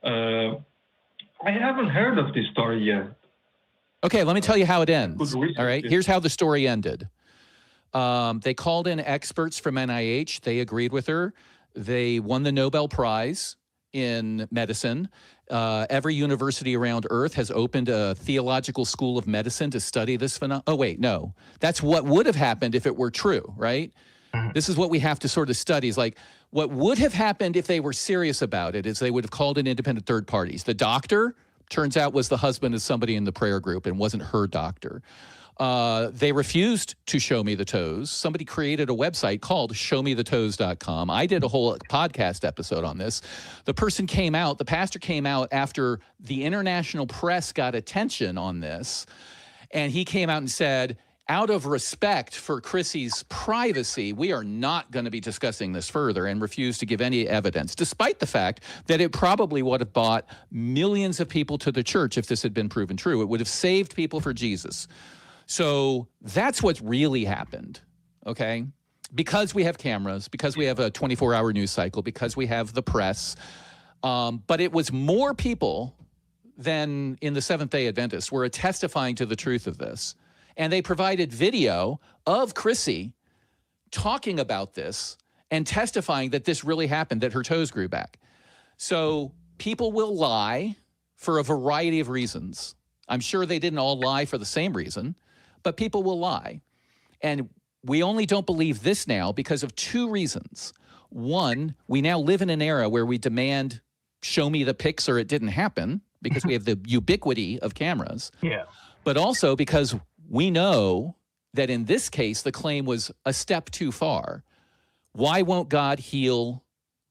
I haven't heard of this story yet. Okay, let me tell you how it ends. All right, here's how the story ended. They called in experts from NIH. They agreed with her. They won the Nobel Prize in medicine. Every university around Earth has opened a theological school of medicine to study this phenomenon. Oh, wait, no. That's what would have happened if it were true, right? This is what we have to sort of study. Is like what would have happened if they were serious about it is they would have called in independent third parties. The doctor, turns out, was the husband of somebody in the prayer group and wasn't her doctor. They refused to show me the toes. Somebody created a website called showmethetoes.com. I did a whole podcast episode on this. The person came out, the pastor came out after the international press got attention on this, and he came out and said, out of respect for Chrissy's privacy, we are not going to be discussing this further, and refused to give any evidence, despite the fact that it probably would have brought millions of people to the church if this had been proven true. It would have saved people for Jesus. So that's what's really happened, okay? Because we have cameras, because we have a 24-hour news cycle, because we have the press. But it was more people than in the Seventh-day Adventists were testifying to the truth of this. And they provided video of Chrissy talking about this and testifying that this really happened, that her toes grew back. So people will lie for a variety of reasons. I'm sure they didn't all lie for the same reason, but people will lie. And we only don't believe this now because of two reasons. One, we now live in an era where we demand, show me the pics or it didn't happen, because we have the ubiquity of cameras. Yeah. But also because we know that in this case, the claim was a step too far. Why won't God heal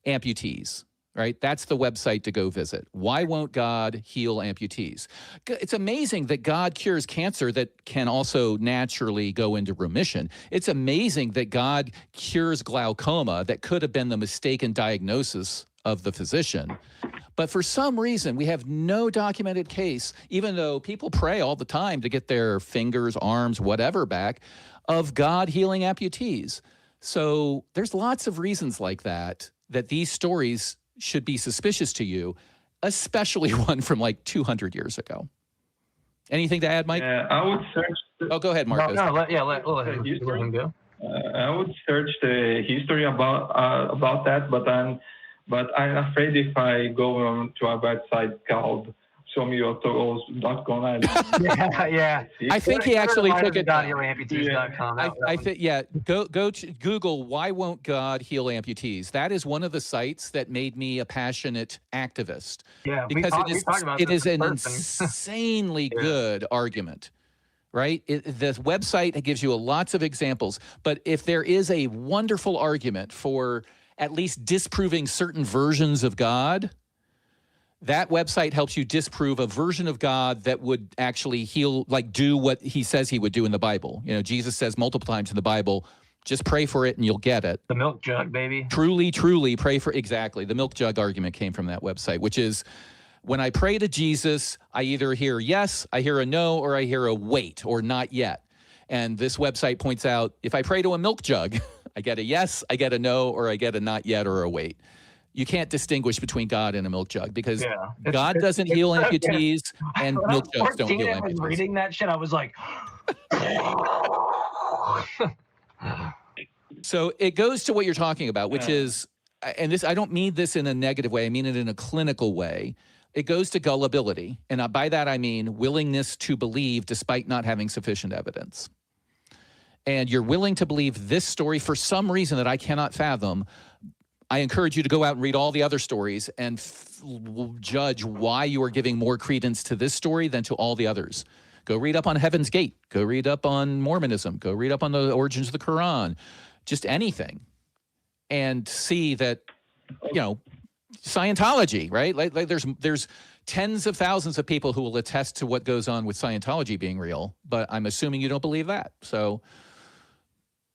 amputees? Right? That's the website to go visit. Why won't God heal amputees? It's amazing that God cures cancer that can also naturally go into remission. It's amazing that God cures glaucoma that could have been the mistaken diagnosis of the physician. But for some reason, we have no documented case, even though people pray all the time to get their fingers, arms, whatever back, of God healing amputees. So there's lots of reasons like that, that these stories should be suspicious to you, especially one from like 200 years ago. Anything to add, Mike? I would search. Oh, go ahead, Marcos. Let him go. I would search the history about that, but I'm afraid if I go on to a website called showmeyyourtoes.com. Yeah. I think he actually took it. Amputees.com. I think, yeah. Go to Google. Why won't God heal amputees? That is one of the sites that made me a passionate activist. Yeah, because it is an insanely good argument. Right? The website gives you lots of examples, but if there is a wonderful argument for at least disproving certain versions of God, that website helps you disprove a version of God that would actually heal, like do what he says he would do in the Bible. You know, Jesus says multiple times in the Bible, just pray for it and you'll get it. The milk jug, baby. Truly, truly pray for, exactly. The milk jug argument came from that website, which is, when I pray to Jesus, I either hear yes, I hear a no, or I hear a wait, or not yet. And this website points out, if I pray to a milk jug, I get a yes, I get a no, or I get a not yet or a wait. You can't distinguish between God and a milk jug, because God doesn't heal amputees and milk jugs don't heal amputees. I was reading that shit, I was like... So it goes to what you're talking about, which is, and this, I don't mean this in a negative way, I mean it in a clinical way. It goes to gullibility. And by that, I mean willingness to believe despite not having sufficient evidence. And you're willing to believe this story for some reason that I cannot fathom. I encourage you to go out and read all the other stories and judge why you are giving more credence to this story than to all the others. Go read up on Heaven's Gate. Go read up on Mormonism. Go read up on the origins of the Quran. Just anything. And see that, you know, Scientology, right? Like there's tens of thousands of people who will attest to what goes on with Scientology being real, but I'm assuming you don't believe that. So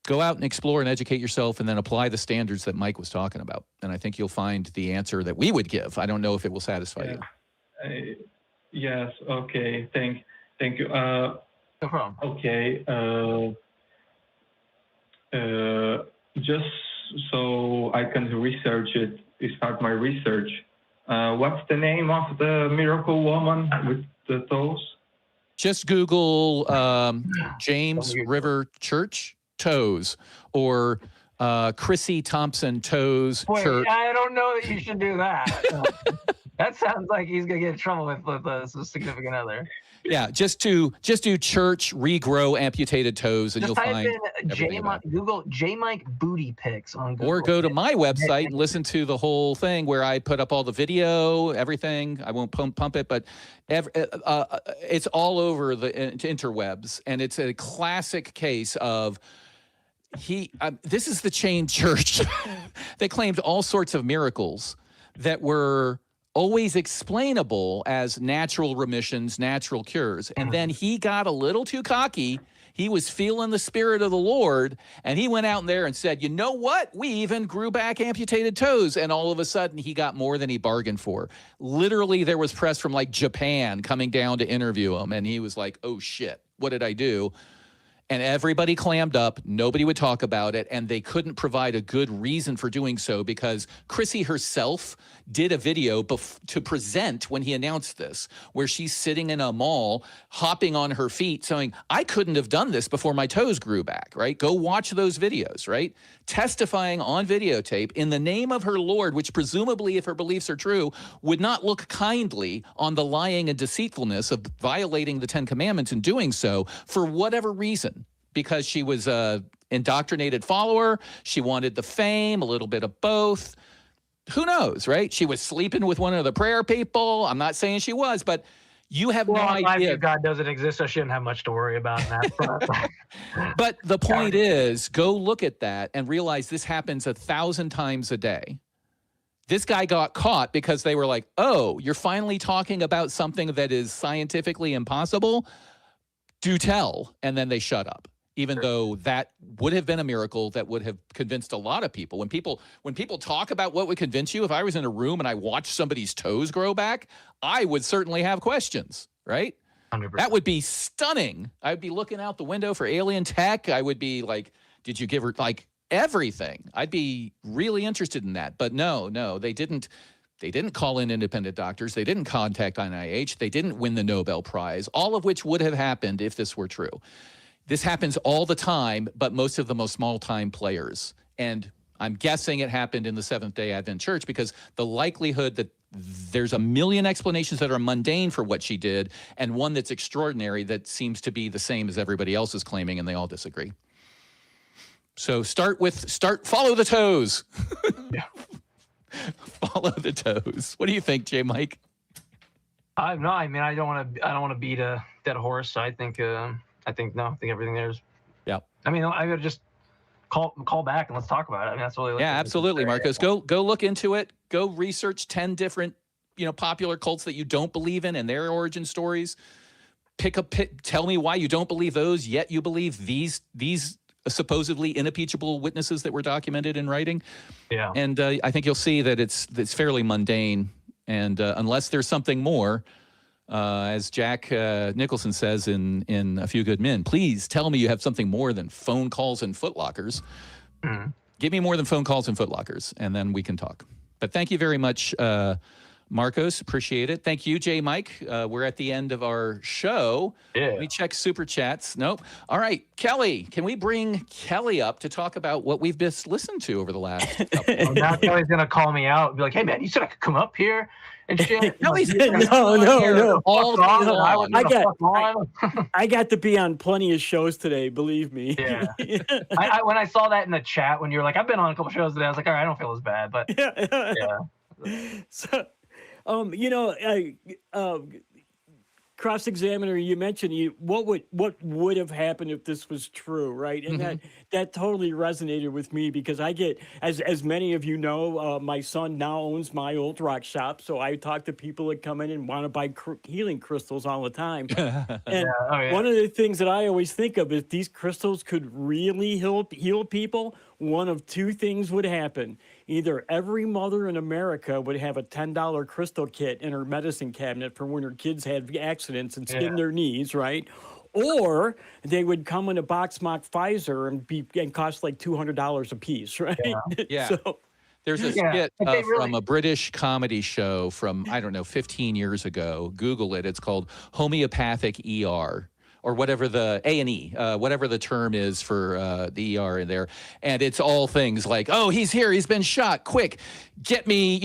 go out and explore and educate yourself, and then apply the standards that Mike was talking about. And I think you'll find the answer that we would give. I don't know if it will satisfy you. Yes. Okay. Thank you. No problem. Okay. Just so I can research it, start my research. What's the name of the miracle woman with the toes? Just Google James River Church toes, or Chrissy Thompson toes church. I don't know that you should do that. That sounds like he's gonna get in trouble with a significant other. Yeah, just do church regrow amputated toes, and Just you'll type find in everything about it. Google JMike booty pics on Google. Or go to my website and listen to the whole thing where I put up all the video, everything. I won't pump it, but it's all over the interwebs, and it's a classic case of this is the chain church. They claimed all sorts of miracles that were always explainable as natural remissions, natural cures. And then he got a little too cocky. He was feeling the spirit of the Lord, and he went out there and said, you know what? We even grew back amputated toes. And all of a sudden, he got more than he bargained for. Literally, there was press from like Japan coming down to interview him. And he was like, oh, shit, what did I do? And everybody clammed up. Nobody would talk about it. And they couldn't provide a good reason for doing so because Chrissy herself did a video to present when he announced this, where she's sitting in a mall, hopping on her feet, saying, I couldn't have done this before my toes grew back, right? Go watch those videos, right? Testifying on videotape in the name of her Lord, which presumably, if her beliefs are true, would not look kindly on the lying and deceitfulness of violating the 10 Commandments and doing so for whatever reason. Because she was an indoctrinated follower. She wanted the fame, a little bit of both. Who knows, right? She was sleeping with one of the prayer people. I'm not saying she was, but you have no idea. God doesn't exist, so she didn't have much to worry about in that front. But the point is, go look at that and realize this happens 1,000 times a day. This guy got caught because they were like, oh, you're finally talking about something that is scientifically impossible? Do tell. And then they shut up. Even though that would have been a miracle that would have convinced a lot of people. When people talk about what would convince you, if I was in a room and I watched somebody's toes grow back, I would certainly have questions, right? 100%. That would be stunning. I'd be looking out the window for alien tech. I would be like, did you give her like everything? I'd be really interested in that. But no, they didn't. They didn't call in independent doctors. They didn't contact NIH. They didn't win the Nobel Prize, all of which would have happened if this were true. This happens all the time, but most of them are small-time players. And I'm guessing it happened in the Seventh-day Advent Church because the likelihood that there's a million explanations that are mundane for what she did and one that's extraordinary that seems to be the same as everybody else is claiming, and they all disagree. So follow the toes. Yeah. Follow the toes. What do you think, JMike? I don't want to beat a dead horse. I think everything there's. Yeah. I mean, I gotta just call back and let's talk about it. I mean, that's really. Yeah, absolutely, Marcos. Go look into it. Go research 10 different, popular cults that you don't believe in and their origin stories. Tell me why you don't believe those, yet you believe these supposedly unimpeachable witnesses that were documented in writing. Yeah. And I think you'll see that it's fairly mundane, and unless there's something more. As Jack Nicholson says in A Few Good Men, please tell me you have something more than phone calls and footlockers. Mm-hmm. Give me more than phone calls and footlockers, and then we can talk. But thank you very much, Marcos. Appreciate it. Thank you, JMike. We're at the end of our show. Yeah. Let me check Super Chats. Nope. All right, Kelly, can we bring Kelly up to talk about what we've just listened to over the last couple Now Kelly's going to call me out and be like, hey, man, you said I could come up here and shit. Kelly's No. All day long. I got to be on plenty of shows today, believe me. Yeah. When I saw that in the chat, when you were like, I've been on a couple shows today, I was like, all right, I don't feel as bad, but yeah. So, Cross Examiner, you mentioned what would have happened if this was true, right? And that totally resonated with me because I get, as many of you know, my son now owns my old rock shop, so I talk to people that come in and want to buy healing crystals all the time. And one of the things that I always think of is these crystals could really heal people. One of two things would happen. Either every mother in America would have a $10 crystal kit in her medicine cabinet for when her kids had accidents and skinned their knees, right? Or they would come in a box mock Pfizer and cost like $200 a piece, right? Yeah. So, there's a skit from a British comedy show from, 15 years ago. Google it. It's called Homeopathic ER, or whatever the A&E, whatever the term is for the ER in there. And it's all things like, oh, he's here, he's been shot, quick, get me,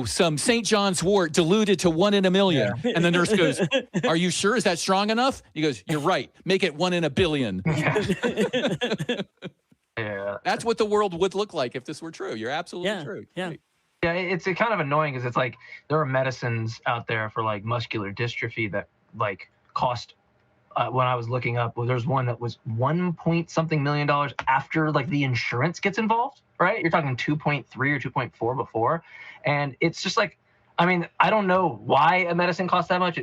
some St. John's wort diluted to 1 in a million. Yeah. And the nurse goes, are you sure? Is that strong enough? He goes, you're right. Make it 1 in a billion. Yeah. That's what the world would look like if this were true. You're absolutely true. Yeah. Yeah, it's kind of annoying because it's like there are medicines out there for like muscular dystrophy that like cost. When I was looking up, there's one that was $1 million after like the insurance gets involved, right? You're talking 2.3 or 2.4 before, and it's just like, I mean, I don't know why a medicine costs that much.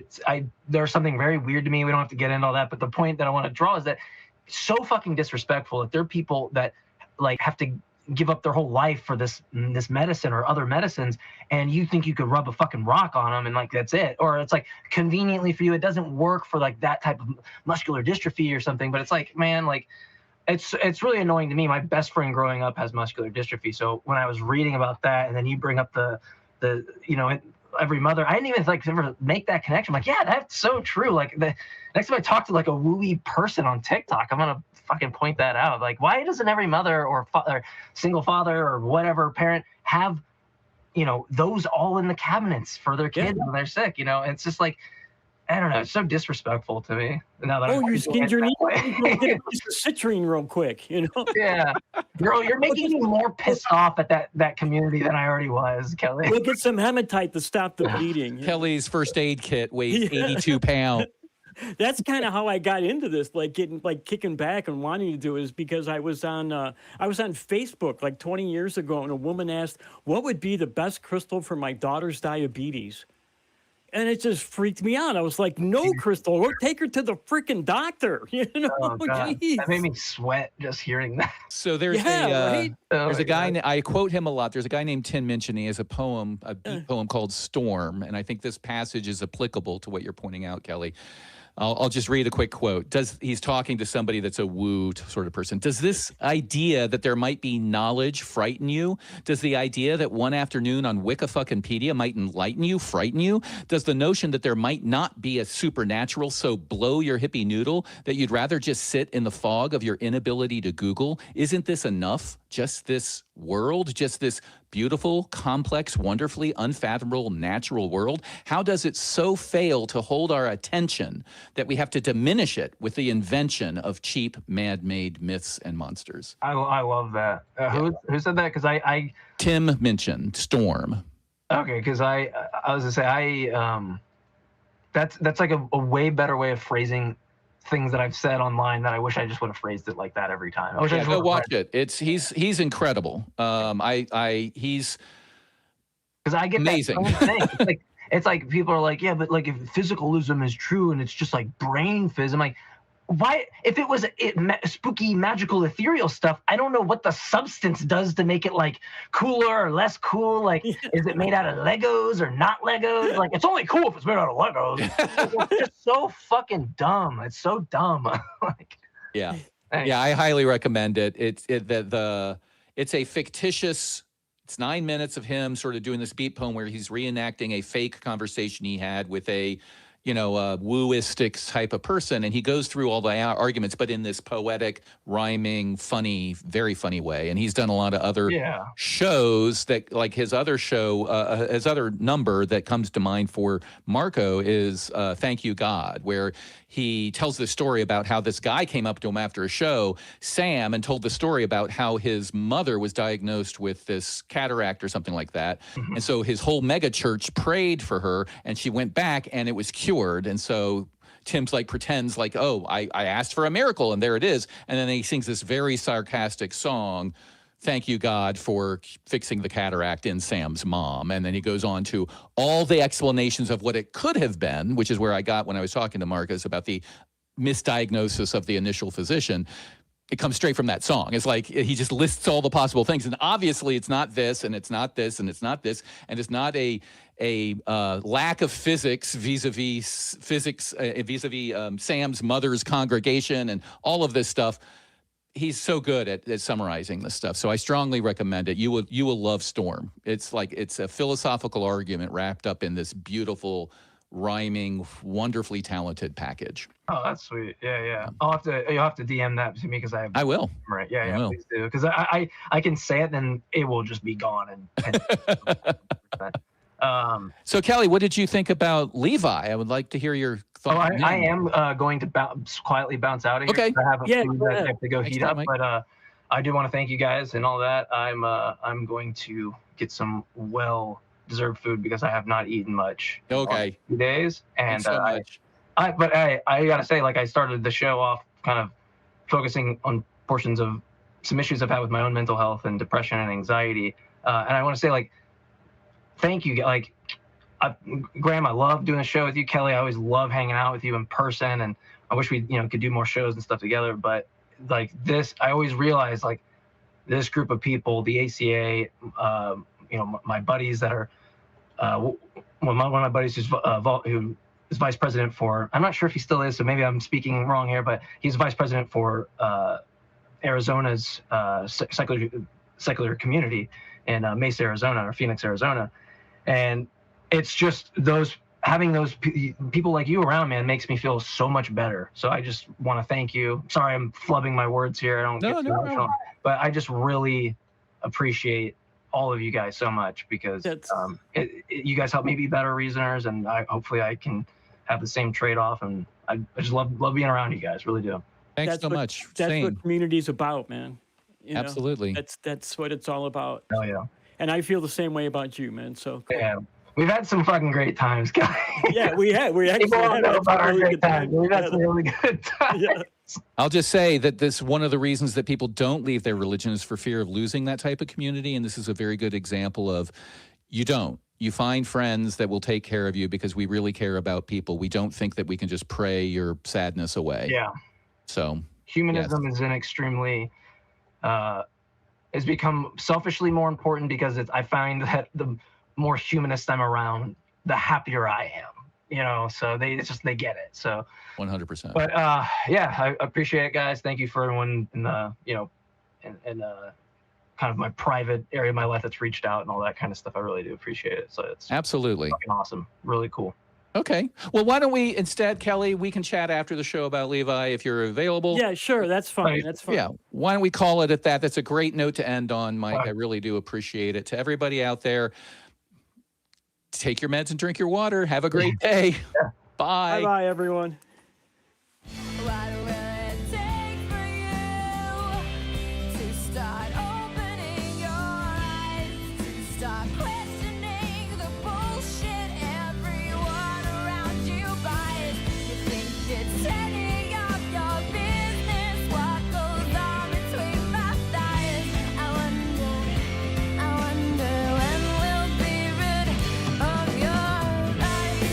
There's something very weird to me. We don't have to get into all that, but the point that I want to draw is that it's so fucking disrespectful that there are people that like have to give up their whole life for this medicine or other medicines, and you think you could rub a fucking rock on them and like that's it, or it's like conveniently for you it doesn't work for like that type of muscular dystrophy or something. But it's like, man, like it's really annoying to me. My best friend growing up has muscular dystrophy, so when I was reading about that and then you bring up the every mother, I didn't even like ever make that connection. I'm like, yeah, that's so true. Like the next time I talk to like a wooey person on TikTok, I'm gonna fucking point that out. Like, why doesn't every mother or single father or whatever parent have, those all in the cabinets for their kids when they're sick? It's just like, I don't know. It's so disrespectful to me. Now that you skinned your knee. Get a citrine real quick, Yeah, you're making me more pissed off at that community than I already was, Kelly. We'll get some hematite to stop the bleeding. Kelly's first aid kit weighs 82 pounds. That's kind of how I got into this, kicking back and wanting to do it, is because I was on Facebook like 20 years ago, and a woman asked, what would be the best crystal for my daughter's diabetes? And it just freaked me out. I was like, no, Crystal, or take her to the freaking doctor. Oh, God. That made me sweat just hearing that. So there's a guy, I quote him a lot. There's a guy named Tim Minchin. He has a beat poem called Storm. And I think this passage is applicable to what you're pointing out, Kelly. I'll just read a quick quote. He's talking to somebody that's a woo sort of person. Does this idea that there might be knowledge frighten you? Does the idea that one afternoon on Wikifuckinpedia might enlighten you frighten you? Does the notion that there might not be a supernatural so blow your hippie noodle that you'd rather just sit in the fog of your inability to Google? Isn't this enough? Just this world? Just this beautiful, complex, wonderfully unfathomable natural world? How does it so fail to hold our attention that we have to diminish it with the invention of cheap, man-made myths and monsters? I love that. Who said that? Because I Tim Minchin, Storm. Okay, because I was gonna say that's like a way better way of phrasing things that I've said online that I wish I just would have phrased it like that every time. I wish I just go watch it. He's incredible. He's because I get amazing. That thing. It's like people are like, yeah, but like if physicalism is true and it's just like brain phys, I'm like, why? If it was spooky, magical, ethereal stuff, I don't know what the substance does to make it like cooler or less cool. Like, is it made out of Legos or not Legos? Like, it's only cool if it's made out of Legos. It's just so fucking dumb. It's so dumb. Yeah, I highly recommend it. It's a fictitious. It's 9 minutes of him sort of doing this beat poem where he's reenacting a fake conversation he had with a wooistic type of person, and he goes through all the arguments, but in this poetic, rhyming, funny, very funny way. And he's done a lot of other shows that, like his other show, his other number that comes to mind for Marco is Thank You, God, where he tells this story about how this guy came up to him after a show, Sam, and told the story about how his mother was diagnosed with this cataract or something like that. Mm-hmm. And so his whole mega church prayed for her, and she went back and it was cured. And so Tim's like pretends like, oh, I asked for a miracle and there it is. And then he sings this very sarcastic song, Thank You, God, for fixing the cataract in Sam's mom. And then he goes on to all the explanations of what it could have been, which is where I got when I was talking to Marcus about the misdiagnosis of the initial physician. It comes straight from that song. It's like he just lists all the possible things. And obviously it's not this, and it's not this, and it's not this, and it's not a lack of physics vis-a-vis Sam's mother's congregation and all of this stuff. He's so good at summarizing this stuff. So I strongly recommend it. You will love Storm. It's like it's a philosophical argument wrapped up in this beautiful rhyming, wonderfully talented package. Oh, that's sweet. Yeah. You'll have to DM that to me because I will. Right. I will. Please do. Because I can say it, then it will just be gone. So, Kelly, what did you think about Levi? I would like to hear your thoughts. I am going to quietly bounce out of here. Okay. I have a food that I have to go Thanks, heat up, Mike. but I do want to thank you guys and all that. I'm going to get some well-deserved food because I have not eaten much in the last Okay. few days. And Thanks so much. but I gotta say, like, I started the show off kind of focusing on portions of some issues I've had with my own mental health and depression and anxiety. And I want to say, like, thank you. Like, Graham, I love doing a show with you. Kelly, I always love hanging out with you in person, and I wish we, could do more shows and stuff together. But like this, I always realize, like, this group of people, the ACA, my buddies that are, one of my buddies who is vice president for, I'm not sure if he still is, so maybe I'm speaking wrong here, but he's vice president for Arizona's secular community in Mesa, Arizona, or Phoenix, Arizona. And it's just having those people like you around, man, makes me feel so much better. So I just want to thank you. Sorry, I'm flubbing my words here. I don't get too emotional, but I just really appreciate all of you guys so much because you guys help me be better reasoners, and hopefully I can have the same trade-off. And I just love being around you guys, really do. Thanks so much. That's Same. what community's about, man. Absolutely. That's what it's all about. Oh yeah. And I feel the same way about you, man. So cool. Yeah, we've had some fucking great times, guys. Yeah, we had. We actually People don't know about our really great good times. We've had some really good times. Yeah. I'll just say that this one of the reasons that people don't leave their religion is for fear of losing that type of community, and this is a very good example of you don't. You find friends that will take care of you because we really care about people. We don't think that we can just pray your sadness away. Yeah. So humanism is an extremely has become selfishly more important because I find that the more humanist I'm around, the happier I am. So they get it. So 100%. But yeah, I appreciate it, guys. Thank you for everyone in the in kind of my private area of my life that's reached out and all that kind of stuff. I really do appreciate it. So it's absolutely fucking awesome. Really cool. Okay. Well, why don't we instead, Kelly, we can chat after the show about Levi if you're available. Yeah, sure. That's fine. Right. That's fine. Yeah. Why don't we call it at that? That's a great note to end on, Mike. I really do appreciate it. To everybody out there, take your meds and drink your water. Have a great day. Yeah. Bye. Bye-bye, everyone. What will it take for you to start opening your eyes, to start questioning the bullshit everyone around you buys? You think it's setting up your business, what goes on between my thighs? I wonder when we'll be rid of your lies.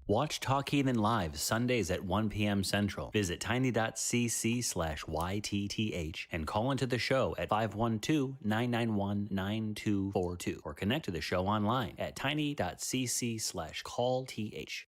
Watch Talk Heathen live Sundays at 1 p.m. Central. Visit tiny.cc/YTTH and call into the show at 512-991-9242 or connect to the show online at tiny.cc/callth.